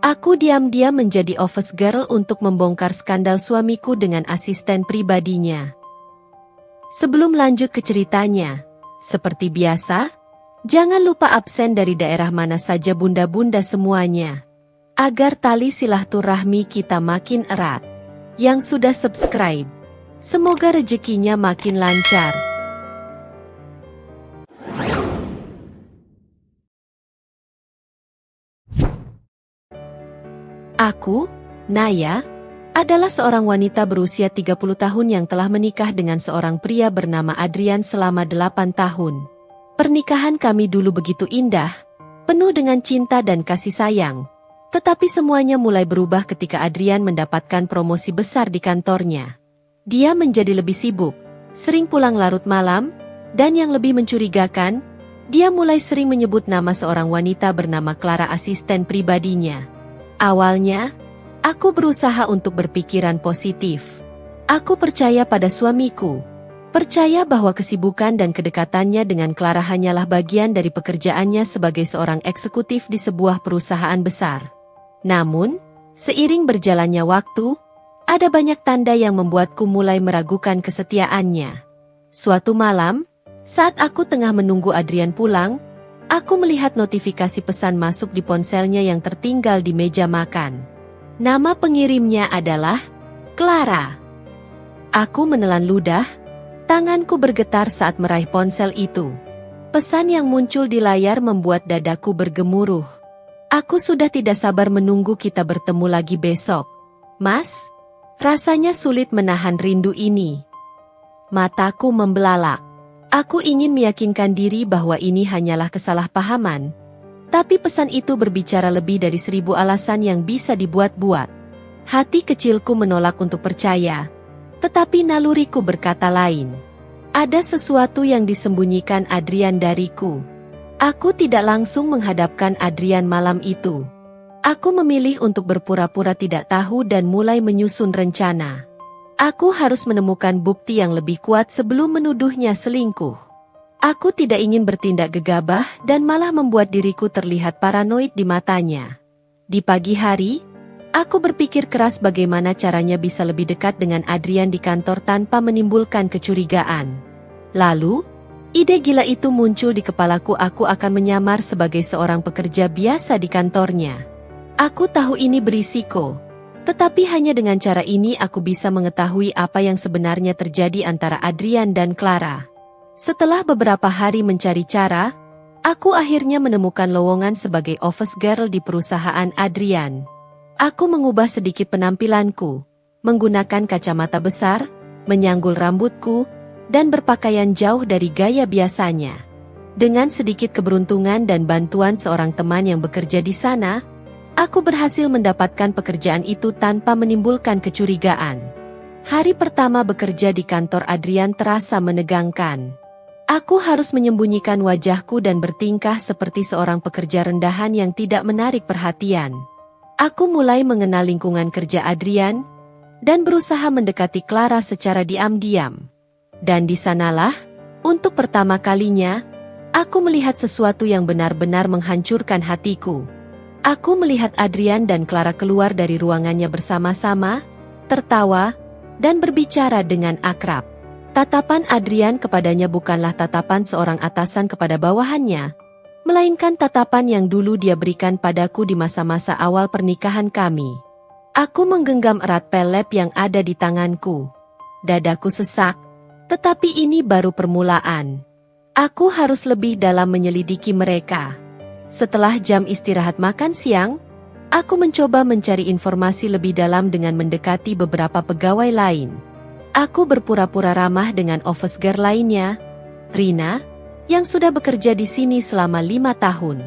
Aku diam-diam menjadi office girl untuk membongkar skandal suamiku dengan asisten pribadinya. Sebelum lanjut ke ceritanya, seperti biasa, jangan lupa absen dari daerah mana saja bunda-bunda semuanya, agar tali silaturahmi kita makin erat. Yang sudah subscribe, semoga rezekinya makin lancar. Aku, Naya, adalah seorang wanita berusia 30 tahun yang telah menikah dengan seorang pria bernama Adrian selama 8 tahun. Pernikahan kami dulu begitu indah, penuh dengan cinta dan kasih sayang. Tetapi semuanya mulai berubah ketika Adrian mendapatkan promosi besar di kantornya. Dia menjadi lebih sibuk, sering pulang larut malam, dan yang lebih mencurigakan, dia mulai sering menyebut nama seorang wanita bernama Clara asisten pribadinya. Awalnya, aku berusaha untuk berpikiran positif. Aku percaya pada suamiku. Percaya bahwa kesibukan dan kedekatannya dengan Clara hanyalah bagian dari pekerjaannya sebagai seorang eksekutif di sebuah perusahaan besar. Namun, seiring berjalannya waktu, ada banyak tanda yang membuatku mulai meragukan kesetiaannya. Suatu malam, saat aku tengah menunggu Adrian pulang, aku melihat notifikasi pesan masuk di ponselnya yang tertinggal di meja makan. Nama pengirimnya adalah Clara. Aku menelan ludah, tanganku bergetar saat meraih ponsel itu. Pesan yang muncul di layar membuat dadaku bergemuruh. Aku sudah tidak sabar menunggu kita bertemu lagi besok. Mas, rasanya sulit menahan rindu ini. Mataku membelalak. Aku ingin meyakinkan diri bahwa ini hanyalah kesalahpahaman. Tapi pesan itu berbicara lebih dari 1000 alasan yang bisa dibuat-buat. Hati kecilku menolak untuk percaya. Tetapi naluriku berkata lain. Ada sesuatu yang disembunyikan Adrian dariku. Aku tidak langsung menghadapkan Adrian malam itu. Aku memilih untuk berpura-pura tidak tahu dan mulai menyusun rencana. Aku harus menemukan bukti yang lebih kuat sebelum menuduhnya selingkuh. Aku tidak ingin bertindak gegabah dan malah membuat diriku terlihat paranoid di matanya. Di pagi hari, aku berpikir keras bagaimana caranya bisa lebih dekat dengan Adrian di kantor tanpa menimbulkan kecurigaan. Lalu, ide gila itu muncul di kepalaku. Aku akan menyamar sebagai seorang pekerja biasa di kantornya. Aku tahu ini berisiko. Tetapi hanya dengan cara ini aku bisa mengetahui apa yang sebenarnya terjadi antara Adrian dan Clara. Setelah beberapa hari mencari cara, aku akhirnya menemukan lowongan sebagai office girl di perusahaan Adrian. Aku mengubah sedikit penampilanku, menggunakan kacamata besar, menyanggul rambutku, dan berpakaian jauh dari gaya biasanya. Dengan sedikit keberuntungan dan bantuan seorang teman yang bekerja di sana, aku berhasil mendapatkan pekerjaan itu tanpa menimbulkan kecurigaan. Hari pertama bekerja di kantor Adrian terasa menegangkan. Aku harus menyembunyikan wajahku dan bertingkah seperti seorang pekerja rendahan yang tidak menarik perhatian. Aku mulai mengenal lingkungan kerja Adrian dan berusaha mendekati Clara secara diam-diam. Dan di sanalah, untuk pertama kalinya, aku melihat sesuatu yang benar-benar menghancurkan hatiku. Aku melihat Adrian dan Clara keluar dari ruangannya bersama-sama, tertawa, dan berbicara dengan akrab. Tatapan Adrian kepadanya bukanlah tatapan seorang atasan kepada bawahannya, melainkan tatapan yang dulu dia berikan padaku di masa-masa awal pernikahan kami. Aku menggenggam erat pelep yang ada di tanganku. Dadaku sesak, tetapi ini baru permulaan. Aku harus lebih dalam menyelidiki mereka. Setelah jam istirahat makan siang, aku mencoba mencari informasi lebih dalam dengan mendekati beberapa pegawai lain. Aku berpura-pura ramah dengan office girl lainnya, Rina, yang sudah bekerja di sini selama 5 tahun.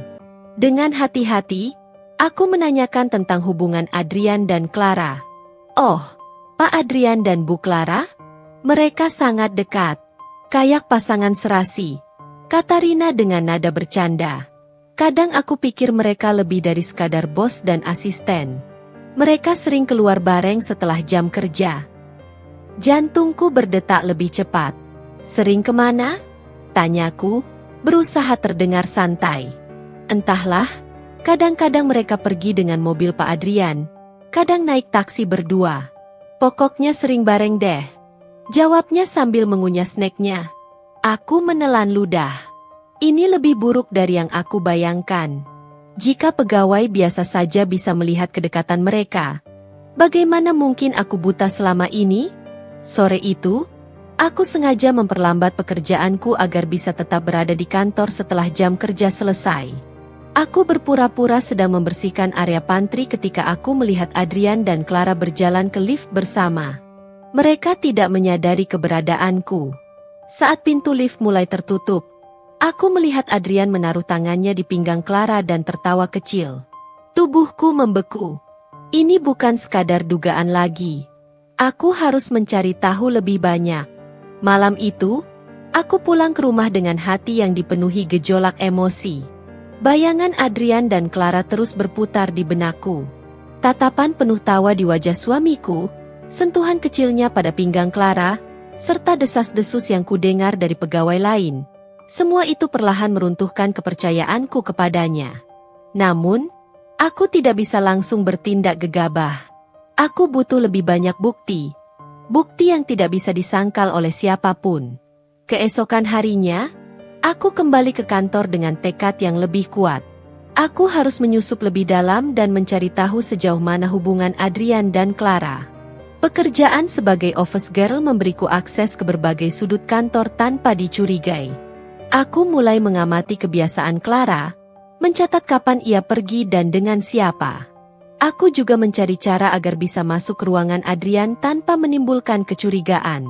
Dengan hati-hati, aku menanyakan tentang hubungan Adrian dan Clara. Oh, Pak Adrian dan Bu Clara? Mereka sangat dekat. Kayak pasangan serasi, kata Rina dengan nada bercanda. Kadang aku pikir mereka lebih dari sekadar bos dan asisten. Mereka sering keluar bareng setelah jam kerja. Jantungku berdetak lebih cepat. Sering kemana? Tanyaku, berusaha terdengar santai. Entahlah, Kadang-kadang mereka pergi dengan mobil Pak Adrian, kadang naik taksi berdua. Pokoknya sering bareng deh. Jawabnya sambil mengunyah snacknya. Aku menelan ludah. Ini lebih buruk dari yang aku bayangkan. Jika pegawai biasa saja bisa melihat kedekatan mereka, bagaimana mungkin aku buta selama ini? Sore itu, aku sengaja memperlambat pekerjaanku agar bisa tetap berada di kantor setelah jam kerja selesai. Aku berpura-pura sedang membersihkan area pantry ketika aku melihat Adrian dan Clara berjalan ke lift bersama. Mereka tidak menyadari keberadaanku. Saat pintu lift mulai tertutup, aku melihat Adrian menaruh tangannya di pinggang Clara dan tertawa kecil. Tubuhku membeku. Ini bukan sekadar dugaan lagi. Aku harus mencari tahu lebih banyak. Malam itu, aku pulang ke rumah dengan hati yang dipenuhi gejolak emosi. Bayangan Adrian dan Clara terus berputar di benakku. Tatapan penuh tawa di wajah suamiku, sentuhan kecilnya pada pinggang Clara, serta desas-desus yang kudengar dari pegawai lain. Semua itu perlahan meruntuhkan kepercayaanku kepadanya. Namun, aku tidak bisa langsung bertindak gegabah. Aku butuh lebih banyak bukti. Bukti yang tidak bisa disangkal oleh siapapun. Keesokan harinya, aku kembali ke kantor dengan tekad yang lebih kuat. Aku harus menyusup lebih dalam dan mencari tahu sejauh mana hubungan Adrian dan Clara. Pekerjaan sebagai office girl memberiku akses ke berbagai sudut kantor tanpa dicurigai. Aku mulai mengamati kebiasaan Clara, mencatat kapan ia pergi dan dengan siapa. Aku juga mencari cara agar bisa masuk ke ruangan Adrian tanpa menimbulkan kecurigaan.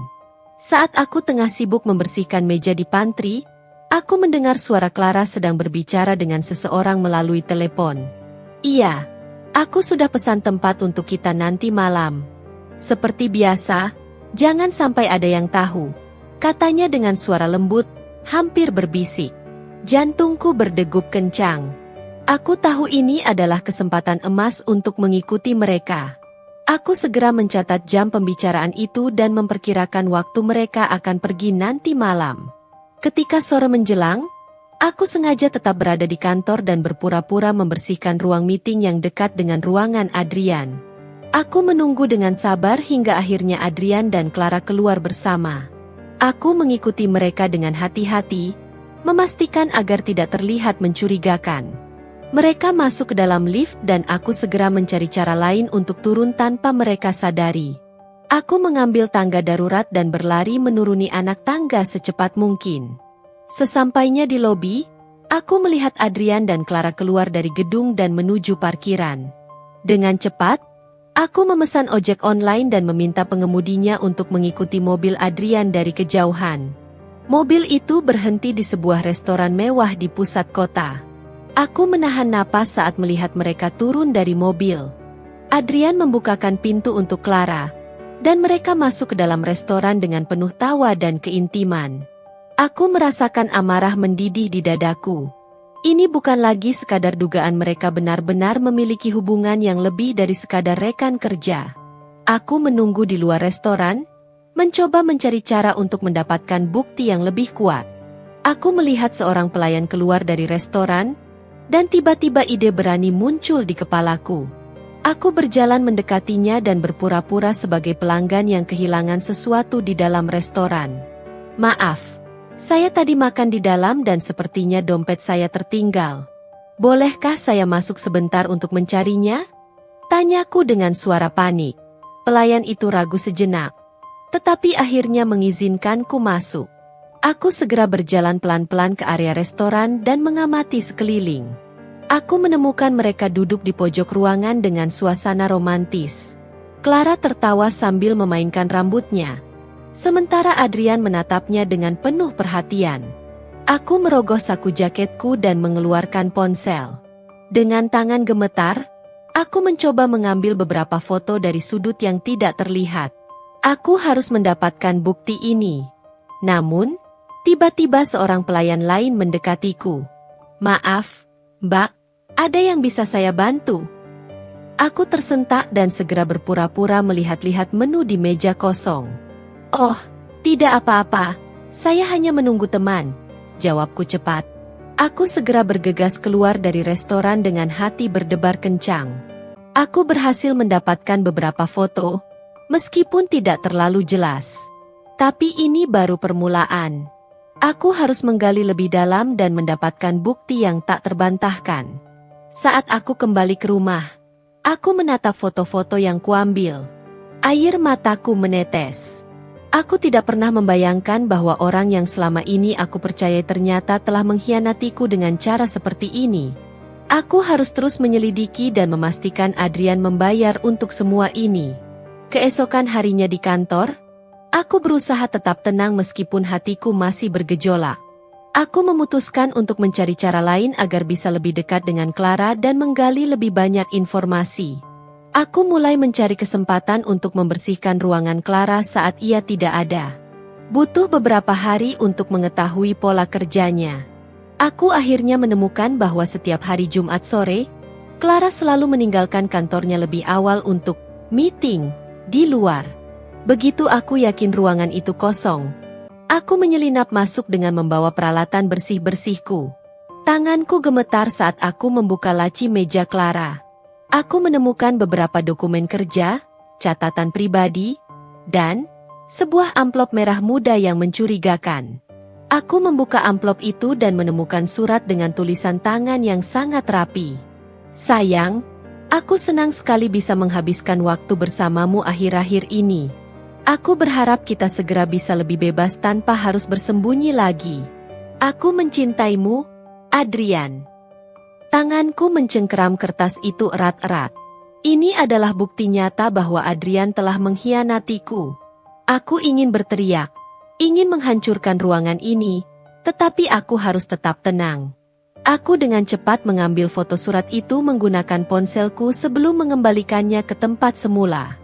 Saat aku tengah sibuk membersihkan meja di pantry, aku mendengar suara Clara sedang berbicara dengan seseorang melalui telepon. Iya, aku sudah pesan tempat untuk kita nanti malam. Seperti biasa, jangan sampai ada yang tahu, katanya dengan suara lembut, hampir berbisik. Jantungku berdegup kencang. Aku tahu ini adalah kesempatan emas untuk mengikuti mereka. Aku segera mencatat jam pembicaraan itu dan memperkirakan waktu mereka akan pergi nanti malam. Ketika sore menjelang, aku sengaja tetap berada di kantor dan berpura-pura membersihkan ruang meeting yang dekat dengan ruangan Adrian. Aku menunggu dengan sabar hingga akhirnya Adrian dan Clara keluar bersama. Aku mengikuti mereka dengan hati-hati, memastikan agar tidak terlihat mencurigakan. Mereka masuk ke dalam lift dan aku segera mencari cara lain untuk turun tanpa mereka sadari. Aku mengambil tangga darurat dan berlari menuruni anak tangga secepat mungkin. Sesampainya di lobi, aku melihat Adrian dan Clara keluar dari gedung dan menuju parkiran. Dengan cepat, aku memesan ojek online dan meminta pengemudinya untuk mengikuti mobil Adrian dari kejauhan. Mobil itu berhenti di sebuah restoran mewah di pusat kota. Aku menahan napas saat melihat mereka turun dari mobil. Adrian membukakan pintu untuk Clara, dan mereka masuk ke dalam restoran dengan penuh tawa dan keintiman. Aku merasakan amarah mendidih di dadaku. Ini bukan lagi sekadar dugaan mereka benar-benar memiliki hubungan yang lebih dari sekadar rekan kerja. Aku menunggu di luar restoran, mencoba mencari cara untuk mendapatkan bukti yang lebih kuat. Aku melihat seorang pelayan keluar dari restoran, dan tiba-tiba ide berani muncul di kepalaku. Aku berjalan mendekatinya dan berpura-pura sebagai pelanggan yang kehilangan sesuatu di dalam restoran. Maaf, saya tadi makan di dalam dan sepertinya dompet saya tertinggal. Bolehkah saya masuk sebentar untuk mencarinya? Tanyaku dengan suara panik. Pelayan itu ragu sejenak, tetapi akhirnya mengizinkanku masuk. Aku segera berjalan pelan-pelan ke area restoran dan mengamati sekeliling. Aku menemukan mereka duduk di pojok ruangan dengan suasana romantis. Clara tertawa sambil memainkan rambutnya, sementara Adrian menatapnya dengan penuh perhatian. Aku merogoh saku jaketku dan mengeluarkan ponsel. Dengan tangan gemetar, aku mencoba mengambil beberapa foto dari sudut yang tidak terlihat. Aku harus mendapatkan bukti ini. Namun, tiba-tiba seorang pelayan lain mendekatiku. Maaf, Mbak, ada yang bisa saya bantu? Aku tersentak dan segera berpura-pura melihat-lihat menu di meja kosong. Oh, tidak apa-apa, saya hanya menunggu teman, jawabku cepat. Aku segera bergegas keluar dari restoran dengan hati berdebar kencang. Aku berhasil mendapatkan beberapa foto, meskipun tidak terlalu jelas. Tapi ini baru permulaan. Aku harus menggali lebih dalam dan mendapatkan bukti yang tak terbantahkan. Saat aku kembali ke rumah, aku menatap foto-foto yang kuambil. Air mataku menetes. Aku tidak pernah membayangkan bahwa orang yang selama ini aku percayai ternyata telah mengkhianatiku dengan cara seperti ini. Aku harus terus menyelidiki dan memastikan Adrian membayar untuk semua ini. Keesokan harinya di kantor, aku berusaha tetap tenang meskipun hatiku masih bergejolak. Aku memutuskan untuk mencari cara lain agar bisa lebih dekat dengan Clara dan menggali lebih banyak informasi. Aku mulai mencari kesempatan untuk membersihkan ruangan Clara saat ia tidak ada. Butuh beberapa hari untuk mengetahui pola kerjanya. Aku akhirnya menemukan bahwa setiap hari Jumat sore, Clara selalu meninggalkan kantornya lebih awal untuk meeting di luar. Begitu aku yakin ruangan itu kosong, aku menyelinap masuk dengan membawa peralatan bersih-bersihku. Tanganku gemetar saat aku membuka laci meja Clara. Aku menemukan beberapa dokumen kerja, catatan pribadi, dan sebuah amplop merah muda yang mencurigakan. Aku membuka amplop itu dan menemukan surat dengan tulisan tangan yang sangat rapi. Sayang, aku senang sekali bisa menghabiskan waktu bersamamu akhir-akhir ini. Aku berharap kita segera bisa lebih bebas tanpa harus bersembunyi lagi. Aku mencintaimu, Adrian. Tanganku mencengkeram kertas itu erat-erat. Ini adalah bukti nyata bahwa Adrian telah mengkhianatiku. Aku ingin berteriak, ingin menghancurkan ruangan ini, tetapi aku harus tetap tenang. Aku dengan cepat mengambil foto surat itu menggunakan ponselku sebelum mengembalikannya ke tempat semula.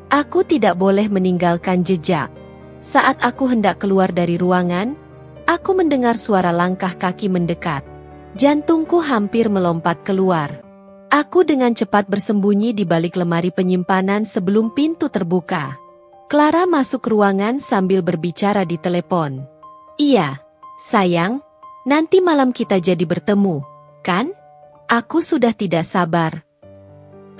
Aku tidak boleh meninggalkan jejak. Saat aku hendak keluar dari ruangan, aku mendengar suara langkah kaki mendekat. Jantungku hampir melompat keluar. Aku dengan cepat bersembunyi di balik lemari penyimpanan sebelum pintu terbuka. Clara masuk ruangan sambil berbicara di telepon. Iya, sayang, nanti malam kita jadi bertemu, kan? Aku sudah tidak sabar.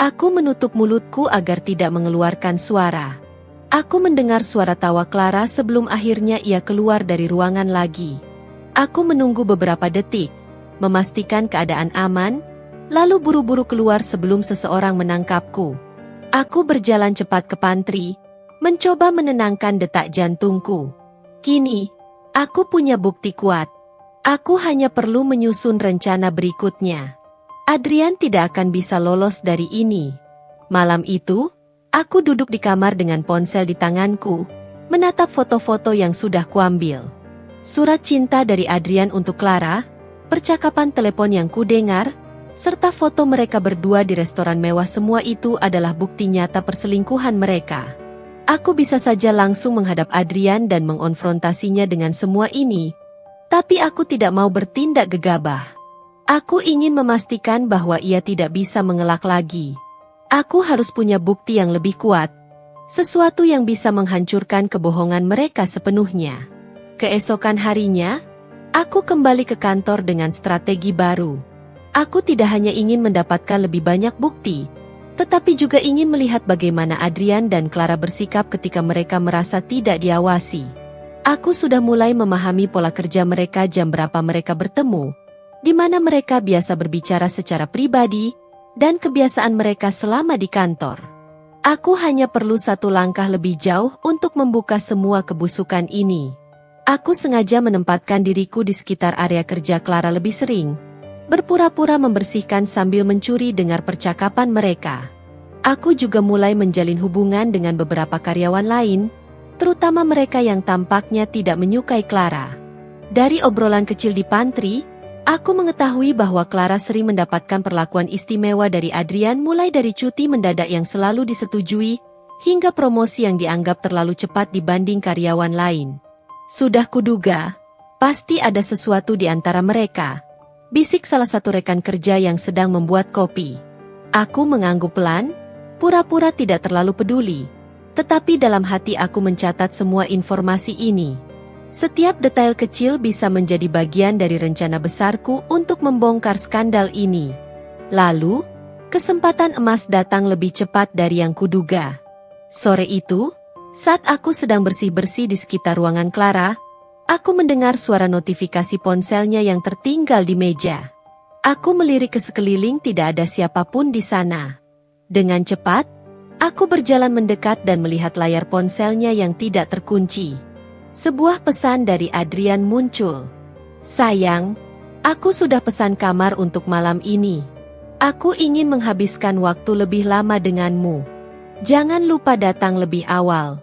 Aku menutup mulutku agar tidak mengeluarkan suara. Aku mendengar suara tawa Clara sebelum akhirnya ia keluar dari ruangan lagi. Aku menunggu beberapa detik, memastikan keadaan aman, lalu buru-buru keluar sebelum seseorang menangkapku. Aku berjalan cepat ke pantry, mencoba menenangkan detak jantungku. Kini, aku punya bukti kuat. Aku hanya perlu menyusun rencana berikutnya. Adrian tidak akan bisa lolos dari ini. Malam itu, aku duduk di kamar dengan ponsel di tanganku, menatap foto-foto yang sudah kuambil. Surat cinta dari Adrian untuk Clara, percakapan telepon yang kudengar, serta foto mereka berdua di restoran mewah, semua itu adalah bukti nyata perselingkuhan mereka. Aku bisa saja langsung menghadap Adrian dan mengonfrontasinya dengan semua ini, tapi aku tidak mau bertindak gegabah. Aku ingin memastikan bahwa ia tidak bisa mengelak lagi. Aku harus punya bukti yang lebih kuat, sesuatu yang bisa menghancurkan kebohongan mereka sepenuhnya. Keesokan harinya, aku kembali ke kantor dengan strategi baru. Aku tidak hanya ingin mendapatkan lebih banyak bukti, tetapi juga ingin melihat bagaimana Adrian dan Clara bersikap ketika mereka merasa tidak diawasi. Aku sudah mulai memahami pola kerja mereka, jam berapa mereka bertemu, di mana mereka biasa berbicara secara pribadi, dan kebiasaan mereka selama di kantor. Aku hanya perlu satu langkah lebih jauh untuk membuka semua kebusukan ini. Aku sengaja menempatkan diriku di sekitar area kerja Clara lebih sering, berpura-pura membersihkan sambil mencuri dengar percakapan mereka. Aku juga mulai menjalin hubungan dengan beberapa karyawan lain, terutama mereka yang tampaknya tidak menyukai Clara. Dari obrolan kecil di pantry, aku mengetahui bahwa Clara sering mendapatkan perlakuan istimewa dari Adrian, mulai dari cuti mendadak yang selalu disetujui, hingga promosi yang dianggap terlalu cepat dibanding karyawan lain. Sudah kuduga, pasti ada sesuatu di antara mereka, bisik salah satu rekan kerja yang sedang membuat kopi. Aku mengangguk pelan, pura-pura tidak terlalu peduli, tetapi dalam hati aku mencatat semua informasi ini. Setiap detail kecil bisa menjadi bagian dari rencana besarku untuk membongkar skandal ini. Lalu, kesempatan emas datang lebih cepat dari yang kuduga. Sore itu, saat aku sedang bersih-bersih di sekitar ruangan Clara, aku mendengar suara notifikasi ponselnya yang tertinggal di meja. Aku melirik ke sekeliling, tidak ada siapapun di sana. Dengan cepat, aku berjalan mendekat dan melihat layar ponselnya yang tidak terkunci. Sebuah pesan dari Adrian muncul. "Sayang, aku sudah pesan kamar untuk malam ini. Aku ingin menghabiskan waktu lebih lama denganmu. Jangan lupa datang lebih awal."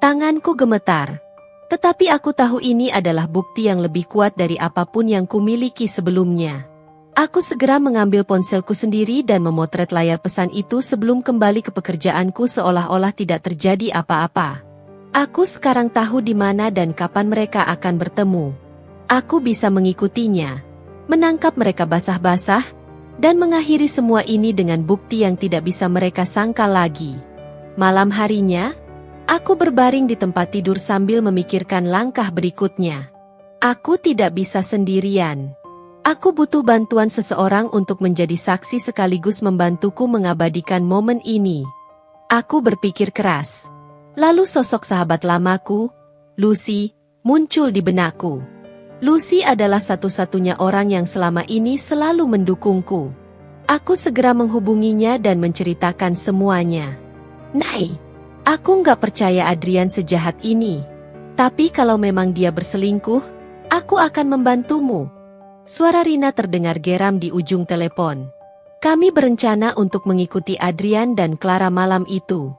Tanganku gemetar. Tetapi aku tahu ini adalah bukti yang lebih kuat dari apapun yang kumiliki sebelumnya. Aku segera mengambil ponselku sendiri dan memotret layar pesan itu sebelum kembali ke pekerjaanku seolah-olah tidak terjadi apa-apa. Aku sekarang tahu di mana dan kapan mereka akan bertemu. Aku bisa mengikutinya, menangkap mereka basah-basah, dan mengakhiri semua ini dengan bukti yang tidak bisa mereka sangka lagi. Malam harinya, aku berbaring di tempat tidur sambil memikirkan langkah berikutnya. Aku tidak bisa sendirian. Aku butuh bantuan seseorang untuk menjadi saksi sekaligus membantuku mengabadikan momen ini. Aku berpikir keras. Lalu sosok sahabat lamaku, Lucy, muncul di benakku. Lucy adalah satu-satunya orang yang selama ini selalu mendukungku. Aku segera menghubunginya dan menceritakan semuanya. "Nay, aku nggak percaya Adrian sejahat ini. Tapi kalau memang dia berselingkuh, aku akan membantumu." Suara Rina terdengar geram di ujung telepon. "Kami berencana untuk mengikuti Adrian dan Clara malam itu.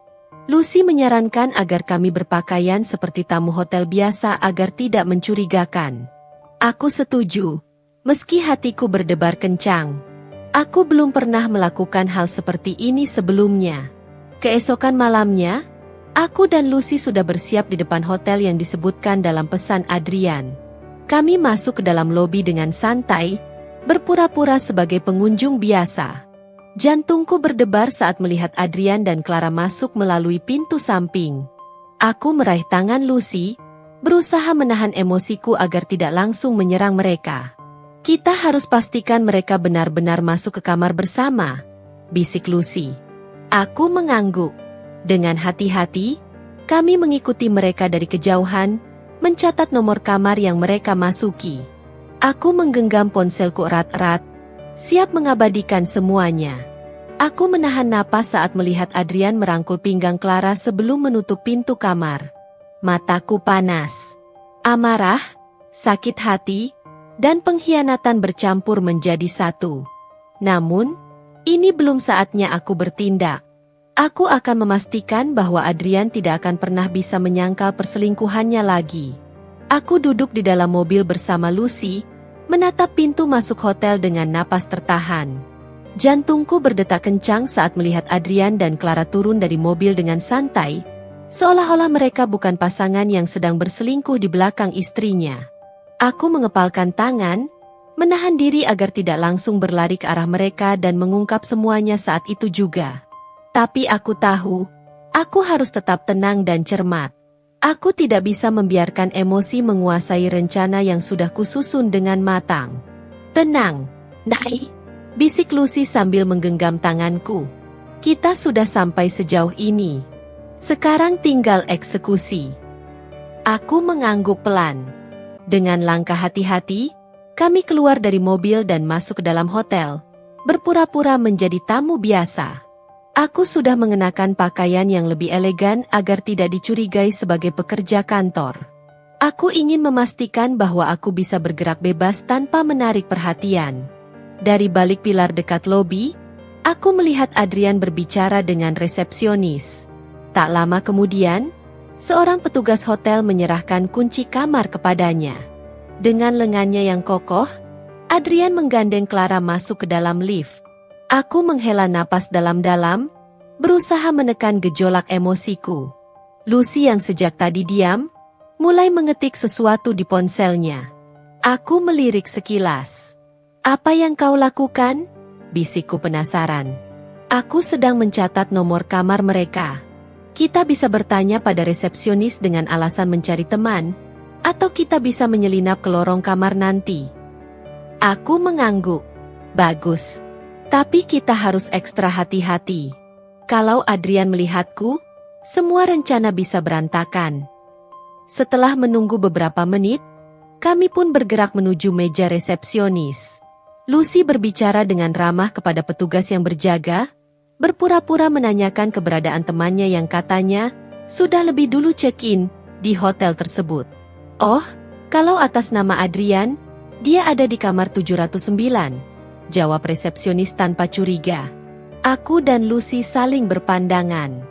Lucy menyarankan agar kami berpakaian seperti tamu hotel biasa agar tidak mencurigakan." Aku setuju, meski hatiku berdebar kencang. Aku belum pernah melakukan hal seperti ini sebelumnya. Keesokan malamnya, aku dan Lucy sudah bersiap di depan hotel yang disebutkan dalam pesan Adrian. Kami masuk ke dalam lobi dengan santai, berpura-pura sebagai pengunjung biasa. Jantungku berdebar saat melihat Adrian dan Clara masuk melalui pintu samping. Aku meraih tangan Lucy, berusaha menahan emosiku agar tidak langsung menyerang mereka. "Kita harus pastikan mereka benar-benar masuk ke kamar bersama," bisik Lucy. Aku mengangguk. Dengan hati-hati, kami mengikuti mereka dari kejauhan, mencatat nomor kamar yang mereka masuki. Aku menggenggam ponselku erat-erat, siap mengabadikan semuanya. Aku menahan napas saat melihat Adrian merangkul pinggang Clara sebelum menutup pintu kamar. Mataku panas. Amarah, sakit hati, dan pengkhianatan bercampur menjadi satu. Namun, ini belum saatnya aku bertindak. Aku akan memastikan bahwa Adrian tidak akan pernah bisa menyangkal perselingkuhannya lagi. Aku duduk di dalam mobil bersama Lucy, menatap pintu masuk hotel dengan napas tertahan. Jantungku berdetak kencang saat melihat Adrian dan Clara turun dari mobil dengan santai, seolah-olah mereka bukan pasangan yang sedang berselingkuh di belakang istrinya. Aku mengepalkan tangan, menahan diri agar tidak langsung berlari ke arah mereka dan mengungkap semuanya saat itu juga. Tapi aku tahu, aku harus tetap tenang dan cermat. Aku tidak bisa membiarkan emosi menguasai rencana yang sudah kususun dengan matang. "Tenang, Nay," bisik Lucy sambil menggenggam tanganku. "Kita sudah sampai sejauh ini. Sekarang tinggal eksekusi." Aku mengangguk pelan. Dengan langkah hati-hati, kami keluar dari mobil dan masuk ke dalam hotel, berpura-pura menjadi tamu biasa. Aku sudah mengenakan pakaian yang lebih elegan agar tidak dicurigai sebagai pekerja kantor. Aku ingin memastikan bahwa aku bisa bergerak bebas tanpa menarik perhatian. Dari balik pilar dekat lobi, aku melihat Adrian berbicara dengan resepsionis. Tak lama kemudian, seorang petugas hotel menyerahkan kunci kamar kepadanya. Dengan lengannya yang kokoh, Adrian menggandeng Clara masuk ke dalam lift. Aku menghela napas dalam-dalam, berusaha menekan gejolak emosiku. Lucy yang sejak tadi diam, mulai mengetik sesuatu di ponselnya. Aku melirik sekilas. "Apa yang kau lakukan?" bisikku penasaran. "Aku sedang mencatat nomor kamar mereka. Kita bisa bertanya pada resepsionis dengan alasan mencari teman, Atau kita bisa menyelinap ke lorong kamar nanti. Aku mengangguk. Bagus. Tapi kita harus ekstra hati-hati. Kalau Adrian melihatku, semua rencana bisa berantakan. Setelah menunggu beberapa menit, kami pun bergerak menuju meja resepsionis. Lucy berbicara dengan ramah kepada petugas yang berjaga, berpura-pura menanyakan keberadaan temannya yang katanya sudah lebih dulu check-in di hotel tersebut. Oh, kalau atas nama Adrian, dia ada di kamar 709, jawab resepsionis tanpa curiga. Aku dan Lucy saling berpandangan.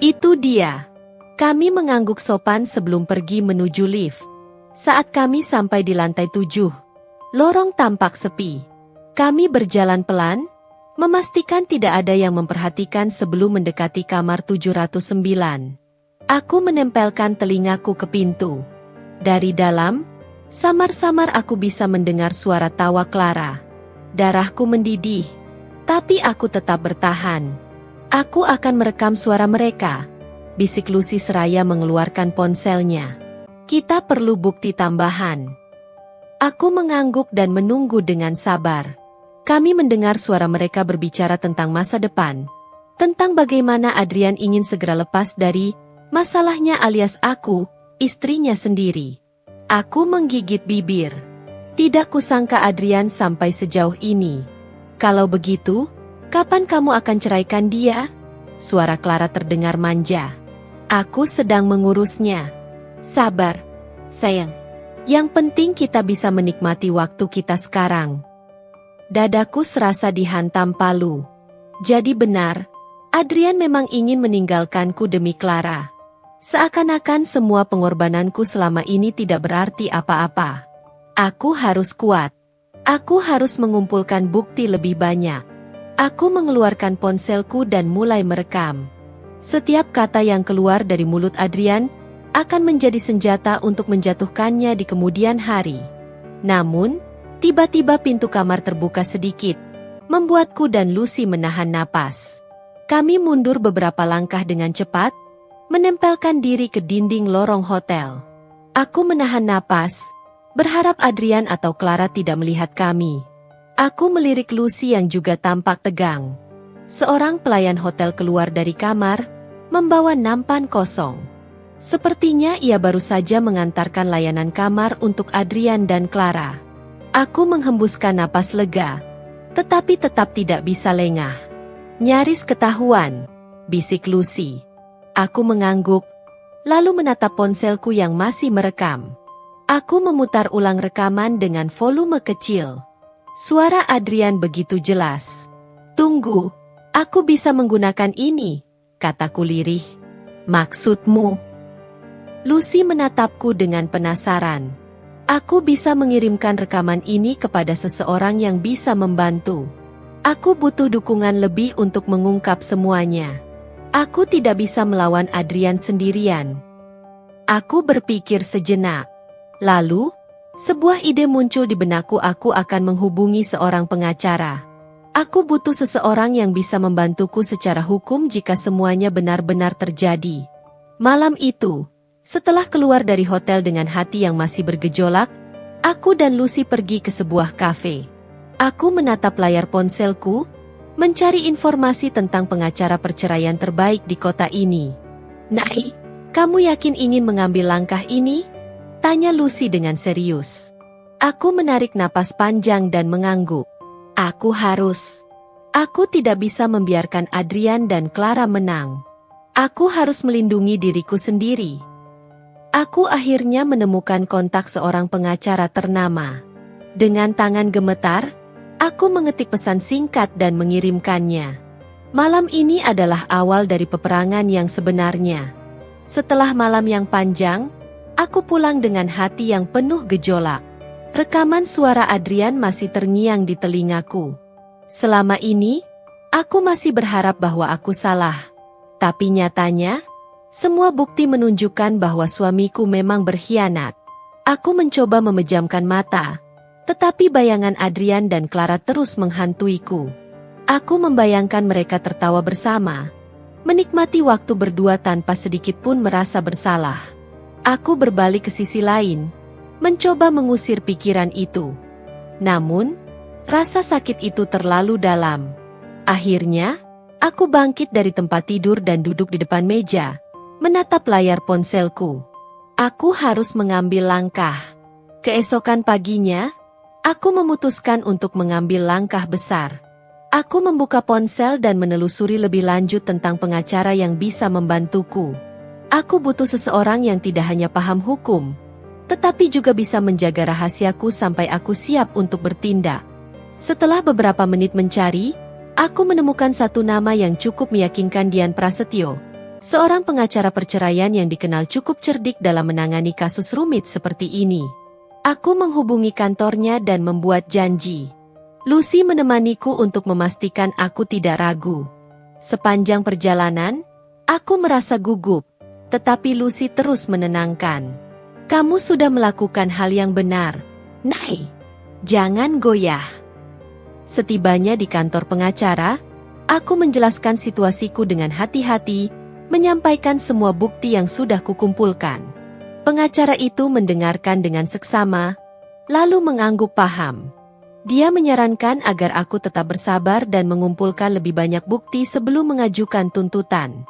Itu dia. Kami mengangguk sopan sebelum pergi menuju lift. Saat kami sampai di lantai 7, lorong tampak sepi. Kami berjalan pelan, memastikan tidak ada yang memperhatikan sebelum mendekati kamar 709. Aku menempelkan telingaku ke pintu. Dari dalam, samar-samar aku bisa mendengar suara tawa Clara. Darahku mendidih, tapi aku tetap bertahan. Aku akan merekam suara mereka, bisik Lucy seraya mengeluarkan ponselnya. Kita perlu bukti tambahan. Aku mengangguk dan menunggu dengan sabar. Kami mendengar suara mereka berbicara tentang masa depan, tentang bagaimana Adrian ingin segera lepas dari masalahnya alias aku, istrinya sendiri. Aku menggigit bibir. Tidak kusangka Adrian sampai sejauh ini. Kalau begitu, kapan kamu akan ceraikan dia? Suara Clara terdengar manja. Aku sedang mengurusnya. Sabar, sayang. Yang penting kita bisa menikmati waktu kita sekarang. Dadaku serasa dihantam palu. Jadi benar, Adrian memang ingin meninggalkanku demi Clara. Seakan-akan semua pengorbananku selama ini tidak berarti apa-apa. Aku harus kuat. Aku harus mengumpulkan bukti lebih banyak. Aku mengeluarkan ponselku dan mulai merekam. Setiap kata yang keluar dari mulut Adrian akan menjadi senjata untuk menjatuhkannya di kemudian hari. Namun, tiba-tiba pintu kamar terbuka sedikit, membuatku dan Lucy menahan napas. Kami mundur beberapa langkah dengan cepat, menempelkan diri ke dinding lorong hotel. Aku menahan napas, berharap Adrian atau Clara tidak melihat kami. Aku melirik Lucy yang juga tampak tegang. Seorang pelayan hotel keluar dari kamar, membawa nampan kosong. Sepertinya ia baru saja mengantarkan layanan kamar untuk Adrian dan Clara. Aku menghembuskan napas lega, tetapi tetap tidak bisa lengah. Nyaris ketahuan, bisik Lucy. Aku mengangguk, lalu menatap ponselku yang masih merekam. Aku memutar ulang rekaman dengan volume kecil. Suara Adrian begitu jelas. Tunggu, aku bisa menggunakan ini, kataku lirih. Maksudmu? Lucy menatapku dengan penasaran. Aku bisa mengirimkan rekaman ini kepada seseorang yang bisa membantu. Aku butuh dukungan lebih untuk mengungkap semuanya. Aku tidak bisa melawan Adrian sendirian. Aku berpikir sejenak. Lalu, sebuah ide muncul di benakku. Aku akan menghubungi seorang pengacara. Aku butuh seseorang yang bisa membantuku secara hukum jika semuanya benar-benar terjadi. Malam itu, setelah keluar dari hotel dengan hati yang masih bergejolak, aku dan Lucy pergi ke sebuah kafe. Aku menatap layar ponselku, mencari informasi tentang pengacara perceraian terbaik di kota ini. Nai, kamu yakin ingin mengambil langkah ini? Tanya Lucy dengan serius. Aku menarik napas panjang dan mengangguk. Aku harus. Aku tidak bisa membiarkan Adrian dan Clara menang. Aku harus melindungi diriku sendiri. Aku akhirnya menemukan kontak seorang pengacara ternama. Dengan tangan gemetar, aku mengetik pesan singkat dan mengirimkannya. Malam ini adalah awal dari peperangan yang sebenarnya. Setelah malam yang panjang, aku pulang dengan hati yang penuh gejolak. Rekaman suara Adrian masih terngiang di telingaku. Selama ini, aku masih berharap bahwa aku salah. Tapi nyatanya, semua bukti menunjukkan bahwa suamiku memang berkhianat. Aku mencoba memejamkan mata, tetapi bayangan Adrian dan Clara terus menghantuiku. Aku membayangkan mereka tertawa bersama, menikmati waktu berdua tanpa sedikit pun merasa bersalah. Aku berbalik ke sisi lain, mencoba mengusir pikiran itu. Namun, rasa sakit itu terlalu dalam. Akhirnya, aku bangkit dari tempat tidur dan duduk di depan meja, menatap layar ponselku. Aku harus mengambil langkah. Keesokan paginya, aku memutuskan untuk mengambil langkah besar. Aku membuka ponsel dan menelusuri lebih lanjut tentang pengacara yang bisa membantuku. Aku butuh seseorang yang tidak hanya paham hukum, tetapi juga bisa menjaga rahasiaku sampai aku siap untuk bertindak. Setelah beberapa menit mencari, aku menemukan satu nama yang cukup meyakinkan, Dian Prasetyo, seorang pengacara perceraian yang dikenal cukup cerdik dalam menangani kasus rumit seperti ini. Aku menghubungi kantornya dan membuat janji. Lucy menemaniku untuk memastikan aku tidak ragu. Sepanjang perjalanan, aku merasa gugup, tetapi Lucy terus menenangkan. Kamu sudah melakukan hal yang benar, Nay. Jangan goyah. Setibanya di kantor pengacara, aku menjelaskan situasiku dengan hati-hati, menyampaikan semua bukti yang sudah kukumpulkan. Pengacara itu mendengarkan dengan seksama, lalu mengangguk paham. Dia menyarankan agar aku tetap bersabar dan mengumpulkan lebih banyak bukti sebelum mengajukan tuntutan.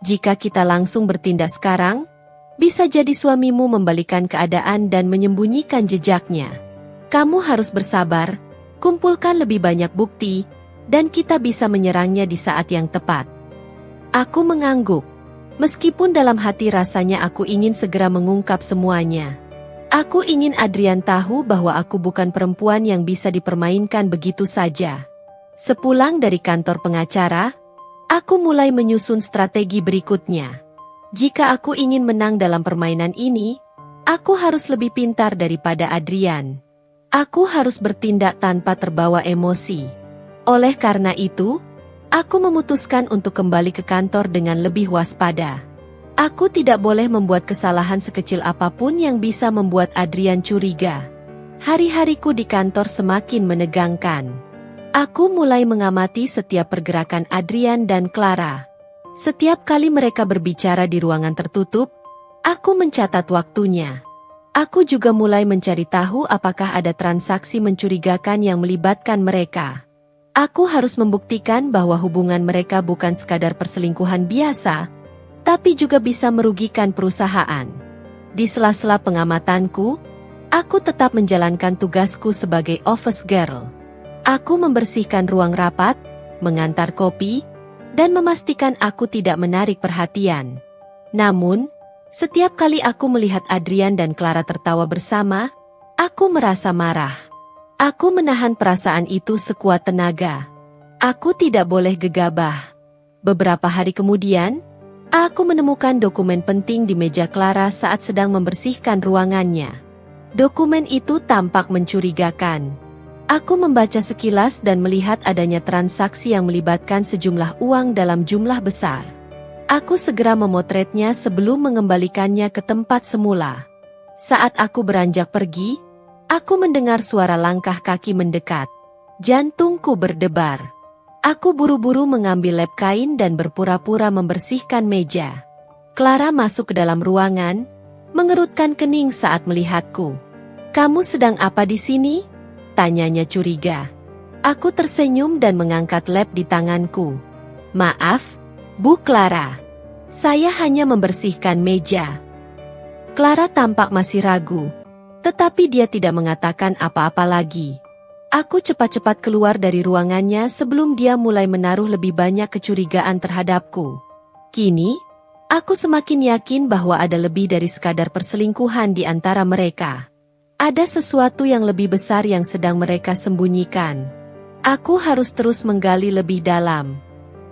Jika kita langsung bertindak sekarang, bisa jadi suamimu membalikan keadaan dan menyembunyikan jejaknya. Kamu harus bersabar, kumpulkan lebih banyak bukti, dan kita bisa menyerangnya di saat yang tepat. Aku mengangguk. Meskipun dalam hati rasanya aku ingin segera mengungkap semuanya. Aku ingin Adrian tahu bahwa aku bukan perempuan yang bisa dipermainkan begitu saja. Sepulang dari kantor pengacara, aku mulai menyusun strategi berikutnya. Jika aku ingin menang dalam permainan ini, aku harus lebih pintar daripada Adrian. Aku harus bertindak tanpa terbawa emosi. Oleh karena itu, aku memutuskan untuk kembali ke kantor dengan lebih waspada. Aku tidak boleh membuat kesalahan sekecil apapun yang bisa membuat Adrian curiga. Hari-hariku di kantor semakin menegangkan. Aku mulai mengamati setiap pergerakan Adrian dan Clara. Setiap kali mereka berbicara di ruangan tertutup, aku mencatat waktunya. Aku juga mulai mencari tahu apakah ada transaksi mencurigakan yang melibatkan mereka. Aku harus membuktikan bahwa hubungan mereka bukan sekadar perselingkuhan biasa, tapi juga bisa merugikan perusahaan. Di sela-sela pengamatanku, aku tetap menjalankan tugasku sebagai office girl. Aku membersihkan ruang rapat, mengantar kopi, dan memastikan aku tidak menarik perhatian. Namun, setiap kali aku melihat Adrian dan Clara tertawa bersama, aku merasa marah. Aku menahan perasaan itu sekuat tenaga. Aku tidak boleh gegabah. Beberapa hari kemudian, aku menemukan dokumen penting di meja Clara saat sedang membersihkan ruangannya. Dokumen itu tampak mencurigakan. Aku membaca sekilas dan melihat adanya transaksi yang melibatkan sejumlah uang dalam jumlah besar. Aku segera memotretnya sebelum mengembalikannya ke tempat semula. Saat aku beranjak pergi, aku mendengar suara langkah kaki mendekat. Jantungku berdebar. Aku buru-buru mengambil lap kain dan berpura-pura membersihkan meja. Clara masuk ke dalam ruangan, mengerutkan kening saat melihatku. "Kamu sedang apa di sini?" tanyanya curiga. Aku tersenyum dan mengangkat lap di tanganku. "Maaf, Bu Clara. Saya hanya membersihkan meja." Clara tampak masih ragu, tetapi dia tidak mengatakan apa-apa lagi. Aku cepat-cepat keluar dari ruangannya sebelum dia mulai menaruh lebih banyak kecurigaan terhadapku. Kini, aku semakin yakin bahwa ada lebih dari sekadar perselingkuhan di antara mereka. Ada sesuatu yang lebih besar yang sedang mereka sembunyikan. Aku harus terus menggali lebih dalam.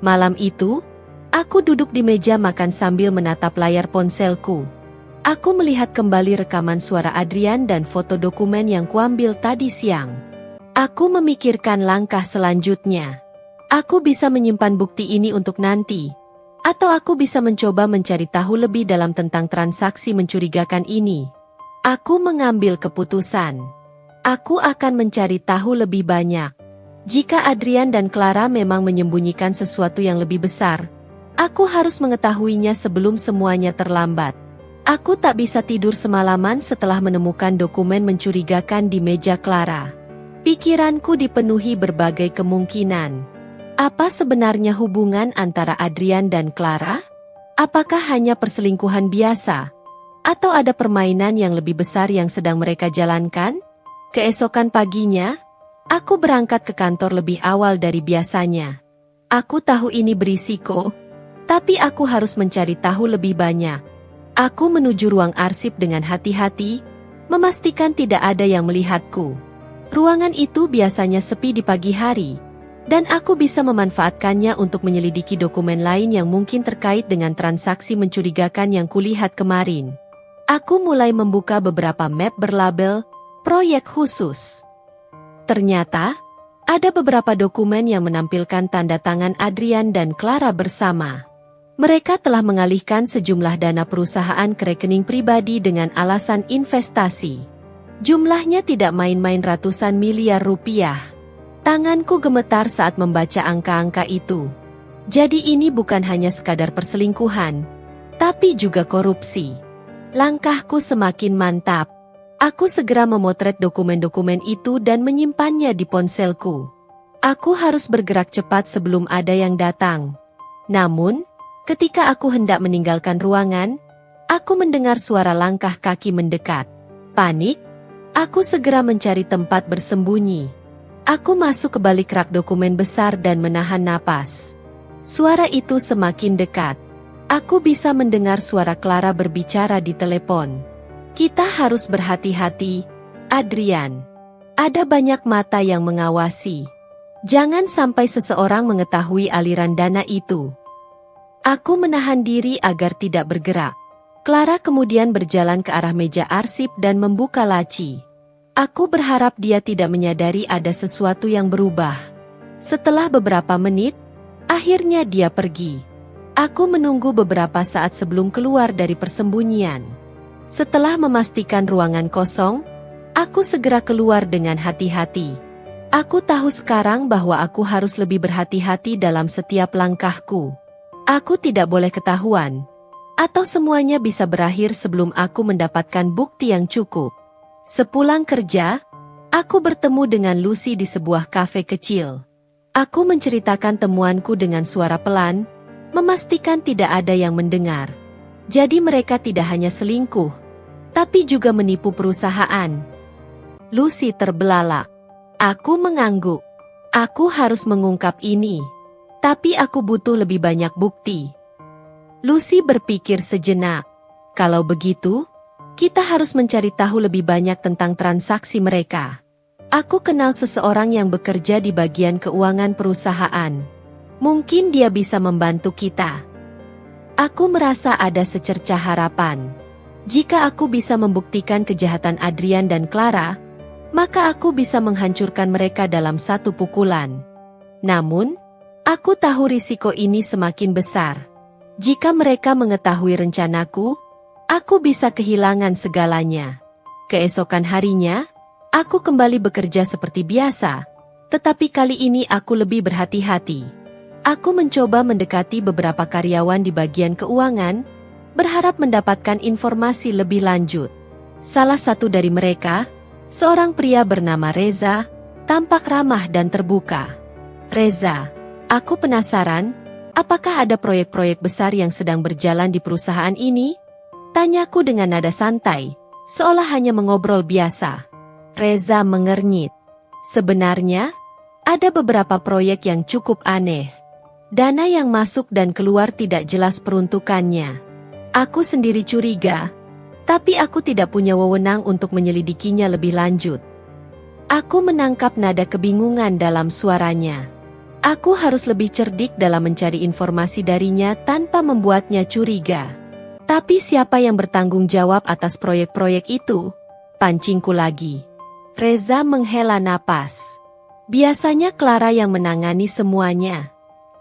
Malam itu, aku duduk di meja makan sambil menatap layar ponselku. Aku melihat kembali rekaman suara Adrian dan foto dokumen yang kuambil tadi siang. Aku memikirkan langkah selanjutnya. Aku bisa menyimpan bukti ini untuk nanti, atau aku bisa mencoba mencari tahu lebih dalam tentang transaksi mencurigakan ini. Aku mengambil keputusan. Aku akan mencari tahu lebih banyak. Jika Adrian dan Clara memang menyembunyikan sesuatu yang lebih besar, aku harus mengetahuinya sebelum semuanya terlambat. Aku tak bisa tidur semalaman setelah menemukan dokumen mencurigakan di meja Clara. Pikiranku dipenuhi berbagai kemungkinan. Apa sebenarnya hubungan antara Adrian dan Clara? Apakah hanya perselingkuhan biasa? Atau ada permainan yang lebih besar yang sedang mereka jalankan? Keesokan paginya, aku berangkat ke kantor lebih awal dari biasanya. Aku tahu ini berisiko, tapi aku harus mencari tahu lebih banyak. Aku menuju ruang arsip dengan hati-hati, memastikan tidak ada yang melihatku. Ruangan itu biasanya sepi di pagi hari, dan aku bisa memanfaatkannya untuk menyelidiki dokumen lain yang mungkin terkait dengan transaksi mencurigakan yang kulihat kemarin. Aku mulai membuka beberapa map berlabel proyek khusus. Ternyata, ada beberapa dokumen yang menampilkan tanda tangan Adrian dan Clara bersama. Mereka telah mengalihkan sejumlah dana perusahaan ke rekening pribadi dengan alasan investasi. Jumlahnya tidak main-main ratusan miliar rupiah. Tanganku gemetar saat membaca angka-angka itu. Jadi ini bukan hanya sekadar perselingkuhan, tapi juga korupsi. Langkahku semakin mantap. Aku segera memotret dokumen-dokumen itu dan menyimpannya di ponselku. Aku harus bergerak cepat sebelum ada yang datang. Namun, ketika aku hendak meninggalkan ruangan, aku mendengar suara langkah kaki mendekat. Panik, aku segera mencari tempat bersembunyi. Aku masuk ke balik rak dokumen besar dan menahan napas. Suara itu semakin dekat. Aku bisa mendengar suara Clara berbicara di telepon. Kita harus berhati-hati, Adrian. Ada banyak mata yang mengawasi. Jangan sampai seseorang mengetahui aliran dana itu. Aku menahan diri agar tidak bergerak. Clara kemudian berjalan ke arah meja arsip dan membuka laci. Aku berharap dia tidak menyadari ada sesuatu yang berubah. Setelah beberapa menit, akhirnya dia pergi. Aku menunggu beberapa saat sebelum keluar dari persembunyian. Setelah memastikan ruangan kosong, aku segera keluar dengan hati-hati. Aku tahu sekarang bahwa aku harus lebih berhati-hati dalam setiap langkahku. Aku tidak boleh ketahuan, atau semuanya bisa berakhir sebelum aku mendapatkan bukti yang cukup. Sepulang kerja, aku bertemu dengan Lucy di sebuah kafe kecil. Aku menceritakan temuanku dengan suara pelan, memastikan tidak ada yang mendengar. Jadi mereka tidak hanya selingkuh, tapi juga menipu perusahaan. Lucy terbelalak. Aku mengangguk. Aku harus mengungkap ini. Tapi aku butuh lebih banyak bukti. Lucy berpikir sejenak. Kalau begitu, kita harus mencari tahu lebih banyak tentang transaksi mereka. Aku kenal seseorang yang bekerja di bagian keuangan perusahaan. Mungkin dia bisa membantu kita. Aku merasa ada secercah harapan. Jika aku bisa membuktikan kejahatan Adrian dan Clara, maka aku bisa menghancurkan mereka dalam satu pukulan. Namun, aku tahu risiko ini semakin besar. Jika mereka mengetahui rencanaku, aku bisa kehilangan segalanya. Keesokan harinya, aku kembali bekerja seperti biasa, tetapi kali ini aku lebih berhati-hati. Aku mencoba mendekati beberapa karyawan di bagian keuangan, berharap mendapatkan informasi lebih lanjut. Salah satu dari mereka, seorang pria bernama Reza, tampak ramah dan terbuka. Reza, aku penasaran, apakah ada proyek-proyek besar yang sedang berjalan di perusahaan ini? Tanyaku dengan nada santai, seolah hanya mengobrol biasa. Reza mengernyit. Sebenarnya, ada beberapa proyek yang cukup aneh. Dana yang masuk dan keluar tidak jelas peruntukannya. Aku sendiri curiga, tapi aku tidak punya wewenang untuk menyelidikinya lebih lanjut. Aku menangkap nada kebingungan dalam suaranya. Aku harus lebih cerdik dalam mencari informasi darinya tanpa membuatnya curiga. Tapi siapa yang bertanggung jawab atas proyek-proyek itu? Pancingku lagi. Reza menghela napas. Biasanya Clara yang menangani semuanya.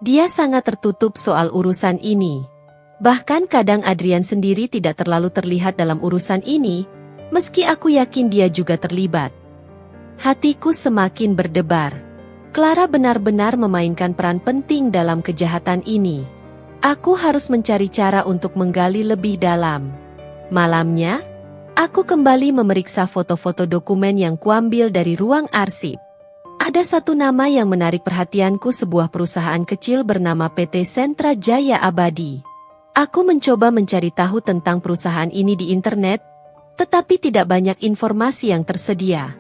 Dia sangat tertutup soal urusan ini. Bahkan kadang Adrian sendiri tidak terlalu terlihat dalam urusan ini, meski aku yakin dia juga terlibat. Hatiku semakin berdebar. Clara benar-benar memainkan peran penting dalam kejahatan ini. Aku harus mencari cara untuk menggali lebih dalam. Malamnya, aku kembali memeriksa foto-foto dokumen yang kuambil dari ruang arsip. Ada satu nama yang menarik perhatianku, sebuah perusahaan kecil bernama PT Sentra Jaya Abadi. Aku mencoba mencari tahu tentang perusahaan ini di internet, tetapi tidak banyak informasi yang tersedia.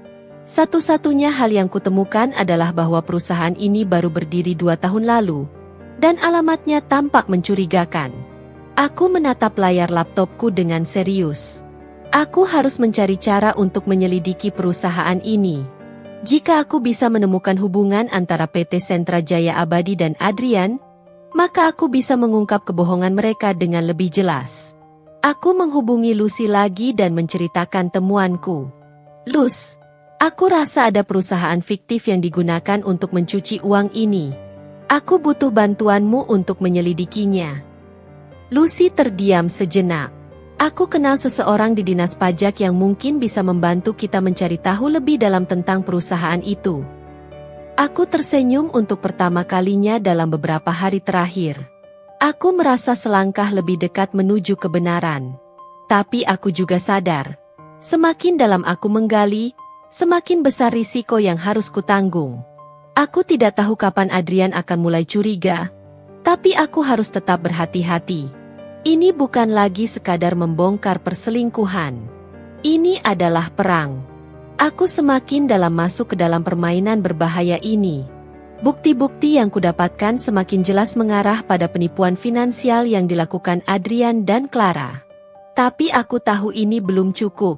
Satu-satunya hal yang kutemukan adalah bahwa perusahaan ini baru berdiri 2 tahun lalu, dan alamatnya tampak mencurigakan. Aku menatap layar laptopku dengan serius. Aku harus mencari cara untuk menyelidiki perusahaan ini. Jika aku bisa menemukan hubungan antara PT Sentra Jaya Abadi dan Adrian, maka aku bisa mengungkap kebohongan mereka dengan lebih jelas. Aku menghubungi Lucy lagi dan menceritakan temuanku. Luz, aku rasa ada perusahaan fiktif yang digunakan untuk mencuci uang ini. Aku butuh bantuanmu untuk menyelidikinya. Lucy terdiam sejenak. Aku kenal seseorang di dinas pajak yang mungkin bisa membantu kita mencari tahu lebih dalam tentang perusahaan itu. Aku tersenyum untuk pertama kalinya dalam beberapa hari terakhir. Aku merasa selangkah lebih dekat menuju kebenaran. Tapi aku juga sadar, semakin dalam aku menggali, semakin besar risiko yang harus kutanggung. Aku tidak tahu kapan Adrian akan mulai curiga, tapi aku harus tetap berhati-hati. Ini bukan lagi sekadar membongkar perselingkuhan. Ini adalah perang. Aku semakin dalam masuk ke dalam permainan berbahaya ini. Bukti-bukti yang kudapatkan semakin jelas mengarah pada penipuan finansial yang dilakukan Adrian dan Clara. Tapi aku tahu ini belum cukup.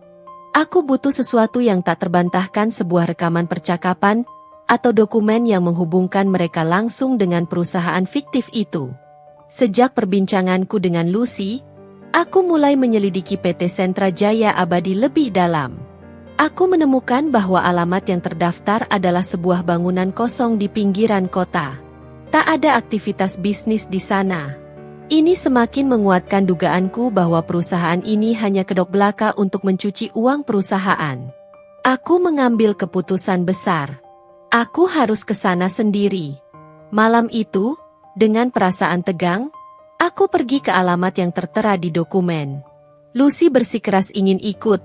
Aku butuh sesuatu yang tak terbantahkan, sebuah rekaman percakapan atau dokumen yang menghubungkan mereka langsung dengan perusahaan fiktif itu. Sejak perbincanganku dengan Lucy, aku mulai menyelidiki PT Sentra Jaya Abadi lebih dalam. Aku menemukan bahwa alamat yang terdaftar adalah sebuah bangunan kosong di pinggiran kota. Tak ada aktivitas bisnis di sana. Ini semakin menguatkan dugaanku bahwa perusahaan ini hanya kedok belaka untuk mencuci uang perusahaan. Aku mengambil keputusan besar. Aku harus ke sana sendiri. Malam itu, dengan perasaan tegang, aku pergi ke alamat yang tertera di dokumen. Lucy bersikeras ingin ikut,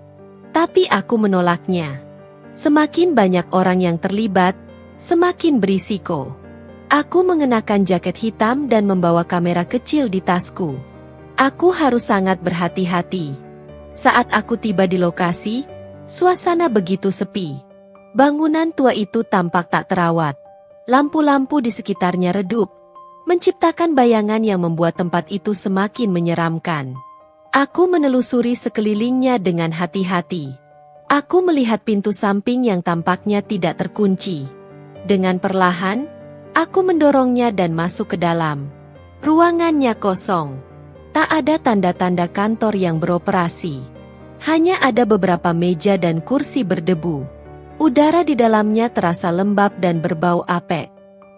tapi aku menolaknya. Semakin banyak orang yang terlibat, semakin berisiko. Aku mengenakan jaket hitam dan membawa kamera kecil di tasku. Aku harus sangat berhati-hati. Saat aku tiba di lokasi, suasana begitu sepi. Bangunan tua itu tampak tak terawat. Lampu-lampu di sekitarnya redup, menciptakan bayangan yang membuat tempat itu semakin menyeramkan. Aku menelusuri sekelilingnya dengan hati-hati. Aku melihat pintu samping yang tampaknya tidak terkunci. Dengan perlahan, aku mendorongnya dan masuk ke dalam. Ruangannya kosong. Tak ada tanda-tanda kantor yang beroperasi. Hanya ada beberapa meja dan kursi berdebu. Udara di dalamnya terasa lembab dan berbau apek.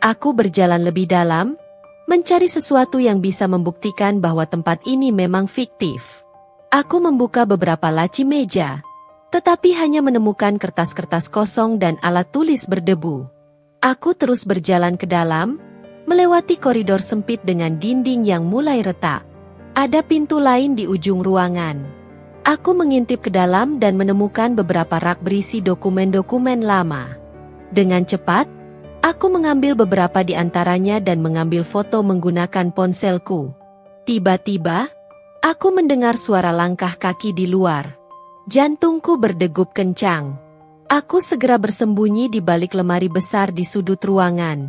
Aku berjalan lebih dalam, mencari sesuatu yang bisa membuktikan bahwa tempat ini memang fiktif. Aku membuka beberapa laci meja, tetapi hanya menemukan kertas-kertas kosong dan alat tulis berdebu. Aku terus berjalan ke dalam, melewati koridor sempit dengan dinding yang mulai retak. Ada pintu lain di ujung ruangan. Aku mengintip ke dalam dan menemukan beberapa rak berisi dokumen-dokumen lama. Dengan cepat, aku mengambil beberapa di antaranya dan mengambil foto menggunakan ponselku. Tiba-tiba, aku mendengar suara langkah kaki di luar. Jantungku berdegup kencang. Aku segera bersembunyi di balik lemari besar di sudut ruangan.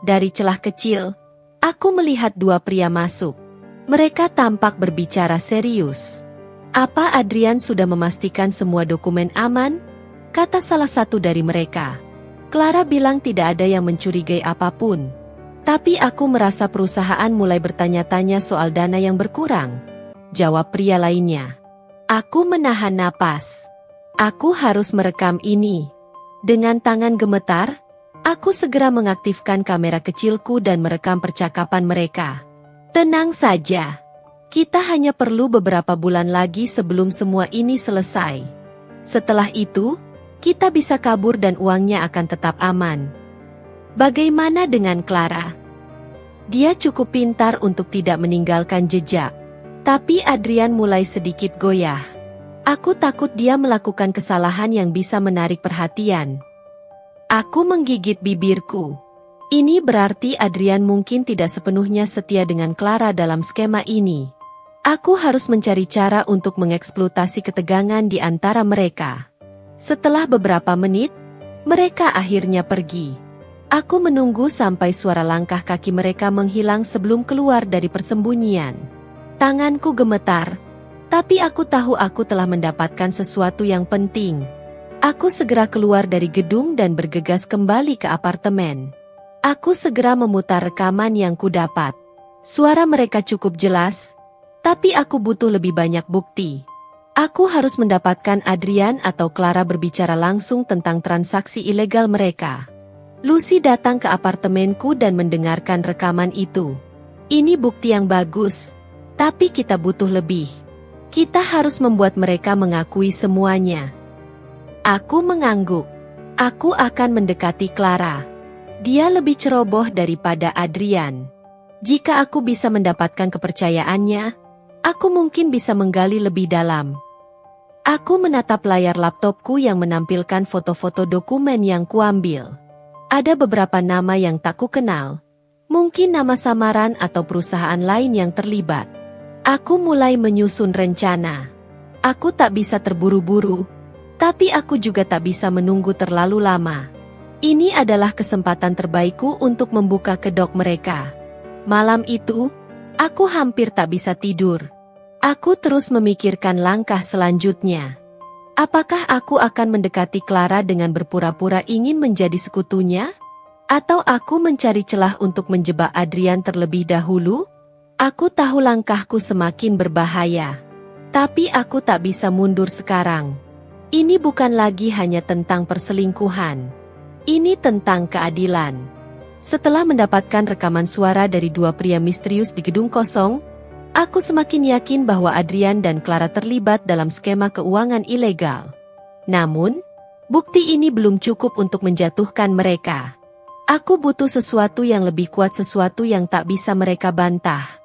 Dari celah kecil, aku melihat 2 pria masuk. Mereka tampak berbicara serius. "Apa Adrian sudah memastikan semua dokumen aman?" kata salah satu dari mereka. Clara bilang tidak ada yang mencurigai apapun. Tapi aku merasa perusahaan mulai bertanya-tanya soal dana yang berkurang. Jawab pria lainnya. Aku menahan napas. Aku harus merekam ini. Dengan tangan gemetar, aku segera mengaktifkan kamera kecilku dan merekam percakapan mereka. Tenang saja. Kita hanya perlu beberapa bulan lagi sebelum semua ini selesai. Setelah itu, kita bisa kabur dan uangnya akan tetap aman. Bagaimana dengan Clara? Dia cukup pintar untuk tidak meninggalkan jejak. Tapi Adrian mulai sedikit goyah. Aku takut dia melakukan kesalahan yang bisa menarik perhatian. Aku menggigit bibirku. Ini berarti Adrian mungkin tidak sepenuhnya setia dengan Clara dalam skema ini. Aku harus mencari cara untuk mengeksploitasi ketegangan di antara mereka. Setelah beberapa menit, mereka akhirnya pergi. Aku menunggu sampai suara langkah kaki mereka menghilang sebelum keluar dari persembunyian. Tanganku gemetar, tapi aku tahu aku telah mendapatkan sesuatu yang penting. Aku segera keluar dari gedung dan bergegas kembali ke apartemen. Aku segera memutar rekaman yang kudapat. Suara mereka cukup jelas, tapi aku butuh lebih banyak bukti. Aku harus mendapatkan Adrian atau Clara berbicara langsung tentang transaksi ilegal mereka. Lucy datang ke apartemenku dan mendengarkan rekaman itu. Ini bukti yang bagus. Tapi kita butuh lebih. Kita harus membuat mereka mengakui semuanya. Aku mengangguk. Aku akan mendekati Clara. Dia lebih ceroboh daripada Adrian. Jika aku bisa mendapatkan kepercayaannya, aku mungkin bisa menggali lebih dalam. Aku menatap layar laptopku yang menampilkan foto-foto dokumen yang kuambil. Ada beberapa nama yang tak kukenal. Mungkin nama samaran atau perusahaan lain yang terlibat. Aku mulai menyusun rencana. Aku tak bisa terburu-buru, tapi aku juga tak bisa menunggu terlalu lama. Ini adalah kesempatan terbaikku untuk membuka kedok mereka. Malam itu, aku hampir tak bisa tidur. Aku terus memikirkan langkah selanjutnya. Apakah aku akan mendekati Clara dengan berpura-pura ingin menjadi sekutunya? Atau aku mencari celah untuk menjebak Adrian terlebih dahulu? Aku tahu langkahku semakin berbahaya. Tapi aku tak bisa mundur sekarang. Ini bukan lagi hanya tentang perselingkuhan. Ini tentang keadilan. Setelah mendapatkan rekaman suara dari dua pria misterius di gedung kosong, aku semakin yakin bahwa Adrian dan Clara terlibat dalam skema keuangan ilegal. Namun, bukti ini belum cukup untuk menjatuhkan mereka. Aku butuh sesuatu yang lebih kuat, sesuatu yang tak bisa mereka bantah.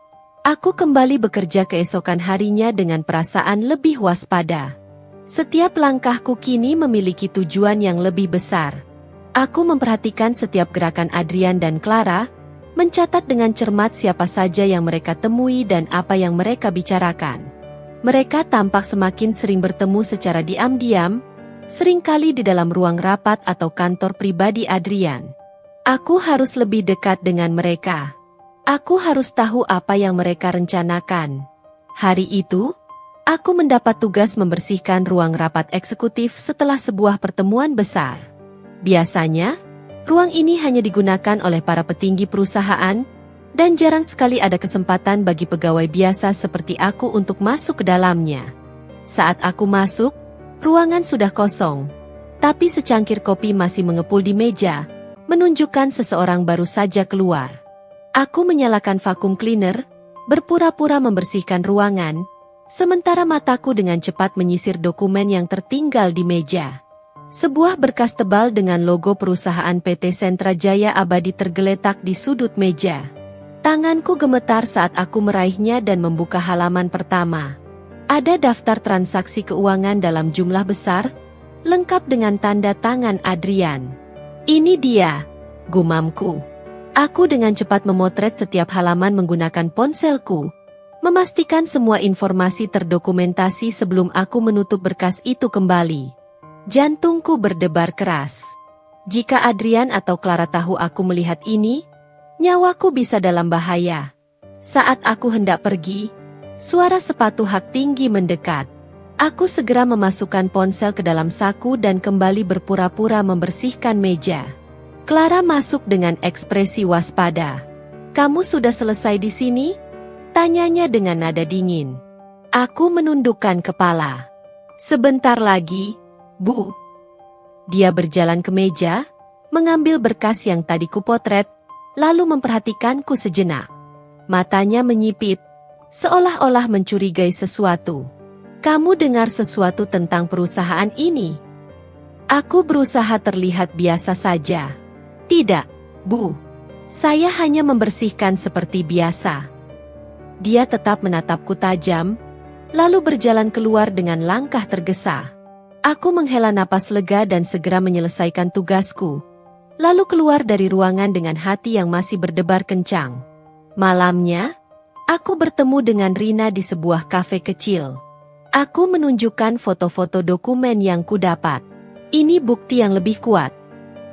Aku kembali bekerja keesokan harinya dengan perasaan lebih waspada. Setiap langkahku kini memiliki tujuan yang lebih besar. Aku memperhatikan setiap gerakan Adrian dan Clara, mencatat dengan cermat siapa saja yang mereka temui dan apa yang mereka bicarakan. Mereka tampak semakin sering bertemu secara diam-diam, seringkali di dalam ruang rapat atau kantor pribadi Adrian. Aku harus lebih dekat dengan mereka. Aku harus tahu apa yang mereka rencanakan. Hari itu, aku mendapat tugas membersihkan ruang rapat eksekutif setelah sebuah pertemuan besar. Biasanya, ruang ini hanya digunakan oleh para petinggi perusahaan, dan jarang sekali ada kesempatan bagi pegawai biasa seperti aku untuk masuk ke dalamnya. Saat aku masuk, ruangan sudah kosong, tapi secangkir kopi masih mengepul di meja, menunjukkan seseorang baru saja keluar. Aku menyalakan vacuum cleaner, berpura-pura membersihkan ruangan, sementara mataku dengan cepat menyisir dokumen yang tertinggal di meja. Sebuah berkas tebal dengan logo perusahaan PT Sentra Jaya Abadi tergeletak di sudut meja. Tanganku gemetar saat aku meraihnya dan membuka halaman pertama. Ada daftar transaksi keuangan dalam jumlah besar, lengkap dengan tanda tangan Adrian. Ini dia, gumamku. Aku dengan cepat memotret setiap halaman menggunakan ponselku, memastikan semua informasi terdokumentasi sebelum aku menutup berkas itu kembali. Jantungku berdebar keras. Jika Adrian atau Clara tahu aku melihat ini, nyawaku bisa dalam bahaya. Saat aku hendak pergi, suara sepatu hak tinggi mendekat. Aku segera memasukkan ponsel ke dalam saku dan kembali berpura-pura membersihkan meja. Clara masuk dengan ekspresi waspada. "Kamu sudah selesai di sini?" tanyanya dengan nada dingin. Aku menundukkan kepala. "Sebentar lagi, Bu." Dia berjalan ke meja, mengambil berkas yang tadi kupotret, lalu memperhatikanku sejenak. Matanya menyipit, seolah-olah mencurigai sesuatu. "Kamu dengar sesuatu tentang perusahaan ini?" Aku berusaha terlihat biasa saja. "Tidak, Bu. Saya hanya membersihkan seperti biasa." Dia tetap menatapku tajam, lalu berjalan keluar dengan langkah tergesa. Aku menghela napas lega dan segera menyelesaikan tugasku. Lalu keluar dari ruangan dengan hati yang masih berdebar kencang. Malamnya, aku bertemu dengan Rina di sebuah kafe kecil. Aku menunjukkan foto-foto dokumen yang kudapat. Ini bukti yang lebih kuat,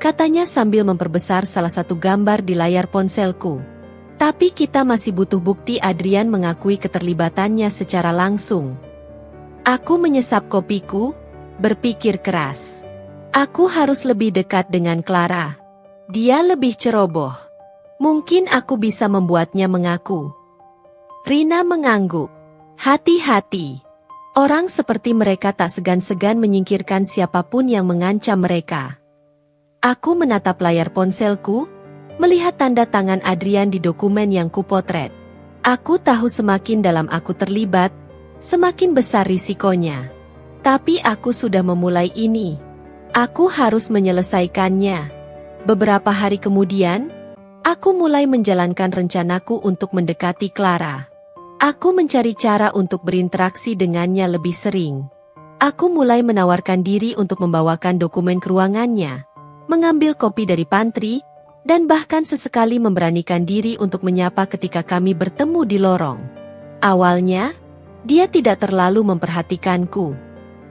katanya sambil memperbesar salah satu gambar di layar ponselku. Tapi kita masih butuh bukti Adrian mengakui keterlibatannya secara langsung. Aku menyesap kopiku, berpikir keras. Aku harus lebih dekat dengan Clara. Dia lebih ceroboh. Mungkin aku bisa membuatnya mengaku. Rina mengangguk. Hati-hati. Orang seperti mereka tak segan-segan menyingkirkan siapapun yang mengancam mereka. Aku menatap layar ponselku, melihat tanda tangan Adrian di dokumen yang kupotret. Aku tahu semakin dalam aku terlibat, semakin besar risikonya. Tapi aku sudah memulai ini. Aku harus menyelesaikannya. Beberapa hari kemudian, aku mulai menjalankan rencanaku untuk mendekati Clara. Aku mencari cara untuk berinteraksi dengannya lebih sering. Aku mulai menawarkan diri untuk membawakan dokumen ke ruangannya, mengambil kopi dari pantry, dan bahkan sesekali memberanikan diri untuk menyapa ketika kami bertemu di lorong. Awalnya, dia tidak terlalu memperhatikanku.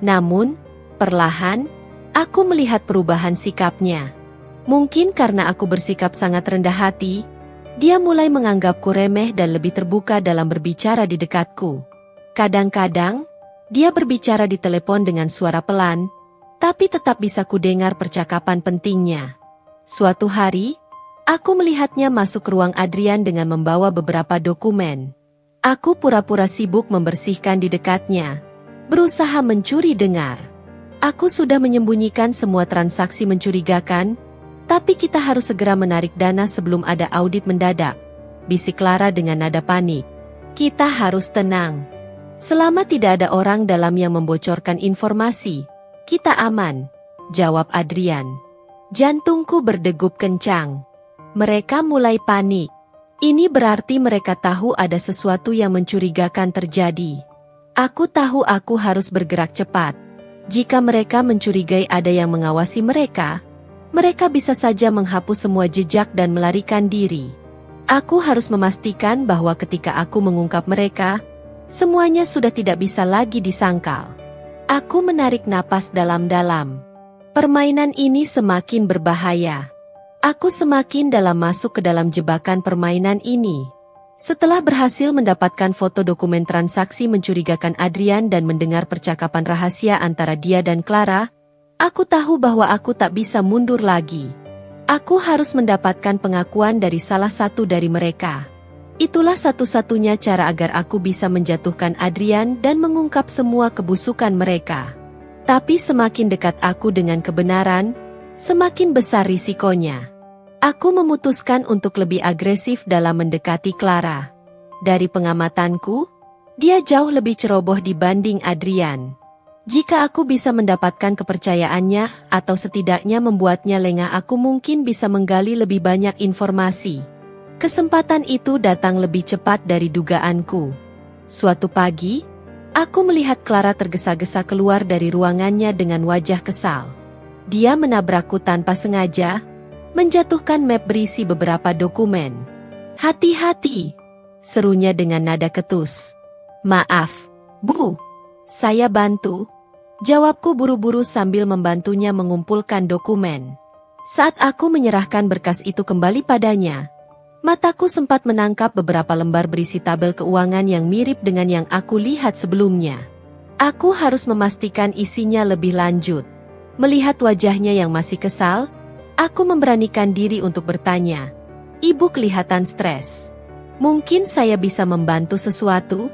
Namun, perlahan, aku melihat perubahan sikapnya. Mungkin karena aku bersikap sangat rendah hati, dia mulai menganggapku remeh dan lebih terbuka dalam berbicara di dekatku. Kadang-kadang, dia berbicara di telepon dengan suara pelan, tapi tetap bisa kudengar percakapan pentingnya. Suatu hari, aku melihatnya masuk ke ruang Adrian dengan membawa beberapa dokumen. Aku pura-pura sibuk membersihkan di dekatnya, berusaha mencuri dengar. Aku sudah menyembunyikan semua transaksi mencurigakan, tapi kita harus segera menarik dana sebelum ada audit mendadak, bisik Clara dengan nada panik. Kita harus tenang. Selama tidak ada orang dalam yang membocorkan informasi, kita aman, jawab Adrian. Jantungku berdegup kencang. Mereka mulai panik. Ini berarti mereka tahu ada sesuatu yang mencurigakan terjadi. Aku tahu aku harus bergerak cepat. Jika mereka mencurigai ada yang mengawasi mereka bisa saja menghapus semua jejak dan melarikan diri. Aku harus memastikan bahwa ketika aku mengungkap mereka, semuanya sudah tidak bisa lagi disangkal. Aku menarik napas dalam-dalam. Permainan ini semakin berbahaya. Aku semakin dalam masuk ke dalam jebakan permainan ini. Setelah berhasil mendapatkan foto dokumen transaksi mencurigakan Adrian dan mendengar percakapan rahasia antara dia dan Clara, aku tahu bahwa aku tak bisa mundur lagi. Aku harus mendapatkan pengakuan dari salah satu dari mereka. Itulah satu-satunya cara agar aku bisa menjatuhkan Adrian dan mengungkap semua kebusukan mereka. Tapi semakin dekat aku dengan kebenaran, semakin besar risikonya. Aku memutuskan untuk lebih agresif dalam mendekati Clara. Dari pengamatanku, dia jauh lebih ceroboh dibanding Adrian. Jika aku bisa mendapatkan kepercayaannya atau setidaknya membuatnya lengah, aku mungkin bisa menggali lebih banyak informasi. Kesempatan itu datang lebih cepat dari dugaanku. Suatu pagi, aku melihat Clara tergesa-gesa keluar dari ruangannya dengan wajah kesal. Dia menabrakku tanpa sengaja, menjatuhkan map berisi beberapa dokumen. "Hati-hati!" serunya dengan nada ketus. "Maaf, Bu. Saya bantu," jawabku buru-buru sambil membantunya mengumpulkan dokumen. Saat aku menyerahkan berkas itu kembali padanya, mataku sempat menangkap beberapa lembar berisi tabel keuangan yang mirip dengan yang aku lihat sebelumnya. Aku harus memastikan isinya lebih lanjut. Melihat wajahnya yang masih kesal, aku memberanikan diri untuk bertanya, "Ibu kelihatan stres. Mungkin saya bisa membantu sesuatu?"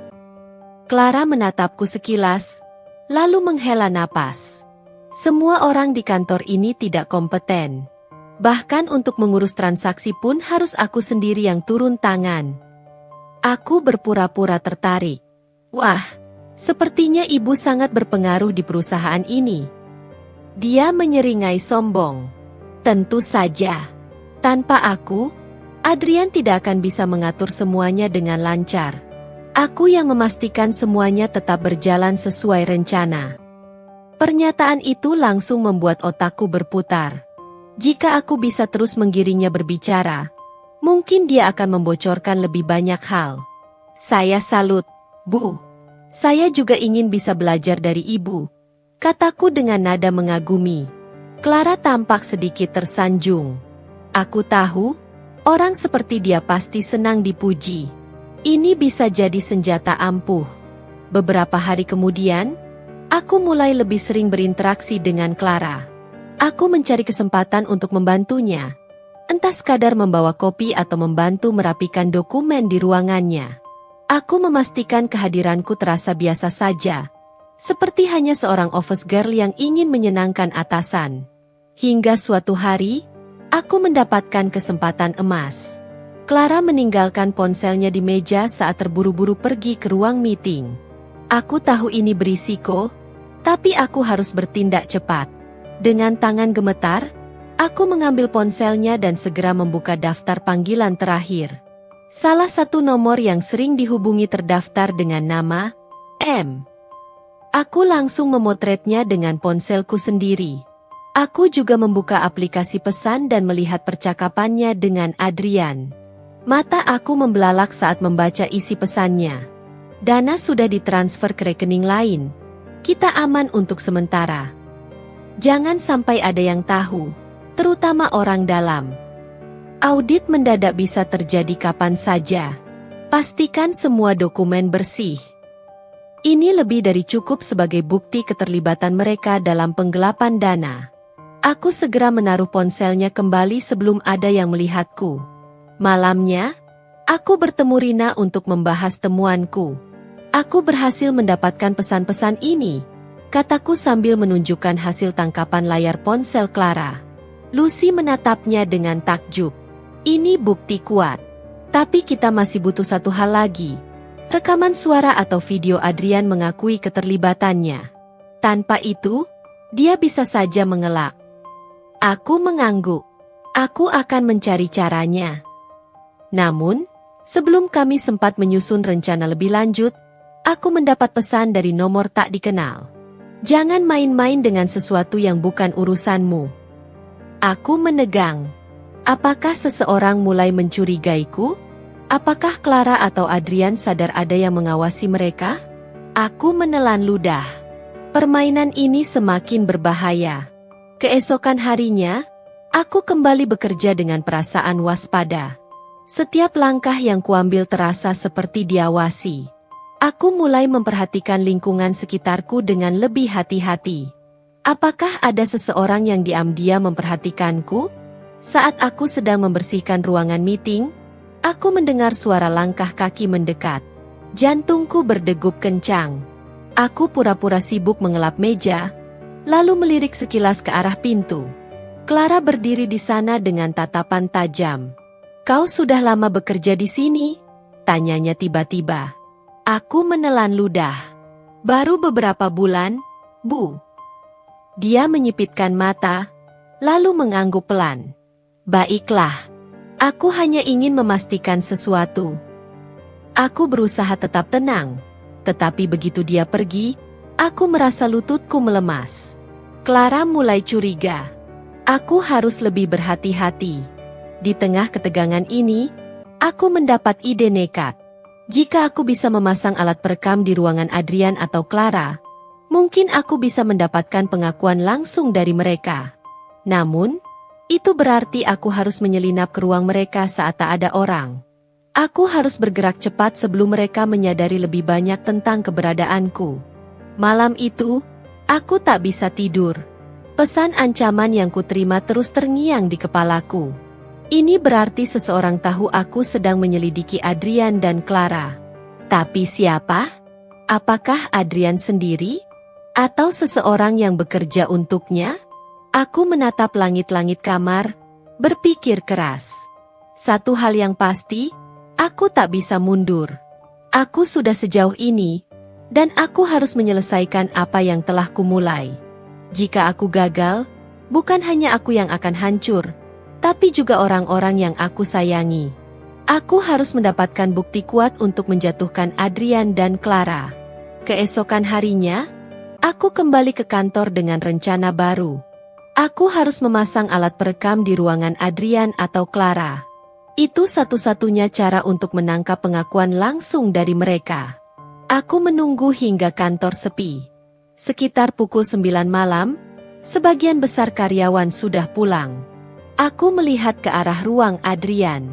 Clara menatapku sekilas, lalu menghela napas. Semua orang di kantor ini tidak kompeten. Bahkan untuk mengurus transaksi pun harus aku sendiri yang turun tangan. Aku berpura-pura tertarik. "Wah, sepertinya ibu sangat berpengaruh di perusahaan ini." Dia menyeringai sombong. "Tentu saja. Tanpa aku, Adrian tidak akan bisa mengatur semuanya dengan lancar. Aku yang memastikan semuanya tetap berjalan sesuai rencana. Pernyataan itu langsung membuat otakku berputar. Jika aku bisa terus menggiringnya berbicara, mungkin dia akan membocorkan lebih banyak hal. Saya salut, Bu. Saya juga ingin bisa belajar dari Ibu, kataku dengan nada mengagumi. Clara tampak sedikit tersanjung. Aku tahu, orang seperti dia pasti senang dipuji. Ini bisa jadi senjata ampuh. Beberapa hari kemudian, aku mulai lebih sering berinteraksi dengan Clara. Aku mencari kesempatan untuk membantunya. Entah sekadar membawa kopi atau membantu merapikan dokumen di ruangannya. Aku memastikan kehadiranku terasa biasa saja. Seperti hanya seorang office girl yang ingin menyenangkan atasan. Hingga suatu hari, aku mendapatkan kesempatan emas. Clara meninggalkan ponselnya di meja saat terburu-buru pergi ke ruang meeting. Aku tahu ini berisiko, tapi aku harus bertindak cepat. Dengan tangan gemetar, aku mengambil ponselnya dan segera membuka daftar panggilan terakhir. Salah satu nomor yang sering dihubungi terdaftar dengan nama M. Aku langsung memotretnya dengan ponselku sendiri. Aku juga membuka aplikasi pesan dan melihat percakapannya dengan Adrian. Mata aku membelalak saat membaca isi pesannya. Dana sudah ditransfer ke rekening lain. Kita aman untuk sementara. Jangan sampai ada yang tahu, terutama orang dalam. Audit mendadak bisa terjadi kapan saja. Pastikan semua dokumen bersih. Ini lebih dari cukup sebagai bukti keterlibatan mereka dalam penggelapan dana. Aku segera menaruh ponselnya kembali sebelum ada yang melihatku. Malamnya, aku bertemu Rina untuk membahas temuanku. Aku berhasil mendapatkan pesan-pesan ini, kataku sambil menunjukkan hasil tangkapan layar ponsel Clara. Lucy menatapnya dengan takjub. Ini bukti kuat. Tapi kita masih butuh satu hal lagi. Rekaman suara atau video Adrian mengakui keterlibatannya. Tanpa itu, dia bisa saja mengelak. Aku mengangguk. Aku akan mencari caranya. Namun, sebelum kami sempat menyusun rencana lebih lanjut, aku mendapat pesan dari nomor tak dikenal. Jangan main-main dengan sesuatu yang bukan urusanmu. Aku menegang. Apakah seseorang mulai mencurigaiku? Apakah Clara atau Adrian sadar ada yang mengawasi mereka? Aku menelan ludah. Permainan ini semakin berbahaya. Keesokan harinya, aku kembali bekerja dengan perasaan waspada. Setiap langkah yang kuambil terasa seperti diawasi. Aku mulai memperhatikan lingkungan sekitarku dengan lebih hati-hati. Apakah ada seseorang yang diam-diam memperhatikanku? Saat aku sedang membersihkan ruangan meeting, aku mendengar suara langkah kaki mendekat. Jantungku berdegup kencang. Aku pura-pura sibuk mengelap meja, lalu melirik sekilas ke arah pintu. Clara berdiri di sana dengan tatapan tajam. Kau sudah lama bekerja di sini? Tanyanya tiba-tiba. Aku menelan ludah. Baru beberapa bulan, Bu. Dia menyipitkan mata, lalu mengangguk pelan. Baiklah, aku hanya ingin memastikan sesuatu. Aku berusaha tetap tenang, tetapi begitu dia pergi, aku merasa lututku melemas. Clara mulai curiga. Aku harus lebih berhati-hati. Di tengah ketegangan ini, aku mendapat ide nekat. Jika aku bisa memasang alat perekam di ruangan Adrian atau Clara, mungkin aku bisa mendapatkan pengakuan langsung dari mereka. Namun, itu berarti aku harus menyelinap ke ruang mereka saat tak ada orang. Aku harus bergerak cepat sebelum mereka menyadari lebih banyak tentang keberadaanku. Malam itu, aku tak bisa tidur. Pesan ancaman yang kuterima terus terngiang di kepalaku. Ini berarti seseorang tahu aku sedang menyelidiki Adrian dan Clara. Tapi siapa? Apakah Adrian sendiri? Atau seseorang yang bekerja untuknya? Aku menatap langit-langit kamar, berpikir keras. Satu hal yang pasti, aku tak bisa mundur. Aku sudah sejauh ini, dan aku harus menyelesaikan apa yang telah kumulai. Jika aku gagal, bukan hanya aku yang akan hancur, tapi juga orang-orang yang aku sayangi. Aku harus mendapatkan bukti kuat untuk menjatuhkan Adrian dan Clara. Keesokan harinya, aku kembali ke kantor dengan rencana baru. Aku harus memasang alat perekam di ruangan Adrian atau Clara. Itu satu-satunya cara untuk menangkap pengakuan langsung dari mereka. Aku menunggu hingga kantor sepi. Sekitar pukul 9 malam, sebagian besar karyawan sudah pulang. Aku melihat ke arah ruang Adrian.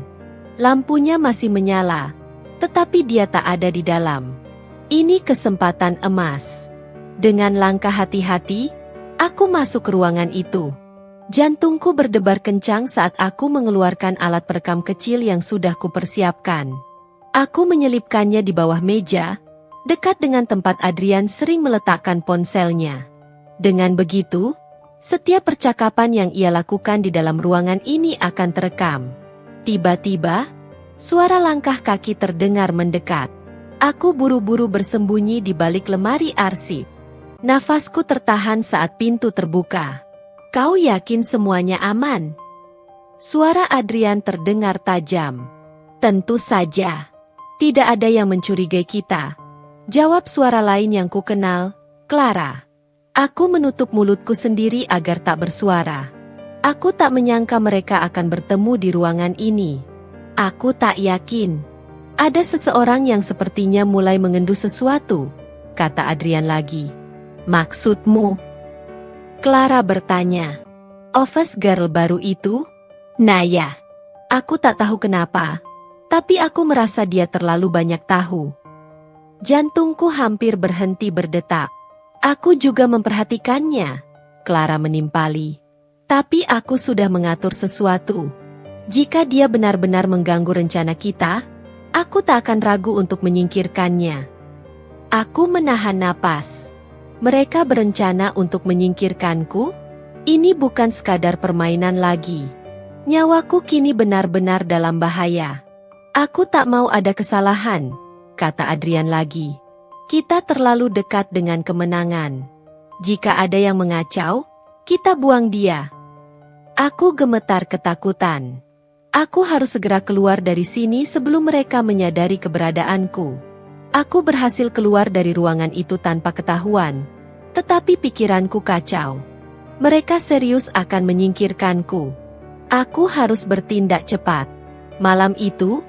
Lampunya masih menyala, tetapi dia tak ada di dalam. Ini kesempatan emas. Dengan langkah hati-hati, aku masuk ke ruangan itu. Jantungku berdebar kencang saat aku mengeluarkan alat perekam kecil yang sudah kupersiapkan. Aku menyelipkannya di bawah meja, dekat dengan tempat Adrian sering meletakkan ponselnya. Dengan begitu, setiap percakapan yang ia lakukan di dalam ruangan ini akan terekam. Tiba-tiba, suara langkah kaki terdengar mendekat. Aku buru-buru bersembunyi di balik lemari arsip. Nafasku tertahan saat pintu terbuka. "Kau yakin semuanya aman?" Suara Adrian terdengar tajam. "Tentu saja. Tidak ada yang mencurigai kita," jawab suara lain yang kukenal, Clara. Aku menutup mulutku sendiri agar tak bersuara. Aku tak menyangka mereka akan bertemu di ruangan ini. Aku tak yakin. Ada seseorang yang sepertinya mulai mengendus sesuatu, kata Adrian lagi. "Maksudmu?" Clara bertanya. "Office girl baru itu?" "Naya." Aku tak tahu kenapa, tapi aku merasa dia terlalu banyak tahu. Jantungku hampir berhenti berdetak. "Aku juga memperhatikannya," Clara menimpali. "Tapi aku sudah mengatur sesuatu. Jika dia benar-benar mengganggu rencana kita, aku tak akan ragu untuk menyingkirkannya." Aku menahan napas. Mereka berencana untuk menyingkirkanku? Ini bukan sekadar permainan lagi. Nyawaku kini benar-benar dalam bahaya. "Aku tak mau ada kesalahan," kata Adrian lagi. "Kita terlalu dekat dengan kemenangan. Jika ada yang mengacau, kita buang dia." Aku gemetar ketakutan. Aku harus segera keluar dari sini sebelum mereka menyadari keberadaanku. Aku berhasil keluar dari ruangan itu tanpa ketahuan, tetapi pikiranku kacau. Mereka serius akan menyingkirkanku. Aku harus bertindak cepat. Malam itu,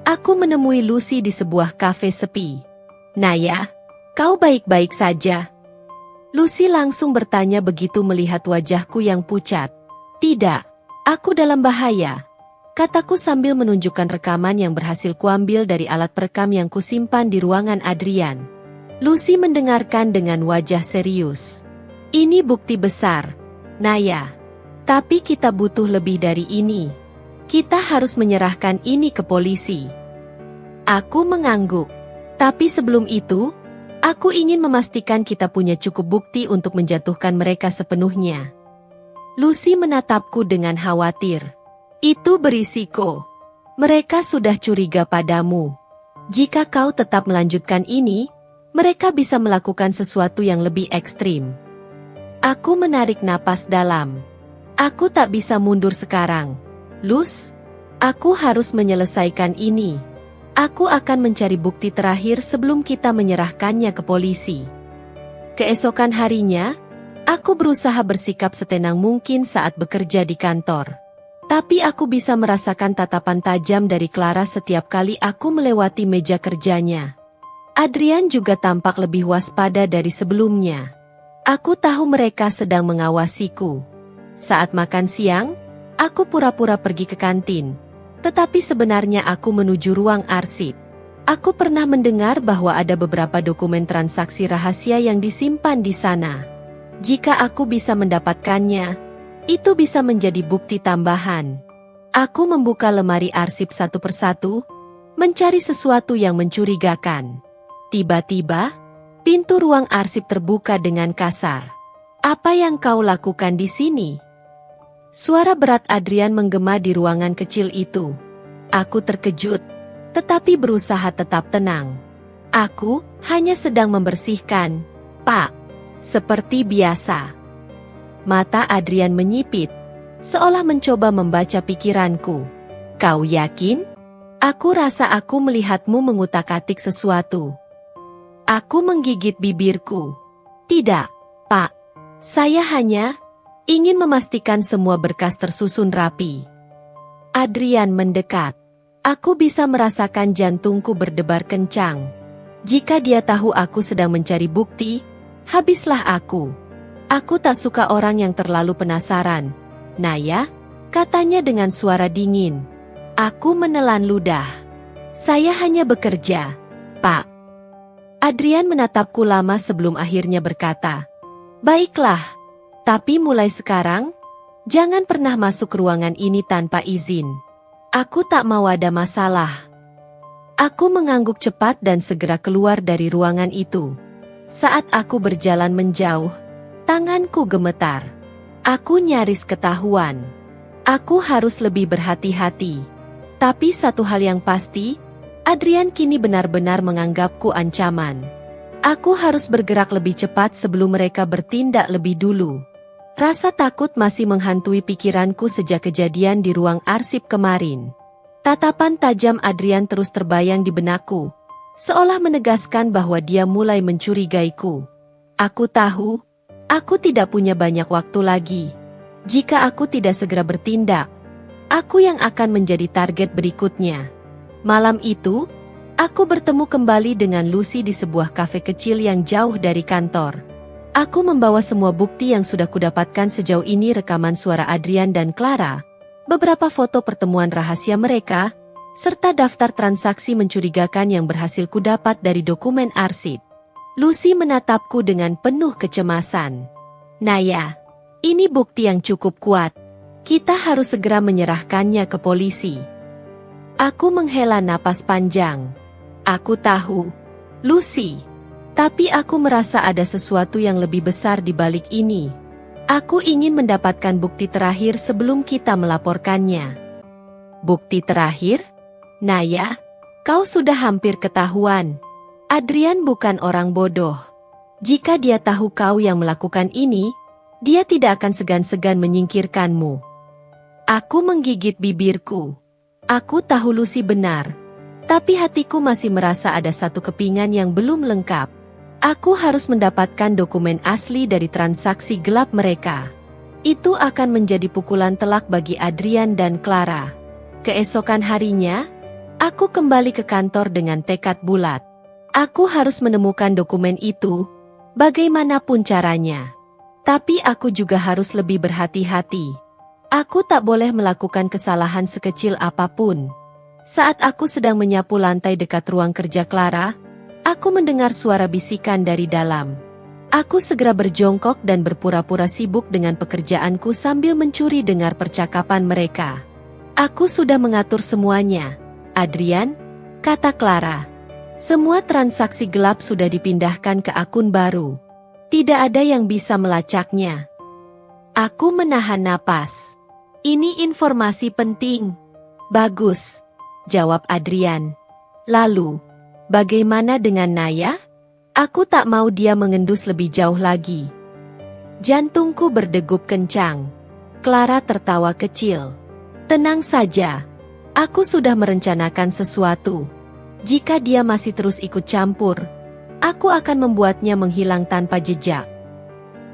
aku menemui Lucy di sebuah kafe sepi. "Naya, kau baik-baik saja?" Lucy langsung bertanya begitu melihat wajahku yang pucat. "Tidak, aku dalam bahaya," kataku sambil menunjukkan rekaman yang berhasil kuambil dari alat perekam yang kusimpan di ruangan Adrian. Lucy mendengarkan dengan wajah serius. "Ini bukti besar, Naya. Tapi kita butuh lebih dari ini. Kita harus menyerahkan ini ke polisi." Aku mengangguk. "Tapi sebelum itu, aku ingin memastikan kita punya cukup bukti untuk menjatuhkan mereka sepenuhnya." Lucy menatapku dengan khawatir. "Itu berisiko. Mereka sudah curiga padamu. Jika kau tetap melanjutkan ini, mereka bisa melakukan sesuatu yang lebih ekstrim." Aku menarik napas dalam. "Aku tak bisa mundur sekarang, Luz. Aku harus menyelesaikan ini. Aku akan mencari bukti terakhir sebelum kita menyerahkannya ke polisi." Keesokan harinya, aku berusaha bersikap setenang mungkin saat bekerja di kantor. Tapi aku bisa merasakan tatapan tajam dari Clara setiap kali aku melewati meja kerjanya. Adrian juga tampak lebih waspada dari sebelumnya. Aku tahu mereka sedang mengawasiku. Saat makan siang, aku pura-pura pergi ke kantin. Tetapi sebenarnya aku menuju ruang arsip. Aku pernah mendengar bahwa ada beberapa dokumen transaksi rahasia yang disimpan di sana. Jika aku bisa mendapatkannya, itu bisa menjadi bukti tambahan. Aku membuka lemari arsip satu persatu, mencari sesuatu yang mencurigakan. Tiba-tiba, pintu ruang arsip terbuka dengan kasar. "Apa yang kau lakukan di sini?" Suara berat Adrian menggema di ruangan kecil itu. Aku terkejut, tetapi berusaha tetap tenang. "Aku hanya sedang membersihkan, Pak." Seperti biasa. Mata Adrian menyipit, seolah mencoba membaca pikiranku. "Kau yakin?" Aku rasa aku melihatmu mengutak-atik sesuatu. Aku menggigit bibirku. Tidak, Pak. Saya hanya ingin memastikan semua berkas tersusun rapi. Adrian mendekat. Aku bisa merasakan jantungku berdebar kencang. Jika dia tahu aku sedang mencari bukti, habislah aku. Aku tak suka orang yang terlalu penasaran. Naya, katanya dengan suara dingin. Aku menelan ludah. Saya hanya bekerja, Pak. Adrian menatapku lama sebelum akhirnya berkata, baiklah, tapi mulai sekarang, jangan pernah masuk ruangan ini tanpa izin. Aku tak mau ada masalah. Aku mengangguk cepat dan segera keluar dari ruangan itu. Saat aku berjalan menjauh, tanganku gemetar. Aku nyaris ketahuan. Aku harus lebih berhati-hati. Tapi satu hal yang pasti, Adrian kini benar-benar menganggapku ancaman. Aku harus bergerak lebih cepat sebelum mereka bertindak lebih dulu. Rasa takut masih menghantui pikiranku sejak kejadian di ruang arsip kemarin. Tatapan tajam Adrian terus terbayang di benakku, seolah menegaskan bahwa dia mulai mencurigaiku. Aku tahu, aku tidak punya banyak waktu lagi. Jika aku tidak segera bertindak, aku yang akan menjadi target berikutnya. Malam itu, aku bertemu kembali dengan Lucy di sebuah kafe kecil yang jauh dari kantor. Aku membawa semua bukti yang sudah kudapatkan sejauh ini, rekaman suara Adrian dan Clara, beberapa foto pertemuan rahasia mereka, serta daftar transaksi mencurigakan yang berhasil kudapat dari dokumen arsip. Lucy menatapku dengan penuh kecemasan. Naya, ini bukti yang cukup kuat. Kita harus segera menyerahkannya ke polisi. Aku menghela napas panjang. Aku tahu, Lucy. Tapi aku merasa ada sesuatu yang lebih besar di balik ini. Aku ingin mendapatkan bukti terakhir sebelum kita melaporkannya. Bukti terakhir? Naya, kau sudah hampir ketahuan. Adrian bukan orang bodoh. Jika dia tahu kau yang melakukan ini, dia tidak akan segan-segan menyingkirkanmu. Aku menggigit bibirku. Aku tahu Lucy benar. Tapi hatiku masih merasa ada satu kepingan yang belum lengkap. Aku harus mendapatkan dokumen asli dari transaksi gelap mereka. Itu akan menjadi pukulan telak bagi Adrian dan Clara. Keesokan harinya, aku kembali ke kantor dengan tekad bulat. Aku harus menemukan dokumen itu, bagaimanapun caranya. Tapi aku juga harus lebih berhati-hati. Aku tak boleh melakukan kesalahan sekecil apapun. Saat aku sedang menyapu lantai dekat ruang kerja Clara, aku mendengar suara bisikan dari dalam. Aku segera berjongkok dan berpura-pura sibuk dengan pekerjaanku sambil mencuri dengar percakapan mereka. Aku sudah mengatur semuanya, Adrian, kata Clara. Semua transaksi gelap sudah dipindahkan ke akun baru. Tidak ada yang bisa melacaknya. Aku menahan napas. Ini informasi penting. Bagus, jawab Adrian. Lalu, bagaimana dengan Naya? Aku tak mau dia mengendus lebih jauh lagi. Jantungku berdegup kencang. Clara tertawa kecil. Tenang saja. Aku sudah merencanakan sesuatu. Jika dia masih terus ikut campur, aku akan membuatnya menghilang tanpa jejak.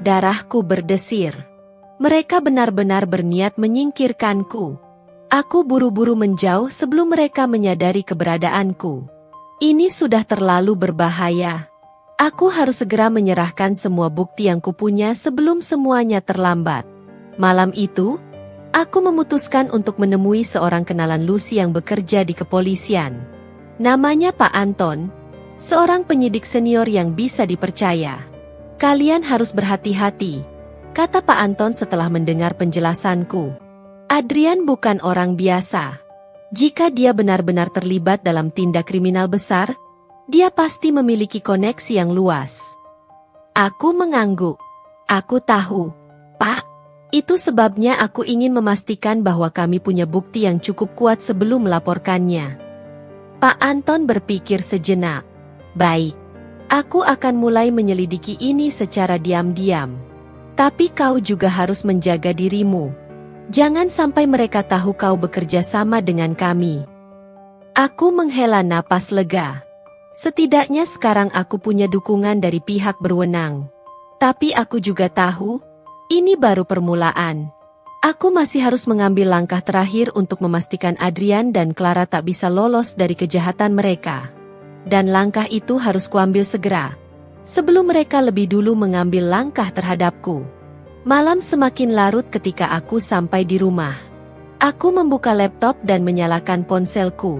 Darahku berdesir. Mereka benar-benar berniat menyingkirkanku. Aku buru-buru menjauh sebelum mereka menyadari keberadaanku. Ini sudah terlalu berbahaya. Aku harus segera menyerahkan semua bukti yang kupunya sebelum semuanya terlambat. Malam itu, aku memutuskan untuk menemui seorang kenalan Lucy yang bekerja di kepolisian. Namanya Pak Anton, seorang penyidik senior yang bisa dipercaya. Kalian harus berhati-hati, kata Pak Anton setelah mendengar penjelasanku. Adrian bukan orang biasa. Jika dia benar-benar terlibat dalam tindak kriminal besar, dia pasti memiliki koneksi yang luas. Aku mengangguk. Aku tahu, Pak. Itu sebabnya aku ingin memastikan bahwa kami punya bukti yang cukup kuat sebelum melaporkannya. Pak Anton berpikir sejenak. Baik, aku akan mulai menyelidiki ini secara diam-diam. Tapi kau juga harus menjaga dirimu. Jangan sampai mereka tahu kau bekerja sama dengan kami. Aku menghela napas lega. Setidaknya sekarang aku punya dukungan dari pihak berwenang. Tapi aku juga tahu, ini baru permulaan. Aku masih harus mengambil langkah terakhir untuk memastikan Adrian dan Clara tak bisa lolos dari kejahatan mereka. Dan langkah itu harus kuambil segera, sebelum mereka lebih dulu mengambil langkah terhadapku. Malam semakin larut ketika aku sampai di rumah. Aku membuka laptop dan menyalakan ponselku.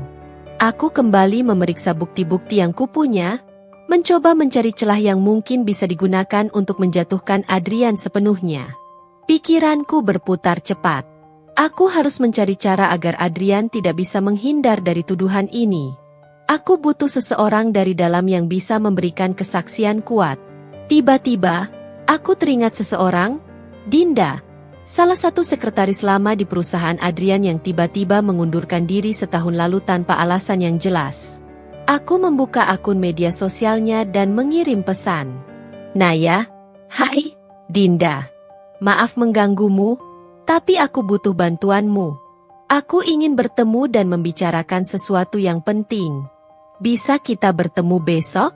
Aku kembali memeriksa bukti-bukti yang kupunya, mencoba mencari celah yang mungkin bisa digunakan untuk menjatuhkan Adrian sepenuhnya. Pikiranku berputar cepat. Aku harus mencari cara agar Adrian tidak bisa menghindar dari tuduhan ini. Aku butuh seseorang dari dalam yang bisa memberikan kesaksian kuat. Tiba-tiba, aku teringat seseorang, Dinda. Salah satu sekretaris lama di perusahaan Adrian yang tiba-tiba mengundurkan diri setahun lalu tanpa alasan yang jelas. Aku membuka akun media sosialnya dan mengirim pesan. Naya, hai, Dinda. Maaf mengganggumu, tapi aku butuh bantuanmu. Aku ingin bertemu dan membicarakan sesuatu yang penting. Bisa kita bertemu besok?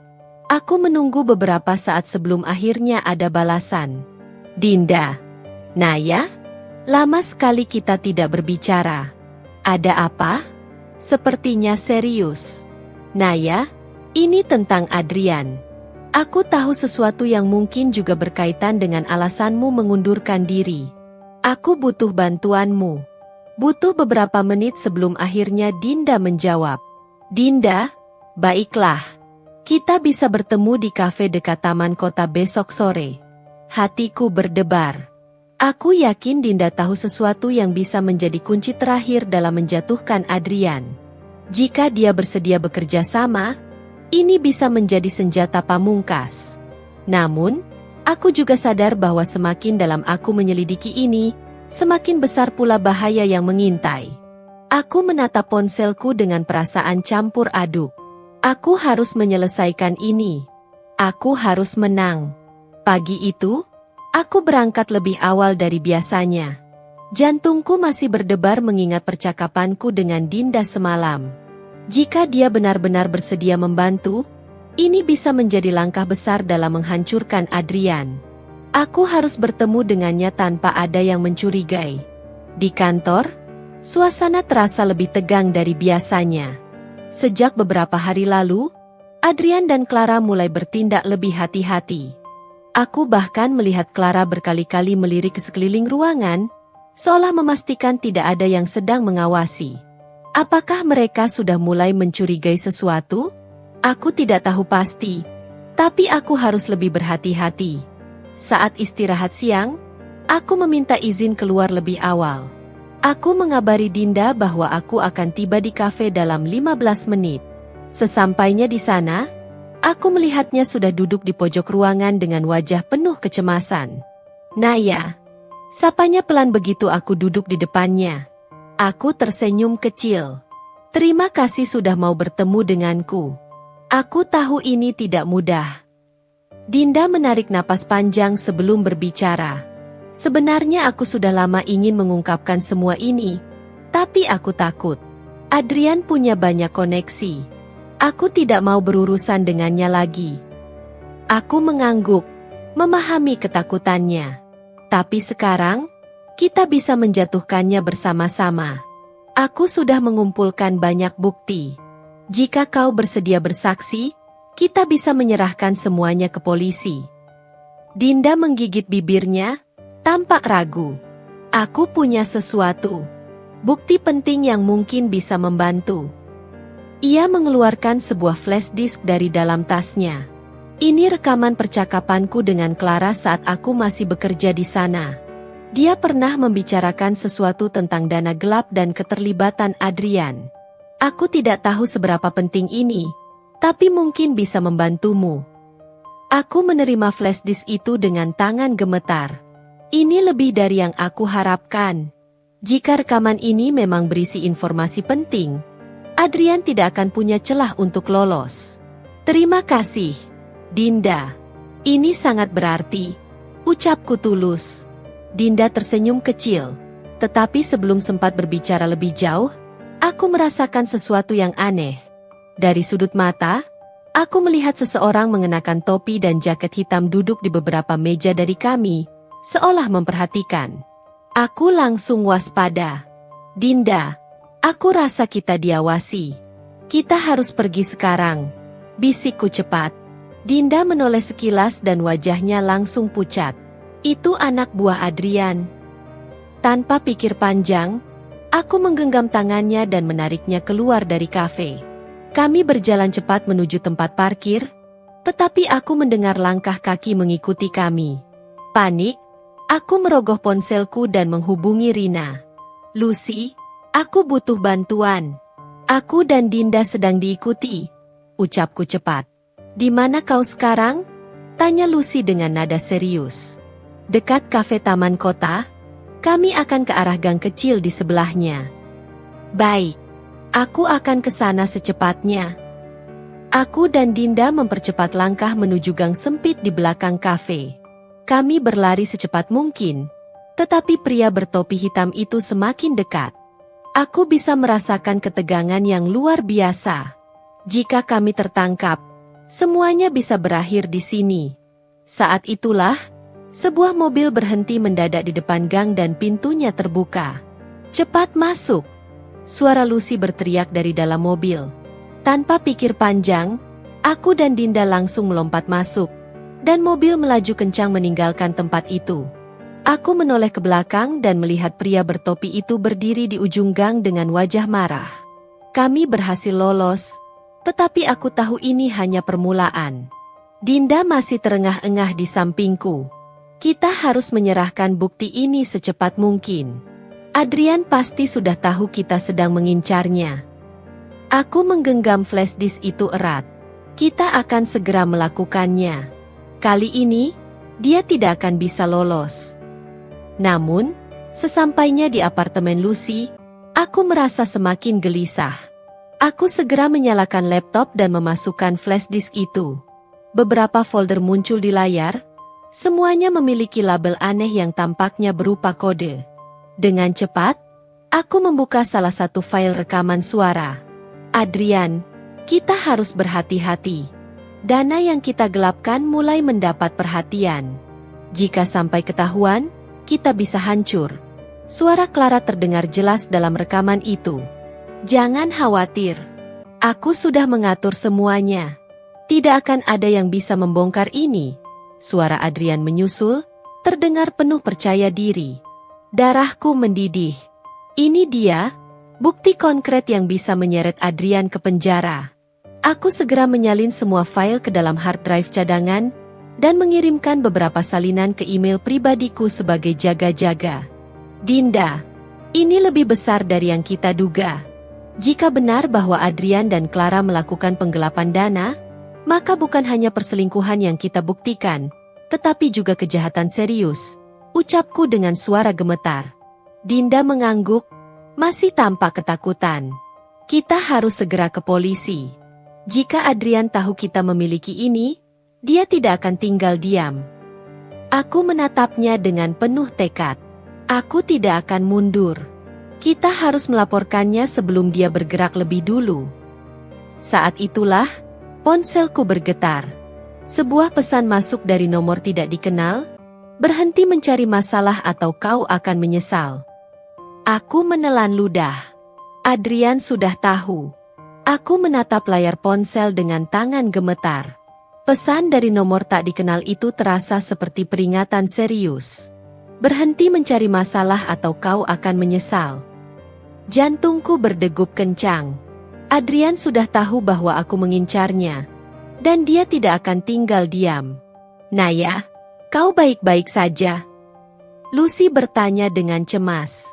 Aku menunggu beberapa saat sebelum akhirnya ada balasan. Dinda. Naya, lama sekali kita tidak berbicara. Ada apa? Sepertinya serius. Naya, ini tentang Adrian. Aku tahu sesuatu yang mungkin juga berkaitan dengan alasanmu mengundurkan diri. Aku butuh bantuanmu. Butuh beberapa menit sebelum akhirnya Dinda menjawab. Dinda, baiklah. Kita bisa bertemu di kafe dekat taman kota besok sore. Hatiku berdebar. Aku yakin Dinda tahu sesuatu yang bisa menjadi kunci terakhir dalam menjatuhkan Adrian. Jika dia bersedia bekerja sama, ini bisa menjadi senjata pamungkas. Namun, aku juga sadar bahwa semakin dalam aku menyelidiki ini, semakin besar pula bahaya yang mengintai. Aku menatap ponselku dengan perasaan campur aduk. Aku harus menyelesaikan ini. Aku harus menang. Pagi itu, aku berangkat lebih awal dari biasanya. Jantungku masih berdebar mengingat percakapanku dengan Dinda semalam. Jika dia benar-benar bersedia membantu, ini bisa menjadi langkah besar dalam menghancurkan Adrian. Aku harus bertemu dengannya tanpa ada yang mencurigai. Di kantor, suasana terasa lebih tegang dari biasanya. Sejak beberapa hari lalu, Adrian dan Clara mulai bertindak lebih hati-hati. Aku bahkan melihat Clara berkali-kali melirik ke sekeliling ruangan, seolah memastikan tidak ada yang sedang mengawasi. Apakah mereka sudah mulai mencurigai sesuatu? Aku tidak tahu pasti, tapi aku harus lebih berhati-hati. Saat istirahat siang, aku meminta izin keluar lebih awal. Aku mengabari Dinda bahwa aku akan tiba di kafe dalam 15 menit. Sesampainya di sana, aku melihatnya sudah duduk di pojok ruangan dengan wajah penuh kecemasan. Naya, sapanya pelan begitu aku duduk di depannya. Aku tersenyum kecil. Terima kasih sudah mau bertemu denganku. Aku tahu ini tidak mudah. Dinda menarik napas panjang sebelum berbicara. Sebenarnya aku sudah lama ingin mengungkapkan semua ini, tapi aku takut. Adrian punya banyak koneksi. Aku tidak mau berurusan dengannya lagi. Aku mengangguk, memahami ketakutannya. Tapi sekarang, kita bisa menjatuhkannya bersama-sama. Aku sudah mengumpulkan banyak bukti. Jika kau bersedia bersaksi, kita bisa menyerahkan semuanya ke polisi. Dinda menggigit bibirnya, tampak ragu. Aku punya sesuatu. Bukti penting yang mungkin bisa membantu. Ia mengeluarkan sebuah flash disk dari dalam tasnya. Ini rekaman percakapanku dengan Clara saat aku masih bekerja di sana. Dia pernah membicarakan sesuatu tentang dana gelap dan keterlibatan Adrian. Aku tidak tahu seberapa penting ini, tapi mungkin bisa membantumu. Aku menerima flash disk itu dengan tangan gemetar. Ini lebih dari yang aku harapkan. Jika rekaman ini memang berisi informasi penting, Adrian tidak akan punya celah untuk lolos. Terima kasih, Dinda. Ini sangat berarti. Ucapku tulus. Dinda tersenyum kecil. Tetapi sebelum sempat berbicara lebih jauh, aku Aku merasakan sesuatu yang aneh. Dari sudut mata, aku melihat seseorang mengenakan topi dan jaket hitam duduk di beberapa meja dari kami, seolah memperhatikan. Aku langsung waspada. Dinda, aku rasa kita diawasi. Kita harus pergi sekarang, bisikku cepat. Dinda menoleh sekilas dan wajahnya langsung pucat. Itu anak buah Adrian. Tanpa pikir panjang, aku menggenggam tangannya dan menariknya keluar dari kafe. Kami berjalan cepat menuju tempat parkir, tetapi aku mendengar langkah kaki mengikuti kami. Panik, aku merogoh ponselku dan menghubungi Rina. Lucy, aku butuh bantuan. Aku dan Dinda sedang diikuti, ucapku cepat. Di mana kau sekarang? Tanya Lucy dengan nada serius. Dekat kafe taman kota, kami akan ke arah gang kecil di sebelahnya. Baik, aku akan ke sana secepatnya. Aku dan Dinda mempercepat langkah menuju gang sempit di belakang kafe. Kami berlari secepat mungkin, tetapi pria bertopi hitam itu semakin dekat. Aku bisa merasakan ketegangan yang luar biasa. Jika kami tertangkap, semuanya bisa berakhir di sini. Saat itulah, sebuah mobil berhenti mendadak di depan gang dan pintunya terbuka. Cepat masuk! Suara Lucy berteriak dari dalam mobil. Tanpa pikir panjang, aku dan Dinda langsung melompat masuk, dan mobil melaju kencang meninggalkan tempat itu. Aku menoleh ke belakang dan melihat pria bertopi itu berdiri di ujung gang dengan wajah marah. Kami berhasil lolos, tetapi aku tahu ini hanya permulaan. Dinda masih terengah-engah di sampingku. Kita harus menyerahkan bukti ini secepat mungkin. Adrian pasti sudah tahu kita sedang mengincarnya. Aku menggenggam flash disk itu erat. Kita akan segera melakukannya. Kali ini, dia tidak akan bisa lolos. Namun, sesampainya di apartemen Lucy, aku merasa semakin gelisah. Aku segera menyalakan laptop dan memasukkan flash disk itu. Beberapa folder muncul di layar. Semuanya memiliki label aneh yang tampaknya berupa kode. Dengan cepat, aku membuka salah satu file rekaman suara. Adrian, kita harus berhati-hati. Dana yang kita gelapkan mulai mendapat perhatian. Jika sampai ketahuan, kita bisa hancur. Suara Clara terdengar jelas dalam rekaman itu. Jangan khawatir. Aku sudah mengatur semuanya. Tidak akan ada yang bisa membongkar ini. Suara Adrian menyusul, terdengar penuh percaya diri. Darahku mendidih. Ini dia, bukti konkret yang bisa menyeret Adrian ke penjara. Aku segera menyalin semua file ke dalam hard drive cadangan, dan mengirimkan beberapa salinan ke email pribadiku sebagai jaga-jaga. Dinda, ini lebih besar dari yang kita duga. Jika benar bahwa Adrian dan Clara melakukan penggelapan dana, maka bukan hanya perselingkuhan yang kita buktikan, tetapi juga kejahatan serius, ucapku dengan suara gemetar. Dinda mengangguk, masih tampak ketakutan. Kita harus segera ke polisi. Jika Adrian tahu kita memiliki ini, dia tidak akan tinggal diam. Aku menatapnya dengan penuh tekad. Aku tidak akan mundur. Kita harus melaporkannya sebelum dia bergerak lebih dulu. Saat itulah, ponselku bergetar. Sebuah pesan masuk dari nomor tidak dikenal. Berhenti mencari masalah atau kau akan menyesal. Aku menelan ludah. Adrian sudah tahu. Aku menatap layar ponsel dengan tangan gemetar. Pesan dari nomor tak dikenal itu terasa seperti peringatan serius. Berhenti mencari masalah atau kau akan menyesal. Jantungku berdegup kencang. Adrian sudah tahu bahwa aku mengincarnya. Dan dia tidak akan tinggal diam. Naya, kau baik-baik saja? Lucy bertanya dengan cemas.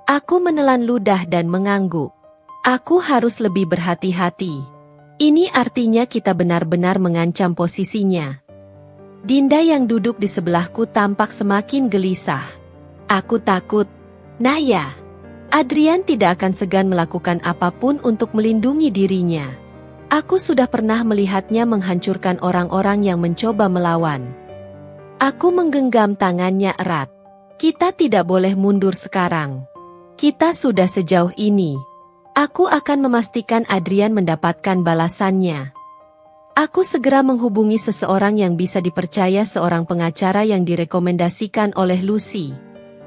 Aku menelan ludah dan mengangguk. Aku harus lebih berhati-hati. Ini artinya kita benar-benar mengancam posisinya. Dinda yang duduk di sebelahku tampak semakin gelisah. Aku takut. Naya, Adrian tidak akan segan melakukan apapun untuk melindungi dirinya. Aku sudah pernah melihatnya menghancurkan orang-orang yang mencoba melawan. Aku menggenggam tangannya erat. Kita tidak boleh mundur sekarang. Kita sudah sejauh ini. Aku akan memastikan Adrian mendapatkan balasannya. Aku segera menghubungi seseorang yang bisa dipercaya, seorang pengacara yang direkomendasikan oleh Lucy.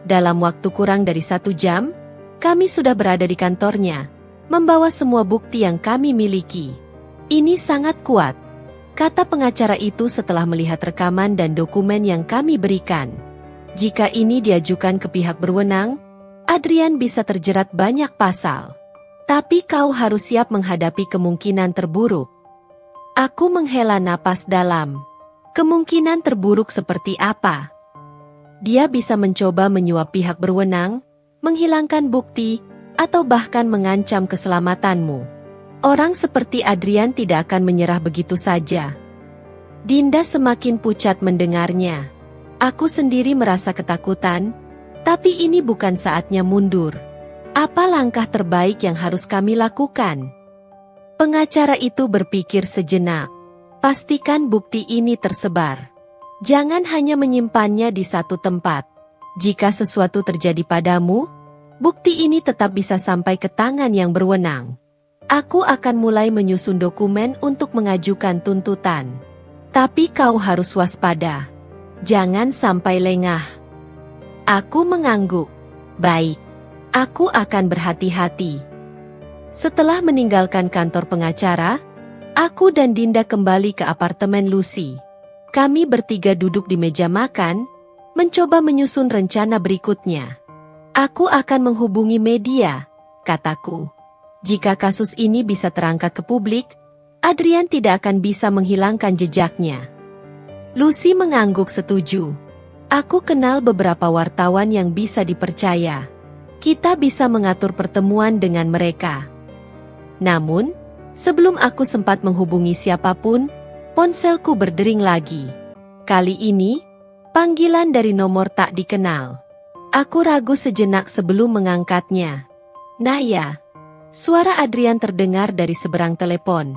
Dalam waktu kurang dari 1 jam, kami sudah berada di kantornya, membawa semua bukti yang kami miliki. Ini sangat kuat, kata pengacara itu setelah melihat rekaman dan dokumen yang kami berikan. Jika ini diajukan ke pihak berwenang, Adrian bisa terjerat banyak pasal. Tapi kau harus siap menghadapi kemungkinan terburuk. Aku menghela napas dalam. Kemungkinan terburuk seperti apa? Dia bisa mencoba menyuap pihak berwenang, menghilangkan bukti, atau bahkan mengancam keselamatanmu. Orang seperti Adrian tidak akan menyerah begitu saja. Dinda semakin pucat mendengarnya. Aku sendiri merasa ketakutan, tapi ini bukan saatnya mundur. Apa langkah terbaik yang harus kami lakukan? Pengacara itu berpikir sejenak. Pastikan bukti ini tersebar. Jangan hanya menyimpannya di satu tempat. Jika sesuatu terjadi padamu, bukti ini tetap bisa sampai ke tangan yang berwenang. Aku akan mulai menyusun dokumen untuk mengajukan tuntutan. Tapi kau harus waspada. Jangan sampai lengah. Aku mengangguk. Baik. Aku akan berhati-hati. Setelah meninggalkan kantor pengacara, aku dan Dinda kembali ke apartemen Lucy. Kami bertiga duduk di meja makan, mencoba menyusun rencana berikutnya. Aku akan menghubungi media, kataku. Jika kasus ini bisa terangkat ke publik, Adrian tidak akan bisa menghilangkan jejaknya. Lucy mengangguk setuju. Aku kenal beberapa wartawan yang bisa dipercaya. Kita bisa mengatur pertemuan dengan mereka. Namun, sebelum aku sempat menghubungi siapapun, ponselku berdering lagi. Kali ini, panggilan dari nomor tak dikenal. Aku ragu sejenak sebelum mengangkatnya. Naya, suara Adrian terdengar dari seberang telepon.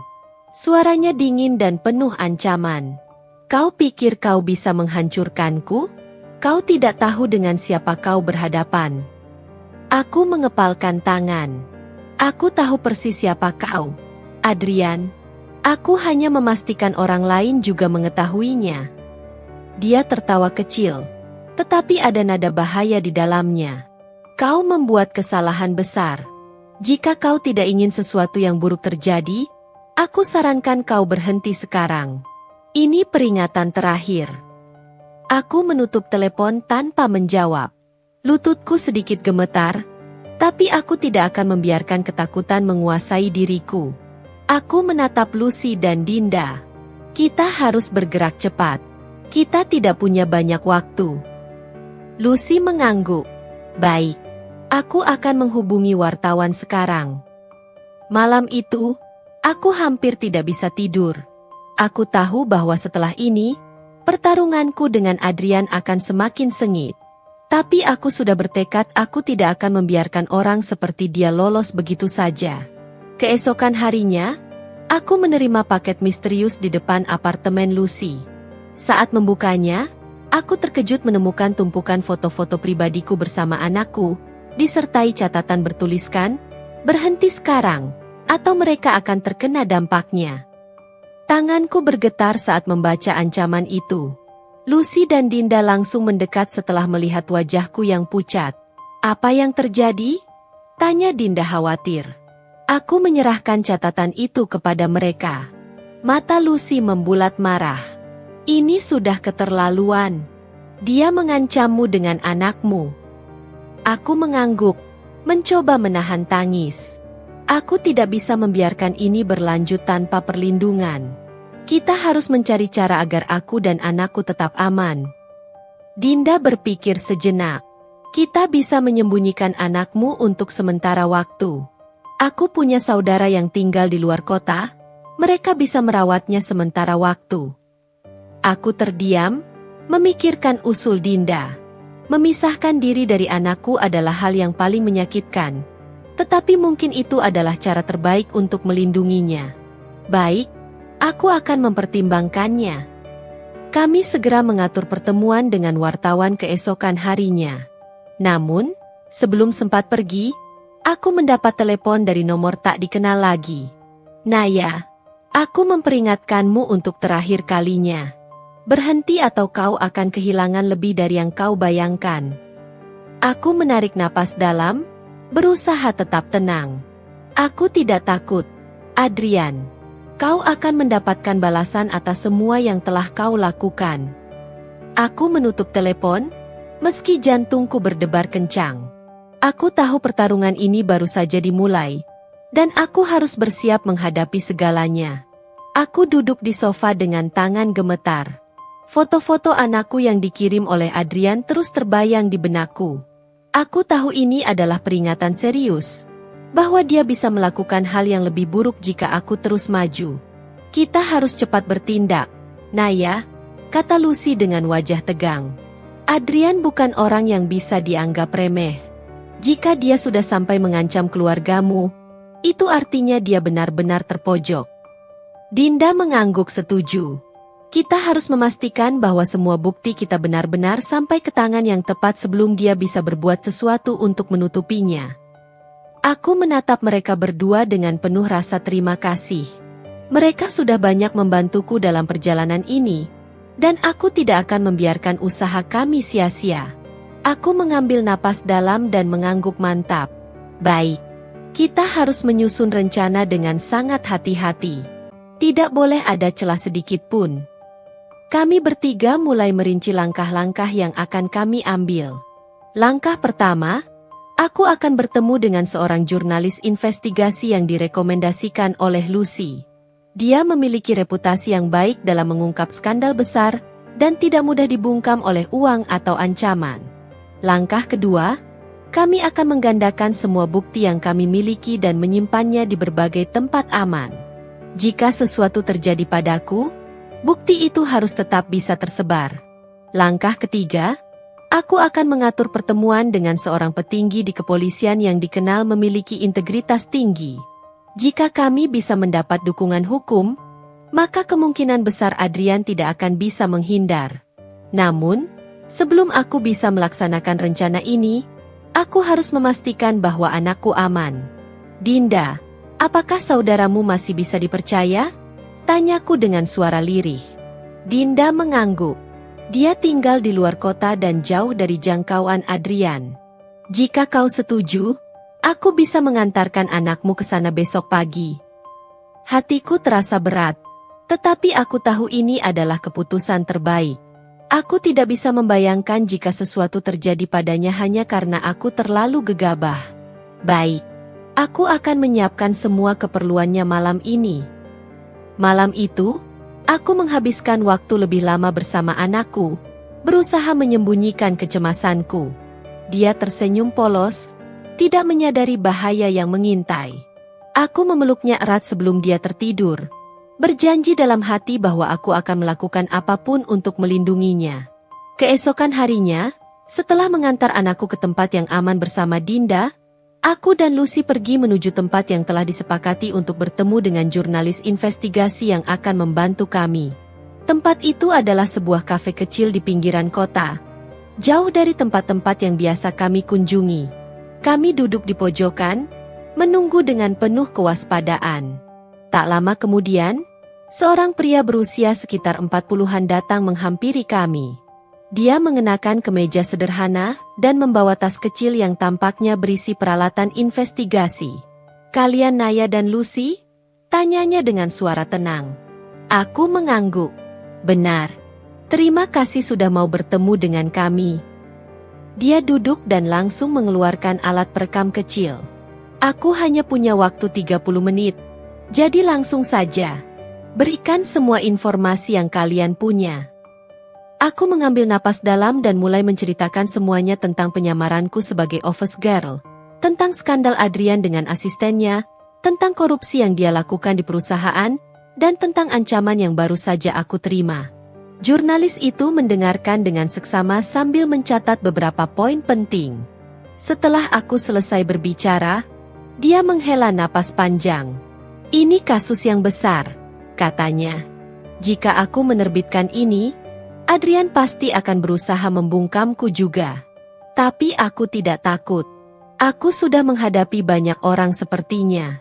Suaranya dingin dan penuh ancaman. Kau pikir kau bisa menghancurkanku? Kau tidak tahu dengan siapa kau berhadapan. Aku mengepalkan tangan. Aku tahu persis siapa kau, Adrian. Aku hanya memastikan orang lain juga mengetahuinya. Dia tertawa kecil, tetapi ada nada bahaya di dalamnya. Kau membuat kesalahan besar. Jika kau tidak ingin sesuatu yang buruk terjadi, aku sarankan kau berhenti sekarang. Ini peringatan terakhir. Aku menutup telepon tanpa menjawab. Lututku sedikit gemetar, tapi aku tidak akan membiarkan ketakutan menguasai diriku. Aku menatap Lucy dan Dinda. Kita harus bergerak cepat. Kita tidak punya banyak waktu. Lucy mengangguk. Baik, aku akan menghubungi wartawan sekarang. Malam itu, aku hampir tidak bisa tidur. Aku tahu bahwa setelah ini, pertarunganku dengan Adrian akan semakin sengit. Tapi aku sudah bertekad aku tidak akan membiarkan orang seperti dia lolos begitu saja. Keesokan harinya, aku menerima paket misterius di depan apartemen Lucy. Saat membukanya, aku terkejut menemukan tumpukan foto-foto pribadiku bersama anakku, disertai catatan bertuliskan, "Berhenti sekarang, atau mereka akan terkena dampaknya." Tanganku bergetar saat membaca ancaman itu. Lucy dan Dinda langsung mendekat setelah melihat wajahku yang pucat. "Apa yang terjadi?" tanya Dinda khawatir. Aku menyerahkan catatan itu kepada mereka. Mata Lucy membulat marah. "Ini sudah keterlaluan. Dia mengancammu dengan anakmu." Aku mengangguk, mencoba menahan tangis. Aku tidak bisa membiarkan ini berlanjut tanpa perlindungan. Kita harus mencari cara agar aku dan anakku tetap aman. Dinda berpikir sejenak. Kita bisa menyembunyikan anakmu untuk sementara waktu. Aku punya saudara yang tinggal di luar kota. Mereka bisa merawatnya sementara waktu. Aku terdiam, memikirkan usul Dinda. Memisahkan diri dari anakku adalah hal yang paling menyakitkan. Tetapi mungkin itu adalah cara terbaik untuk melindunginya. Baik. Aku akan mempertimbangkannya. Kami segera mengatur pertemuan dengan wartawan keesokan harinya. Namun, sebelum sempat pergi, Aku mendapat telepon dari nomor tak dikenal lagi. Naya, aku memperingatkanmu untuk terakhir kalinya. Berhenti atau kau akan kehilangan lebih dari yang kau bayangkan. Aku menarik napas dalam, berusaha tetap tenang. Aku tidak takut, Adrian. Kau akan mendapatkan balasan atas semua yang telah kau lakukan. Aku menutup telepon, meski jantungku berdebar kencang. Aku tahu pertarungan ini baru saja dimulai, dan aku harus bersiap menghadapi segalanya. Aku duduk di sofa dengan tangan gemetar. Foto-foto anakku yang dikirim oleh Adrian terus terbayang di benakku. Aku tahu ini adalah peringatan serius, bahwa dia bisa melakukan hal yang lebih buruk jika aku terus maju. Kita harus cepat bertindak, Naya, kata Lucy dengan wajah tegang. Adrian bukan orang yang bisa dianggap remeh. Jika dia sudah sampai mengancam keluargamu, itu artinya dia benar-benar terpojok. Dinda mengangguk setuju. Kita harus memastikan bahwa semua bukti kita benar-benar sampai ke tangan yang tepat sebelum dia bisa berbuat sesuatu untuk menutupinya. Aku menatap mereka berdua dengan penuh rasa terima kasih. Mereka sudah banyak membantuku dalam perjalanan ini, dan aku tidak akan membiarkan usaha kami sia-sia. Aku mengambil napas dalam dan mengangguk mantap. Baik, kita harus menyusun rencana dengan sangat hati-hati. Tidak boleh ada celah sedikit pun. Kami bertiga mulai merinci langkah-langkah yang akan kami ambil. Langkah pertama, aku akan bertemu dengan seorang jurnalis investigasi yang direkomendasikan oleh Lucy. Dia memiliki reputasi yang baik dalam mengungkap skandal besar dan tidak mudah dibungkam oleh uang atau ancaman. Langkah kedua, kami akan menggandakan semua bukti yang kami miliki dan menyimpannya di berbagai tempat aman. Jika sesuatu terjadi padaku, bukti itu harus tetap bisa tersebar. Langkah ketiga, aku akan mengatur pertemuan dengan seorang petinggi di kepolisian yang dikenal memiliki integritas tinggi. Jika kami bisa mendapat dukungan hukum, maka kemungkinan besar Adrian tidak akan bisa menghindar. Namun, sebelum aku bisa melaksanakan rencana ini, aku harus memastikan bahwa anakku aman. Dinda, apakah saudaramu masih bisa dipercaya? Tanyaku dengan suara lirih. Dinda mengangguk. Dia tinggal di luar kota dan jauh dari jangkauan Adrian. Jika kau setuju, aku bisa mengantarkan anakmu ke sana besok pagi. Hatiku terasa berat, tetapi aku tahu ini adalah keputusan terbaik. Aku tidak bisa membayangkan jika sesuatu terjadi padanya hanya karena aku terlalu gegabah. Baik, aku akan menyiapkan semua keperluannya malam ini. Malam itu, aku menghabiskan waktu lebih lama bersama anakku, berusaha menyembunyikan kecemasanku. Dia tersenyum polos, tidak menyadari bahaya yang mengintai. Aku memeluknya erat sebelum dia tertidur, berjanji dalam hati bahwa aku akan melakukan apapun untuk melindunginya. Keesokan harinya, setelah mengantar anakku ke tempat yang aman bersama Dinda, aku dan Lucy pergi menuju tempat yang telah disepakati untuk bertemu dengan jurnalis investigasi yang akan membantu kami. Tempat itu adalah sebuah kafe kecil di pinggiran kota, jauh dari tempat-tempat yang biasa kami kunjungi. Kami duduk di pojokan, menunggu dengan penuh kewaspadaan. Tak lama kemudian, seorang pria berusia sekitar 40-an datang menghampiri kami. Dia mengenakan kemeja sederhana dan membawa tas kecil yang tampaknya berisi peralatan investigasi. "Kalian Naya dan Lucy?" tanyanya dengan suara tenang. Aku mengangguk. "Benar. Terima kasih sudah mau bertemu dengan kami." Dia duduk dan langsung mengeluarkan alat perekam kecil. "Aku hanya punya waktu 30 menit. Jadi langsung saja. Berikan semua informasi yang kalian punya." Aku mengambil napas dalam dan mulai menceritakan semuanya tentang penyamaranku sebagai office girl, tentang skandal Adrian dengan asistennya, tentang korupsi yang dia lakukan di perusahaan, dan tentang ancaman yang baru saja aku terima. Jurnalis itu mendengarkan dengan seksama sambil mencatat beberapa poin penting. Setelah aku selesai berbicara, dia menghela napas panjang. "Ini kasus yang besar," katanya. "Jika aku menerbitkan ini, Adrian pasti akan berusaha membungkamku juga. Tapi aku tidak takut. Aku sudah menghadapi banyak orang sepertinya.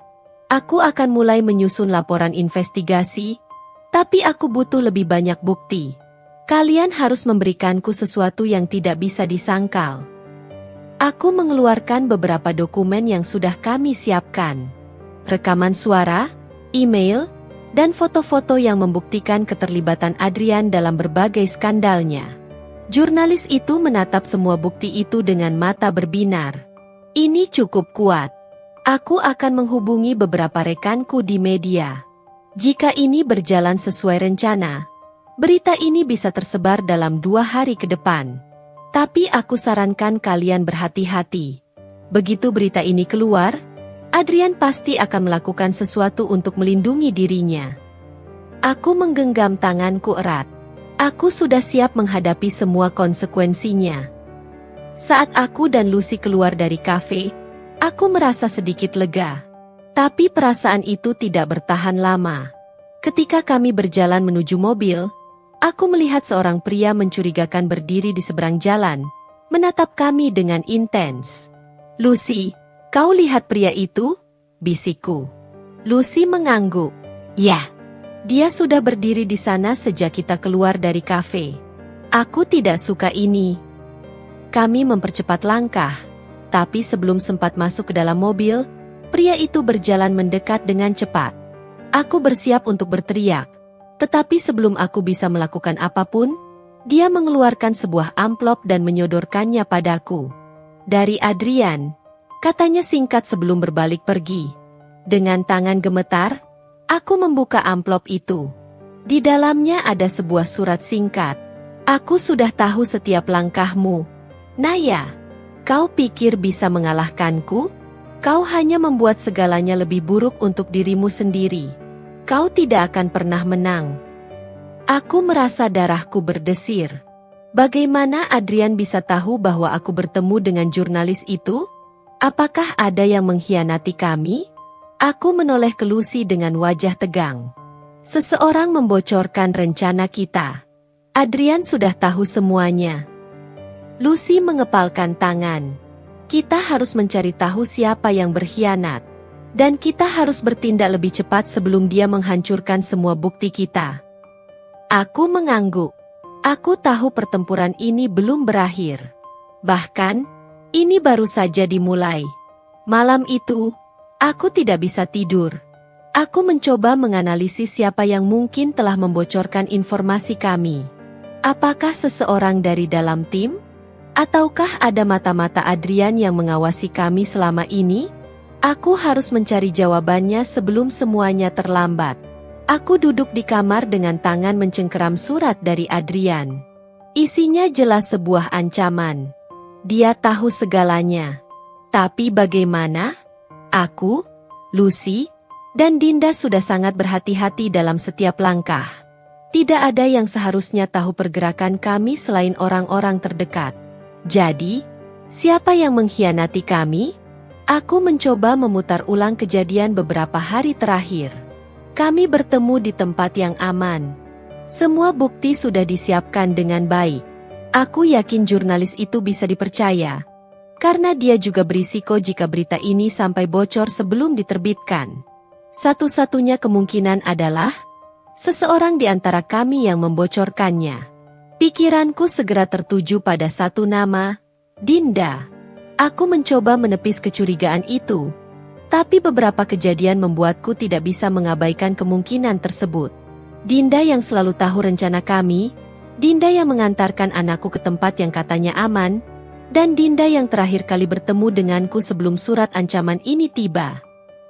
Aku akan mulai menyusun laporan investigasi, tapi aku butuh lebih banyak bukti. Kalian harus memberikanku sesuatu yang tidak bisa disangkal. Aku mengeluarkan beberapa dokumen yang sudah kami siapkan. Rekaman suara, email, dan foto-foto yang membuktikan keterlibatan Adrian dalam berbagai skandalnya. Jurnalis itu menatap semua bukti itu dengan mata berbinar. Ini cukup kuat. Aku akan menghubungi beberapa rekanku di media. Jika ini berjalan sesuai rencana, berita ini bisa tersebar dalam 2 hari ke depan. Tapi aku sarankan kalian berhati-hati. Begitu berita ini keluar, Adrian pasti akan melakukan sesuatu untuk melindungi dirinya. Aku menggenggam tanganku erat. Aku sudah siap menghadapi semua konsekuensinya. Saat aku dan Lucy keluar dari kafe, aku merasa sedikit lega. Tapi perasaan itu tidak bertahan lama. Ketika kami berjalan menuju mobil, aku melihat seorang pria mencurigakan berdiri di seberang jalan, menatap kami dengan intens. "Lucy, kau lihat pria itu?" bisikku. Lucy mengangguk. "Ya, dia sudah berdiri di sana sejak kita keluar dari kafe. Aku tidak suka ini." Kami mempercepat langkah, tapi sebelum sempat masuk ke dalam mobil, pria itu berjalan mendekat dengan cepat. Aku bersiap untuk berteriak, tetapi sebelum aku bisa melakukan apapun, dia mengeluarkan sebuah amplop dan menyodorkannya padaku. "Dari Adrian," katanya singkat sebelum berbalik pergi. Dengan tangan gemetar, aku membuka amplop itu. Di dalamnya ada sebuah surat singkat. "Aku sudah tahu setiap langkahmu. Naya, kau pikir bisa mengalahkanku? Kau hanya membuat segalanya lebih buruk untuk dirimu sendiri. Kau tidak akan pernah menang." Aku merasa darahku berdesir. Bagaimana Adrian bisa tahu bahwa aku bertemu dengan jurnalis itu? Apakah ada yang mengkhianati kami? Aku menoleh ke Lucy dengan wajah tegang. Seseorang membocorkan rencana kita. Adrian sudah tahu semuanya. Lucy mengepalkan tangan. Kita harus mencari tahu siapa yang berkhianat. Dan kita harus bertindak lebih cepat sebelum dia menghancurkan semua bukti kita. Aku mengangguk. Aku tahu pertempuran ini belum berakhir. Bahkan, ini baru saja dimulai. Malam itu, aku tidak bisa tidur. Aku mencoba menganalisis siapa yang mungkin telah membocorkan informasi kami. Apakah seseorang dari dalam tim? Ataukah ada mata-mata Adrian yang mengawasi kami selama ini? Aku harus mencari jawabannya sebelum semuanya terlambat. Aku duduk di kamar dengan tangan mencengkeram surat dari Adrian. Isinya jelas sebuah ancaman. Dia tahu segalanya. Tapi bagaimana? Aku, Lucy, dan Dinda sudah sangat berhati-hati dalam setiap langkah. Tidak ada yang seharusnya tahu pergerakan kami selain orang-orang terdekat. Jadi, siapa yang mengkhianati kami? Aku mencoba memutar ulang kejadian beberapa hari terakhir. Kami bertemu di tempat yang aman. Semua bukti sudah disiapkan dengan baik. Aku yakin jurnalis itu bisa dipercaya, karena dia juga berisiko jika berita ini sampai bocor sebelum diterbitkan. Satu-satunya kemungkinan adalah seseorang di antara kami yang membocorkannya. Pikiranku segera tertuju pada satu nama, Dinda. Aku mencoba menepis kecurigaan itu, tapi beberapa kejadian membuatku tidak bisa mengabaikan kemungkinan tersebut. Dinda yang selalu tahu rencana kami, Dinda yang mengantarkan anakku ke tempat yang katanya aman, dan Dinda yang terakhir kali bertemu denganku sebelum surat ancaman ini tiba.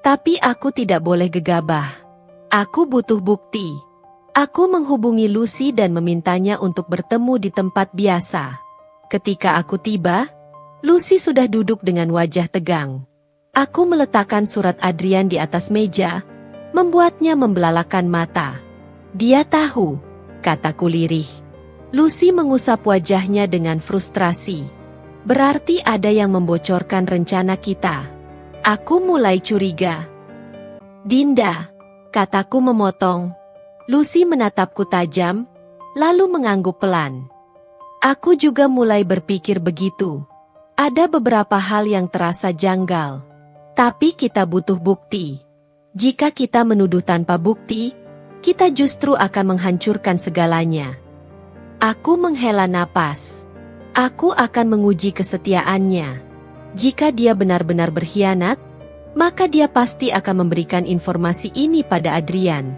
Tapi aku tidak boleh gegabah. Aku butuh bukti. Aku menghubungi Lucy dan memintanya untuk bertemu di tempat biasa. Ketika aku tiba, Lucy sudah duduk dengan wajah tegang. Aku meletakkan surat Adrian di atas meja, membuatnya membelalakan mata. "Dia tahu," kataku lirih. Lucy mengusap wajahnya dengan frustrasi. "Berarti ada yang membocorkan rencana kita." Aku mulai curiga. "Dinda," kataku memotong. Lucy menatapku tajam, lalu mengangguk pelan. Aku juga mulai berpikir begitu. Ada beberapa hal yang terasa janggal. Tapi kita butuh bukti. Jika kita menuduh tanpa bukti, kita justru akan menghancurkan segalanya. Aku menghela napas. Aku akan menguji kesetiaannya. Jika dia benar-benar berkhianat, maka dia pasti akan memberikan informasi ini pada Adrian.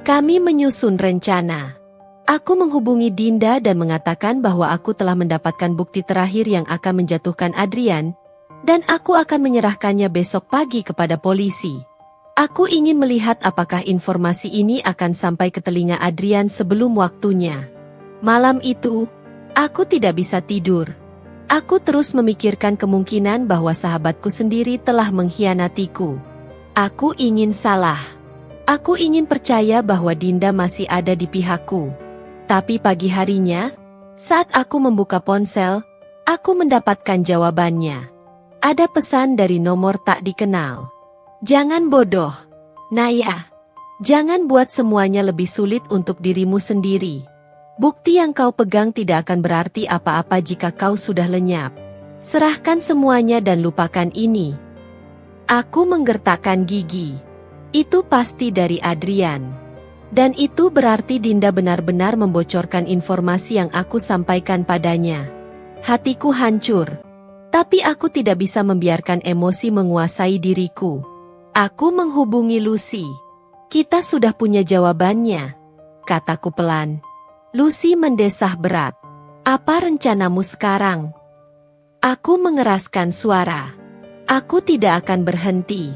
Kami menyusun rencana. Aku menghubungi Dinda dan mengatakan bahwa aku telah mendapatkan bukti terakhir yang akan menjatuhkan Adrian, dan aku akan menyerahkannya besok pagi kepada polisi. Aku ingin melihat apakah informasi ini akan sampai ke telinga Adrian sebelum waktunya. Malam itu, aku tidak bisa tidur. Aku terus memikirkan kemungkinan bahwa sahabatku sendiri telah mengkhianatiku. Aku ingin salah. Aku ingin percaya bahwa Dinda masih ada di pihakku. Tapi pagi harinya, saat aku membuka ponsel, aku mendapatkan jawabannya. Ada pesan dari nomor tak dikenal. Jangan bodoh, Naya. Jangan buat semuanya lebih sulit untuk dirimu sendiri. Bukti yang kau pegang tidak akan berarti apa-apa jika kau sudah lenyap. Serahkan semuanya dan lupakan ini. Aku menggertakkan gigi. Itu pasti dari Adrian. Dan itu berarti Dinda benar-benar membocorkan informasi yang aku sampaikan padanya. Hatiku hancur. Tapi aku tidak bisa membiarkan emosi menguasai diriku. Aku menghubungi Lucy. Kita sudah punya jawabannya, kataku pelan. Lucy mendesah berat. Apa rencanamu sekarang? Aku mengeraskan suara. Aku tidak akan berhenti.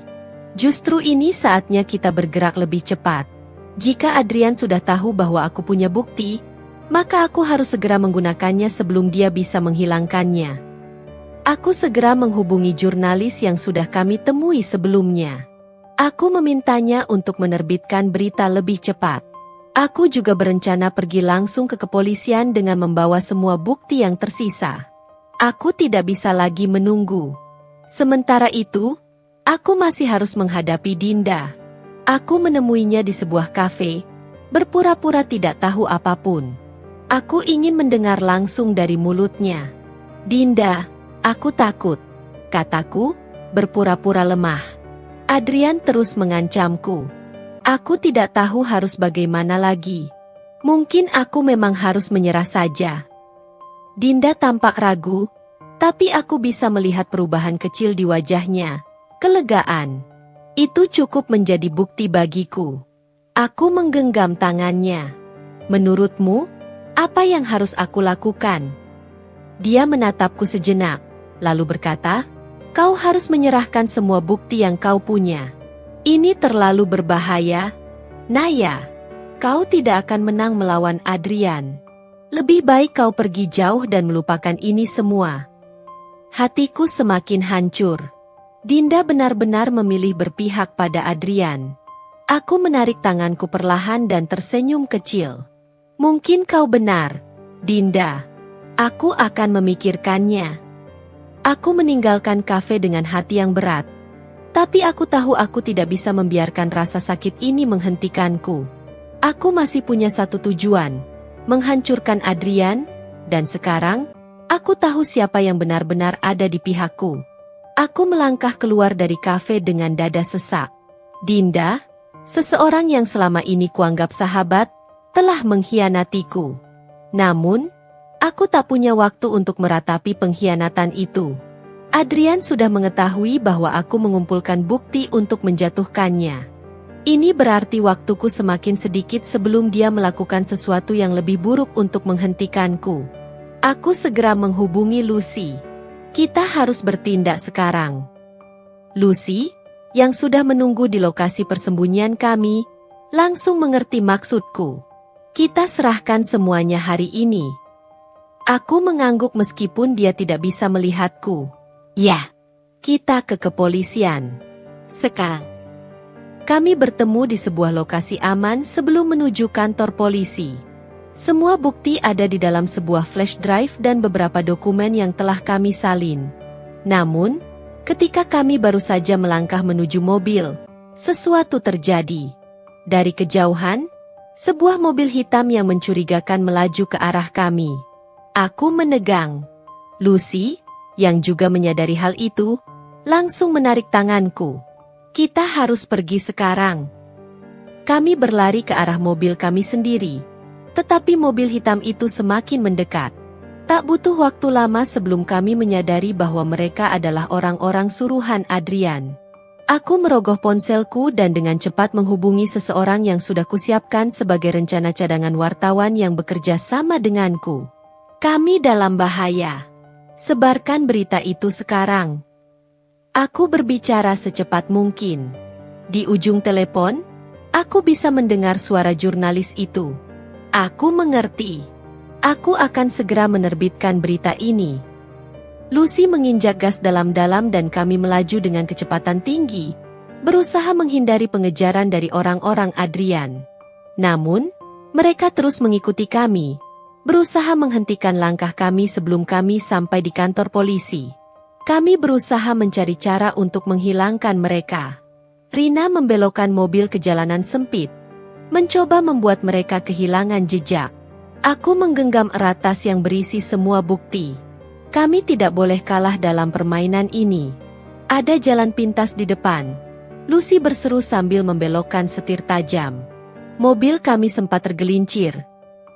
Justru ini saatnya kita bergerak lebih cepat. Jika Adrian sudah tahu bahwa aku punya bukti, maka aku harus segera menggunakannya sebelum dia bisa menghilangkannya. Aku segera menghubungi jurnalis yang sudah kami temui sebelumnya. Aku memintanya untuk menerbitkan berita lebih cepat. Aku juga berencana pergi langsung ke kepolisian dengan membawa semua bukti yang tersisa. Aku tidak bisa lagi menunggu. Sementara itu, aku masih harus menghadapi Dinda. Aku menemuinya di sebuah kafe, berpura-pura tidak tahu apapun. Aku ingin mendengar langsung dari mulutnya. Dinda, aku takut, kataku, berpura-pura lemah. Adrian terus mengancamku. Aku tidak tahu harus bagaimana lagi. Mungkin aku memang harus menyerah saja. Dinda tampak ragu, tapi aku bisa melihat perubahan kecil di wajahnya. Kelegaan. Itu cukup menjadi bukti bagiku. Aku menggenggam tangannya. Menurutmu, apa yang harus aku lakukan? Dia menatapku sejenak, lalu berkata, kau harus menyerahkan semua bukti yang kau punya. Ini terlalu berbahaya, Naya. Kau tidak akan menang melawan Adrian. Lebih baik kau pergi jauh dan melupakan ini semua. Hatiku semakin hancur. Dinda benar-benar memilih berpihak pada Adrian. Aku menarik tanganku perlahan dan tersenyum kecil. Mungkin kau benar, Dinda. Aku akan memikirkannya. Aku meninggalkan kafe dengan hati yang berat. Tapi aku tahu aku tidak bisa membiarkan rasa sakit ini menghentikanku. Aku masih punya satu tujuan, menghancurkan Adrian, dan sekarang, aku tahu siapa yang benar-benar ada di pihakku. Aku melangkah keluar dari kafe dengan dada sesak. Dinda, seseorang yang selama ini kuanggap sahabat, telah mengkhianatiku. Namun, aku tak punya waktu untuk meratapi pengkhianatan itu. Adrian sudah mengetahui bahwa aku mengumpulkan bukti untuk menjatuhkannya. Ini berarti waktuku semakin sedikit sebelum dia melakukan sesuatu yang lebih buruk untuk menghentikanku. Aku segera menghubungi Lucy. Kita harus bertindak sekarang. Lucy, yang sudah menunggu di lokasi persembunyian kami, langsung mengerti maksudku. Kita serahkan semuanya hari ini. Aku mengangguk meskipun dia tidak bisa melihatku. Ya, kita ke kepolisian. Sekarang. Kami bertemu di sebuah lokasi aman sebelum menuju kantor polisi. Semua bukti ada di dalam sebuah flash drive dan beberapa dokumen yang telah kami salin. Namun, ketika kami baru saja melangkah menuju mobil, sesuatu terjadi. Dari kejauhan, sebuah mobil hitam yang mencurigakan melaju ke arah kami. Aku menegang. Lucy, yang juga menyadari hal itu, langsung menarik tanganku. Kita harus pergi sekarang. Kami berlari ke arah mobil kami sendiri. Tetapi mobil hitam itu semakin mendekat. Tak butuh waktu lama sebelum kami menyadari bahwa mereka adalah orang-orang suruhan Adrian. Aku merogoh ponselku dan dengan cepat menghubungi seseorang yang sudah kusiapkan sebagai rencana cadangan wartawan yang bekerja sama denganku. Kami dalam bahaya. Sebarkan berita itu sekarang. Aku berbicara secepat mungkin. Di ujung telepon, aku bisa mendengar suara jurnalis itu. Aku mengerti. Aku akan segera menerbitkan berita ini. Lucy menginjak gas dalam-dalam dan kami melaju dengan kecepatan tinggi, berusaha menghindari pengejaran dari orang-orang Adrian. Namun, mereka terus mengikuti kami, berusaha menghentikan langkah kami sebelum kami sampai di kantor polisi. Kami berusaha mencari cara untuk menghilangkan mereka. Rina membelokkan mobil ke jalanan sempit, mencoba membuat mereka kehilangan jejak. Aku menggenggam erat tas yang berisi semua bukti. Kami tidak boleh kalah dalam permainan ini. Ada jalan pintas di depan. Lucy berseru sambil membelokkan setir tajam. Mobil kami sempat tergelincir,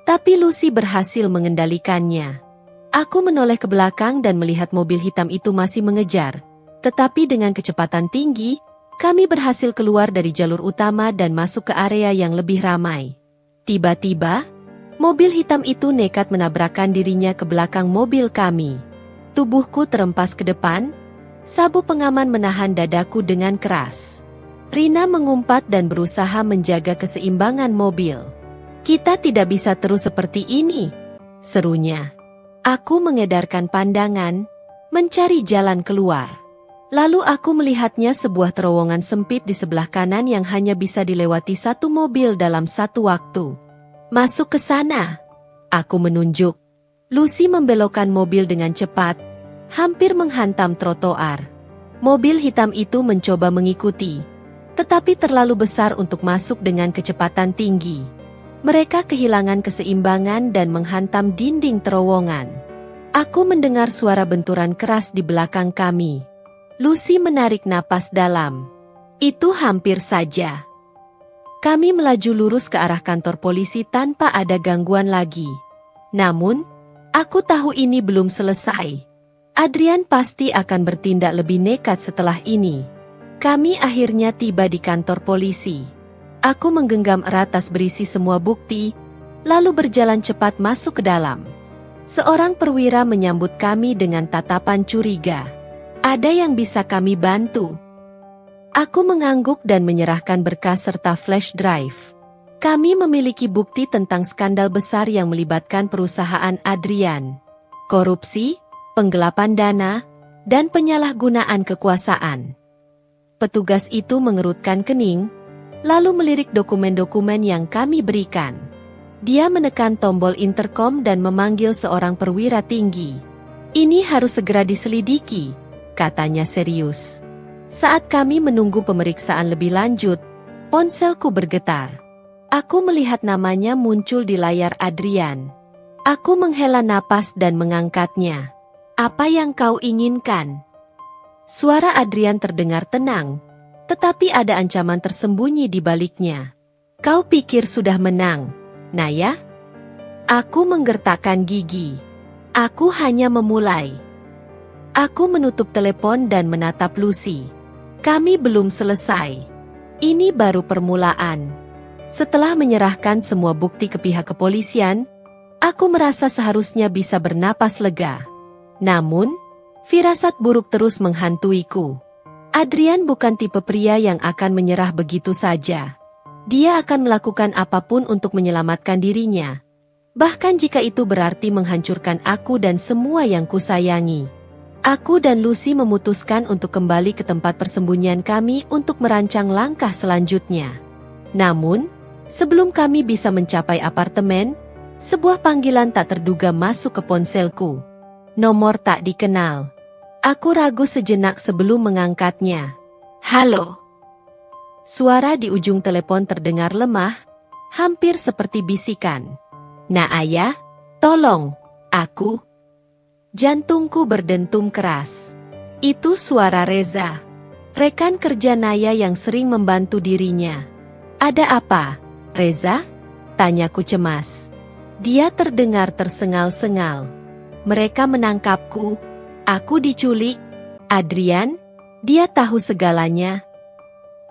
tapi Lucy berhasil mengendalikannya. Aku menoleh ke belakang dan melihat mobil hitam itu masih mengejar. Tetapi dengan kecepatan tinggi, kami berhasil keluar dari jalur utama dan masuk ke area yang lebih ramai. Tiba-tiba, mobil hitam itu nekat menabrakkan dirinya ke belakang mobil kami. Tubuhku terempas ke depan, sabuk pengaman menahan dadaku dengan keras. Rina mengumpat dan berusaha menjaga keseimbangan mobil. Kita tidak bisa terus seperti ini, serunya. Aku mengedarkan pandangan, mencari jalan keluar. Lalu aku melihatnya sebuah terowongan sempit di sebelah kanan yang hanya bisa dilewati satu mobil dalam satu waktu. Masuk ke sana, aku menunjuk. Lucy membelokkan mobil dengan cepat, hampir menghantam trotoar. Mobil hitam itu mencoba mengikuti, tetapi terlalu besar untuk masuk dengan kecepatan tinggi. Mereka kehilangan keseimbangan dan menghantam dinding terowongan. Aku mendengar suara benturan keras di belakang kami. Lucy menarik napas dalam. Itu hampir saja. Kami melaju lurus ke arah kantor polisi tanpa ada gangguan lagi. Namun, aku tahu ini belum selesai. Adrian pasti akan bertindak lebih nekat setelah ini. Kami akhirnya tiba di kantor polisi. Aku menggenggam erat tas berisi semua bukti, lalu berjalan cepat masuk ke dalam. Seorang perwira menyambut kami dengan tatapan curiga. Ada yang bisa kami bantu? Aku mengangguk dan menyerahkan berkas serta flash drive. Kami memiliki bukti tentang skandal besar yang melibatkan perusahaan Adrian. Korupsi, penggelapan dana, dan penyalahgunaan kekuasaan. Petugas itu mengerutkan kening, lalu melirik dokumen-dokumen yang kami berikan. Dia menekan tombol intercom dan memanggil seorang perwira tinggi. Ini harus segera diselidiki, katanya serius. Saat kami menunggu pemeriksaan lebih lanjut, ponselku bergetar. Aku melihat namanya muncul di layar Adrian. Aku menghela napas dan mengangkatnya. Apa yang kau inginkan? Suara Adrian terdengar tenang, tetapi ada ancaman tersembunyi di baliknya. Kau pikir sudah menang, Naya? Aku menggertakkan gigi. Aku hanya memulai. Aku menutup telepon dan menatap Lucy. Kami belum selesai. Ini baru permulaan. Setelah menyerahkan semua bukti ke pihak kepolisian, aku merasa seharusnya bisa bernapas lega. Namun, firasat buruk terus menghantuiku. Adrian bukan tipe pria yang akan menyerah begitu saja. Dia akan melakukan apapun untuk menyelamatkan dirinya. Bahkan jika itu berarti menghancurkan aku dan semua yang kusayangi. Aku dan Lucy memutuskan untuk kembali ke tempat persembunyian kami untuk merancang langkah selanjutnya. Namun, sebelum kami bisa mencapai apartemen, sebuah panggilan tak terduga masuk ke ponselku. Nomor tak dikenal. Aku ragu sejenak sebelum mengangkatnya. Halo. Suara di ujung telepon terdengar lemah, hampir seperti bisikan. Nah ayah, tolong, aku. Jantungku berdentum keras. Itu suara Reza, rekan kerja Naya yang sering membantu dirinya. Ada apa, Reza? Tanyaku cemas. Dia terdengar tersengal-sengal. Mereka menangkapku. Aku diculik. Adrian, dia tahu segalanya.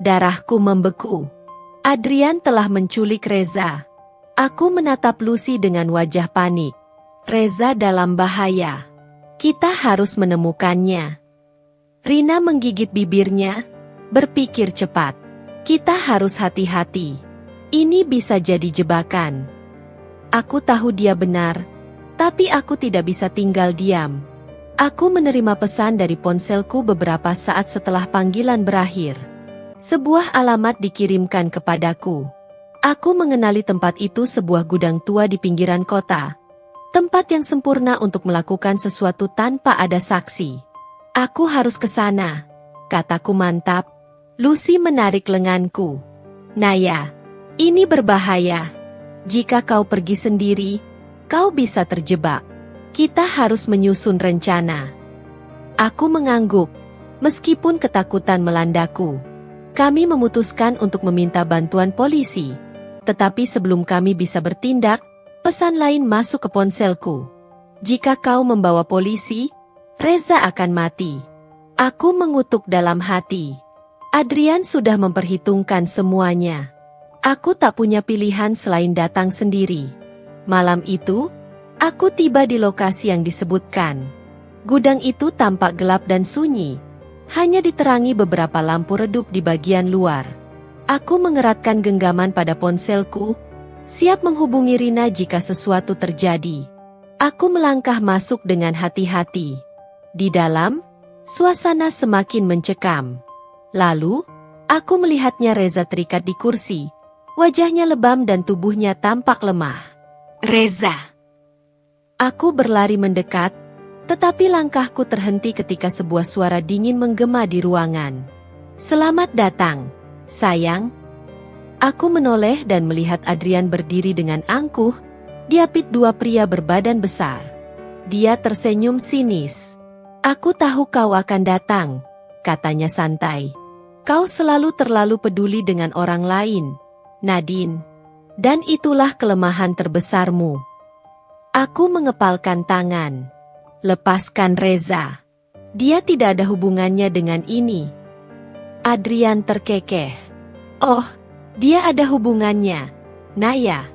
Darahku membeku. Adrian telah menculik Reza. Aku menatap Lucy dengan wajah panik. Reza dalam bahaya. Kita harus menemukannya. Rina menggigit bibirnya, berpikir cepat. Kita harus hati-hati. Ini bisa jadi jebakan. Aku tahu dia benar, tapi aku tidak bisa tinggal diam. Aku menerima pesan dari ponselku beberapa saat setelah panggilan berakhir. Sebuah alamat dikirimkan kepadaku. Aku mengenali tempat itu, sebuah gudang tua di pinggiran kota. Tempat yang sempurna untuk melakukan sesuatu tanpa ada saksi. Aku harus ke sana, kataku mantap. Lucy menarik lenganku. Naya, ini berbahaya. Jika kau pergi sendiri, kau bisa terjebak. Kita harus menyusun rencana. Aku mengangguk, meskipun ketakutan melandaku. Kami memutuskan untuk meminta bantuan polisi. Tetapi sebelum kami bisa bertindak, pesan lain masuk ke ponselku. Jika kau membawa polisi, Reza akan mati. Aku mengutuk dalam hati. Adrian sudah memperhitungkan semuanya. Aku tak punya pilihan selain datang sendiri. Malam itu, aku tiba di lokasi yang disebutkan. Gudang itu tampak gelap dan sunyi. Hanya diterangi beberapa lampu redup di bagian luar. Aku mengeratkan genggaman pada ponselku, siap menghubungi Rina jika sesuatu terjadi. Aku melangkah masuk dengan hati-hati. Di dalam, suasana semakin mencekam. Lalu, aku melihatnya Reza terikat di kursi. Wajahnya lebam dan tubuhnya tampak lemah. Reza! Aku berlari mendekat, tetapi langkahku terhenti ketika sebuah suara dingin menggema di ruangan. Selamat datang, sayang. Aku menoleh dan melihat Adrian berdiri dengan angkuh, diapit dua pria berbadan besar. Dia tersenyum sinis. Aku tahu kau akan datang, katanya santai. Kau selalu terlalu peduli dengan orang lain, Nadine. Dan itulah kelemahan terbesarmu. Aku mengepalkan tangan. Lepaskan Reza. Dia tidak ada hubungannya dengan ini. Adrian terkekeh. Oh, dia ada hubungannya. Naya,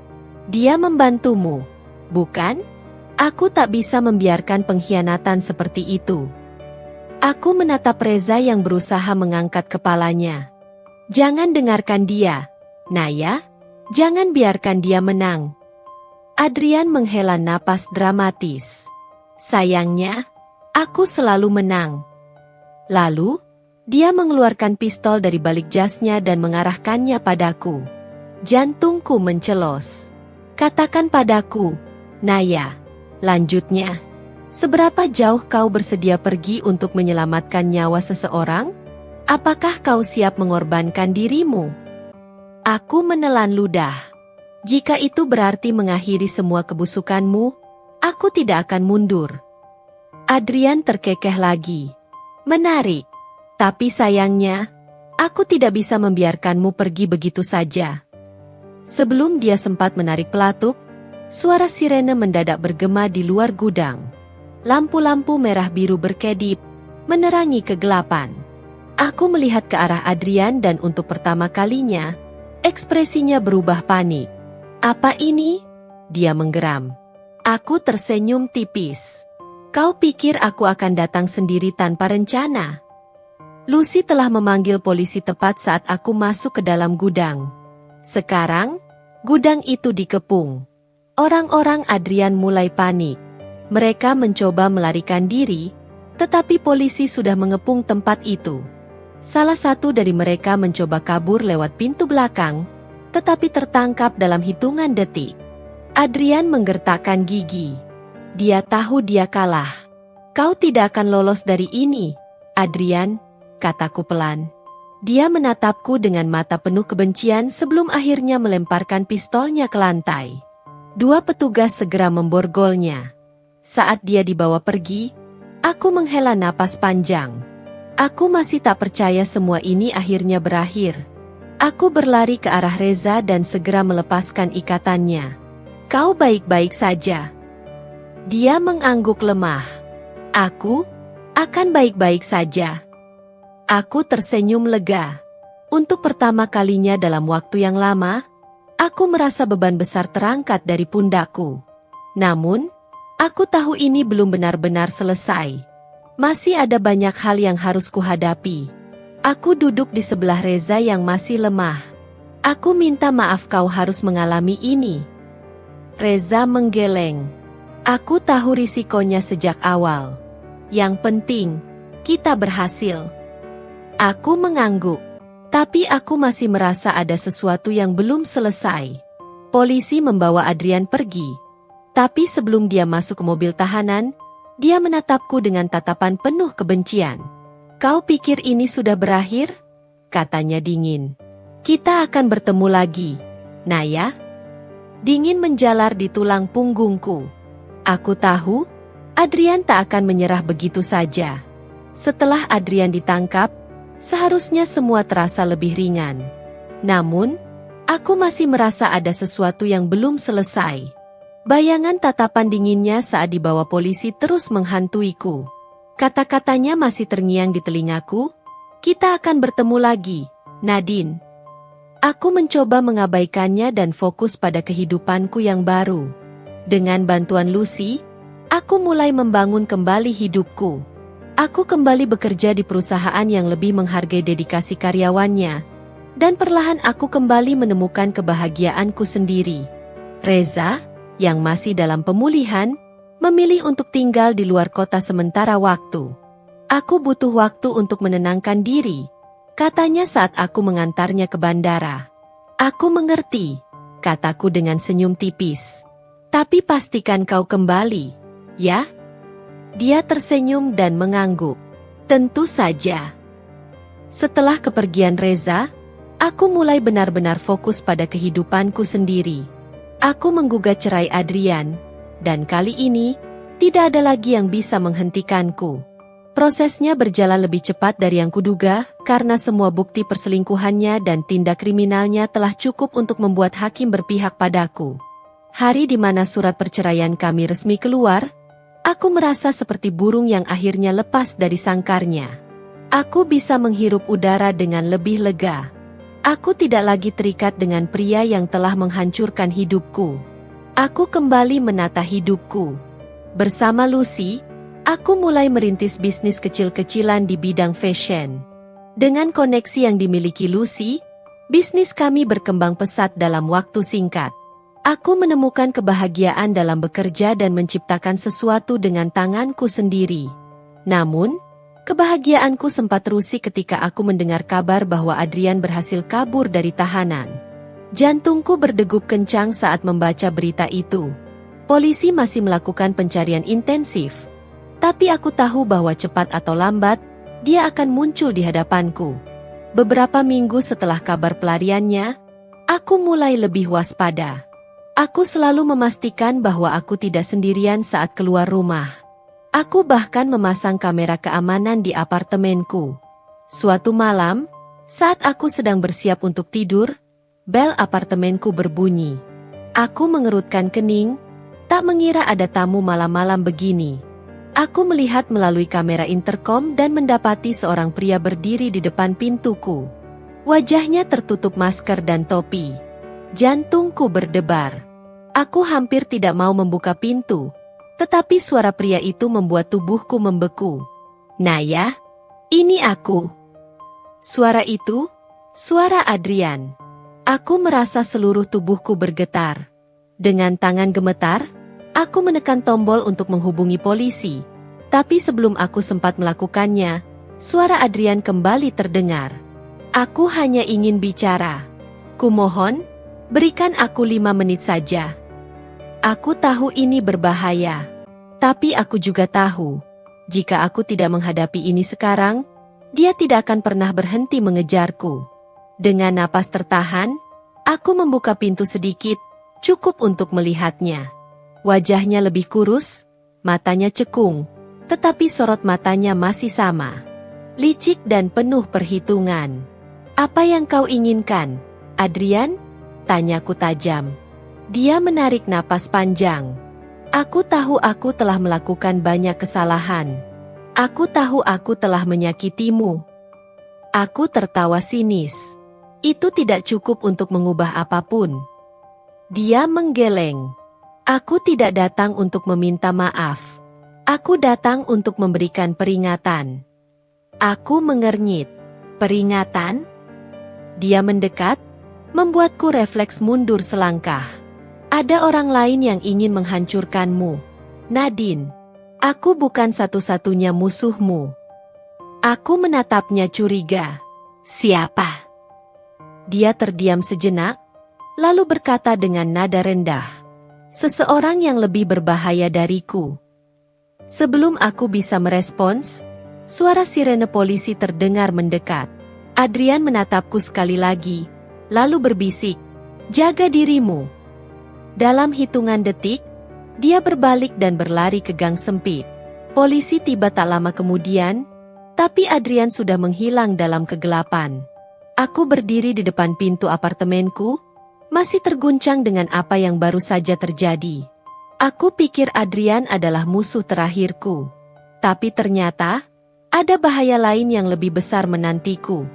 dia membantumu, bukan? Aku tak bisa membiarkan pengkhianatan seperti itu. Aku menatap Reza yang berusaha mengangkat kepalanya. Jangan dengarkan dia, Naya. Jangan biarkan dia menang. Adrian menghela napas dramatis. Sayangnya, aku selalu menang. Lalu, dia mengeluarkan pistol dari balik jasnya dan mengarahkannya padaku. Jantungku mencelos. Katakan padaku, Naya. Lanjutnya, seberapa jauh kau bersedia pergi untuk menyelamatkan nyawa seseorang? Apakah kau siap mengorbankan dirimu? Aku menelan ludah. Jika itu berarti mengakhiri semua kebusukanmu, aku tidak akan mundur. Adrian terkekeh lagi. Menarik. Tapi sayangnya, aku tidak bisa membiarkanmu pergi begitu saja. Sebelum dia sempat menarik pelatuk, suara sirene mendadak bergema di luar gudang. Lampu-lampu merah biru berkedip, menerangi kegelapan. Aku melihat ke arah Adrian dan untuk pertama kalinya, ekspresinya berubah panik. Apa ini? Dia menggeram. Aku tersenyum tipis. Kau pikir aku akan datang sendiri tanpa rencana? Lucy telah memanggil polisi tepat saat aku masuk ke dalam gudang. Sekarang, gudang itu dikepung. Orang-orang Adrian mulai panik. Mereka mencoba melarikan diri, tetapi polisi sudah mengepung tempat itu. Salah satu dari mereka mencoba kabur lewat pintu belakang, tetapi tertangkap dalam hitungan detik. Adrian menggertakkan gigi. Dia tahu dia kalah. Kau tidak akan lolos dari ini, Adrian, kataku pelan. Dia menatapku dengan mata penuh kebencian sebelum akhirnya melemparkan pistolnya ke lantai. Dua petugas segera memborgolnya. Saat dia dibawa pergi, aku menghela napas panjang. Aku masih tak percaya semua ini akhirnya berakhir. Aku berlari ke arah Reza dan segera melepaskan ikatannya. Kau baik-baik saja? Dia mengangguk lemah. Aku akan baik-baik saja. Aku tersenyum lega. Untuk pertama kalinya dalam waktu yang lama, aku merasa beban besar terangkat dari pundakku. Namun, aku tahu ini belum benar-benar selesai. Masih ada banyak hal yang harus kuhadapi. Aku duduk di sebelah Reza yang masih lemah. Aku minta maaf kau harus mengalami ini. Reza menggeleng. Aku tahu risikonya sejak awal. Yang penting, kita berhasil. Aku mengangguk. Tapi aku masih merasa ada sesuatu yang belum selesai. Polisi membawa Adrian pergi. Tapi sebelum dia masuk ke mobil tahanan, dia menatapku dengan tatapan penuh kebencian. Kau pikir ini sudah berakhir? Katanya dingin. Kita akan bertemu lagi, Naya. Dingin menjalar di tulang punggungku. Aku tahu, Adrian tak akan menyerah begitu saja. Setelah Adrian ditangkap, seharusnya semua terasa lebih ringan. Namun, aku masih merasa ada sesuatu yang belum selesai. Bayangan tatapan dinginnya saat dibawa polisi terus menghantuiku. Kata-katanya masih terngiang di telingaku. Kita akan bertemu lagi, Nadine. Aku mencoba mengabaikannya dan fokus pada kehidupanku yang baru. Dengan bantuan Lucy, aku mulai membangun kembali hidupku. Aku kembali bekerja di perusahaan yang lebih menghargai dedikasi karyawannya, dan perlahan aku kembali menemukan kebahagiaanku sendiri. Reza, yang masih dalam pemulihan, memilih untuk tinggal di luar kota sementara waktu. Aku butuh waktu untuk menenangkan diri, katanya saat aku mengantarnya ke bandara. Aku mengerti, kataku dengan senyum tipis. Tapi pastikan kau kembali, ya? Dia tersenyum dan mengangguk. Tentu saja. Setelah kepergian Reza, aku mulai benar-benar fokus pada kehidupanku sendiri. Aku menggugat cerai Adrian, dan kali ini, tidak ada lagi yang bisa menghentikanku. Prosesnya berjalan lebih cepat dari yang kuduga, karena semua bukti perselingkuhannya dan tindak kriminalnya telah cukup untuk membuat hakim berpihak padaku. Hari di mana surat perceraian kami resmi keluar, aku merasa seperti burung yang akhirnya lepas dari sangkarnya. Aku bisa menghirup udara dengan lebih lega. Aku tidak lagi terikat dengan pria yang telah menghancurkan hidupku. Aku kembali menata hidupku. Bersama Lucy, aku mulai merintis bisnis kecil-kecilan di bidang fashion. Dengan koneksi yang dimiliki Lucy, bisnis kami berkembang pesat dalam waktu singkat. Aku menemukan kebahagiaan dalam bekerja dan menciptakan sesuatu dengan tanganku sendiri. Namun, kebahagiaanku sempat terusi ketika aku mendengar kabar bahwa Adrian berhasil kabur dari tahanan. Jantungku berdegup kencang saat membaca berita itu. Polisi masih melakukan pencarian intensif. Tapi aku tahu bahwa cepat atau lambat, dia akan muncul di hadapanku. Beberapa minggu setelah kabar pelariannya, aku mulai lebih waspada. Aku selalu memastikan bahwa aku tidak sendirian saat keluar rumah. Aku bahkan memasang kamera keamanan di apartemenku. Suatu malam, saat aku sedang bersiap untuk tidur, bel apartemenku berbunyi. Aku mengerutkan kening, tak mengira ada tamu malam-malam begini. Aku melihat melalui kamera intercom dan mendapati seorang pria berdiri di depan pintuku. Wajahnya tertutup masker dan topi. Jantungku berdebar. Aku hampir tidak mau membuka pintu, tetapi suara pria itu membuat tubuhku membeku. Naya, ini aku. Suara itu, suara Adrian. Aku merasa seluruh tubuhku bergetar. Dengan tangan gemetar, aku menekan tombol untuk menghubungi polisi. Tapi sebelum aku sempat melakukannya, suara Adrian kembali terdengar. Aku hanya ingin bicara. Kumohon, berikan aku 5 menit saja. Aku tahu ini berbahaya. Tapi aku juga tahu, jika aku tidak menghadapi ini sekarang, dia tidak akan pernah berhenti mengejarku. Dengan napas tertahan, aku membuka pintu sedikit, cukup untuk melihatnya. Wajahnya lebih kurus, Matanya cekung, tetapi sorot matanya masih sama. Licik dan penuh perhitungan. "Apa yang kau inginkan, Adrian?" tanyaku tajam. Dia menarik napas panjang. "Aku tahu aku telah melakukan banyak kesalahan. Aku tahu aku telah menyakitimu." Aku tertawa sinis. "Itu tidak cukup untuk mengubah apapun." Dia menggeleng. "Aku tidak datang untuk meminta maaf. Aku datang untuk memberikan peringatan." Aku mengernyit. "Peringatan?" Dia mendekat, membuatku refleks mundur selangkah. "Ada orang lain yang ingin menghancurkanmu, Nadine. Aku bukan satu-satunya musuhmu." Aku menatapnya curiga. "Siapa?" Dia terdiam sejenak, lalu berkata dengan nada rendah, "Seseorang yang lebih berbahaya dariku." Sebelum aku bisa merespons, suara sirene polisi terdengar mendekat. Adrian menatapku sekali lagi, lalu berbisik, "Jaga dirimu." Dalam hitungan detik, dia berbalik dan berlari ke gang sempit. Polisi tiba tak lama kemudian, tapi Adrian sudah menghilang dalam kegelapan. Aku berdiri di depan pintu apartemenku, masih terguncang dengan apa yang baru saja terjadi. Aku pikir Adrian adalah musuh terakhirku. Tapi ternyata, ada bahaya lain yang lebih besar menantiku.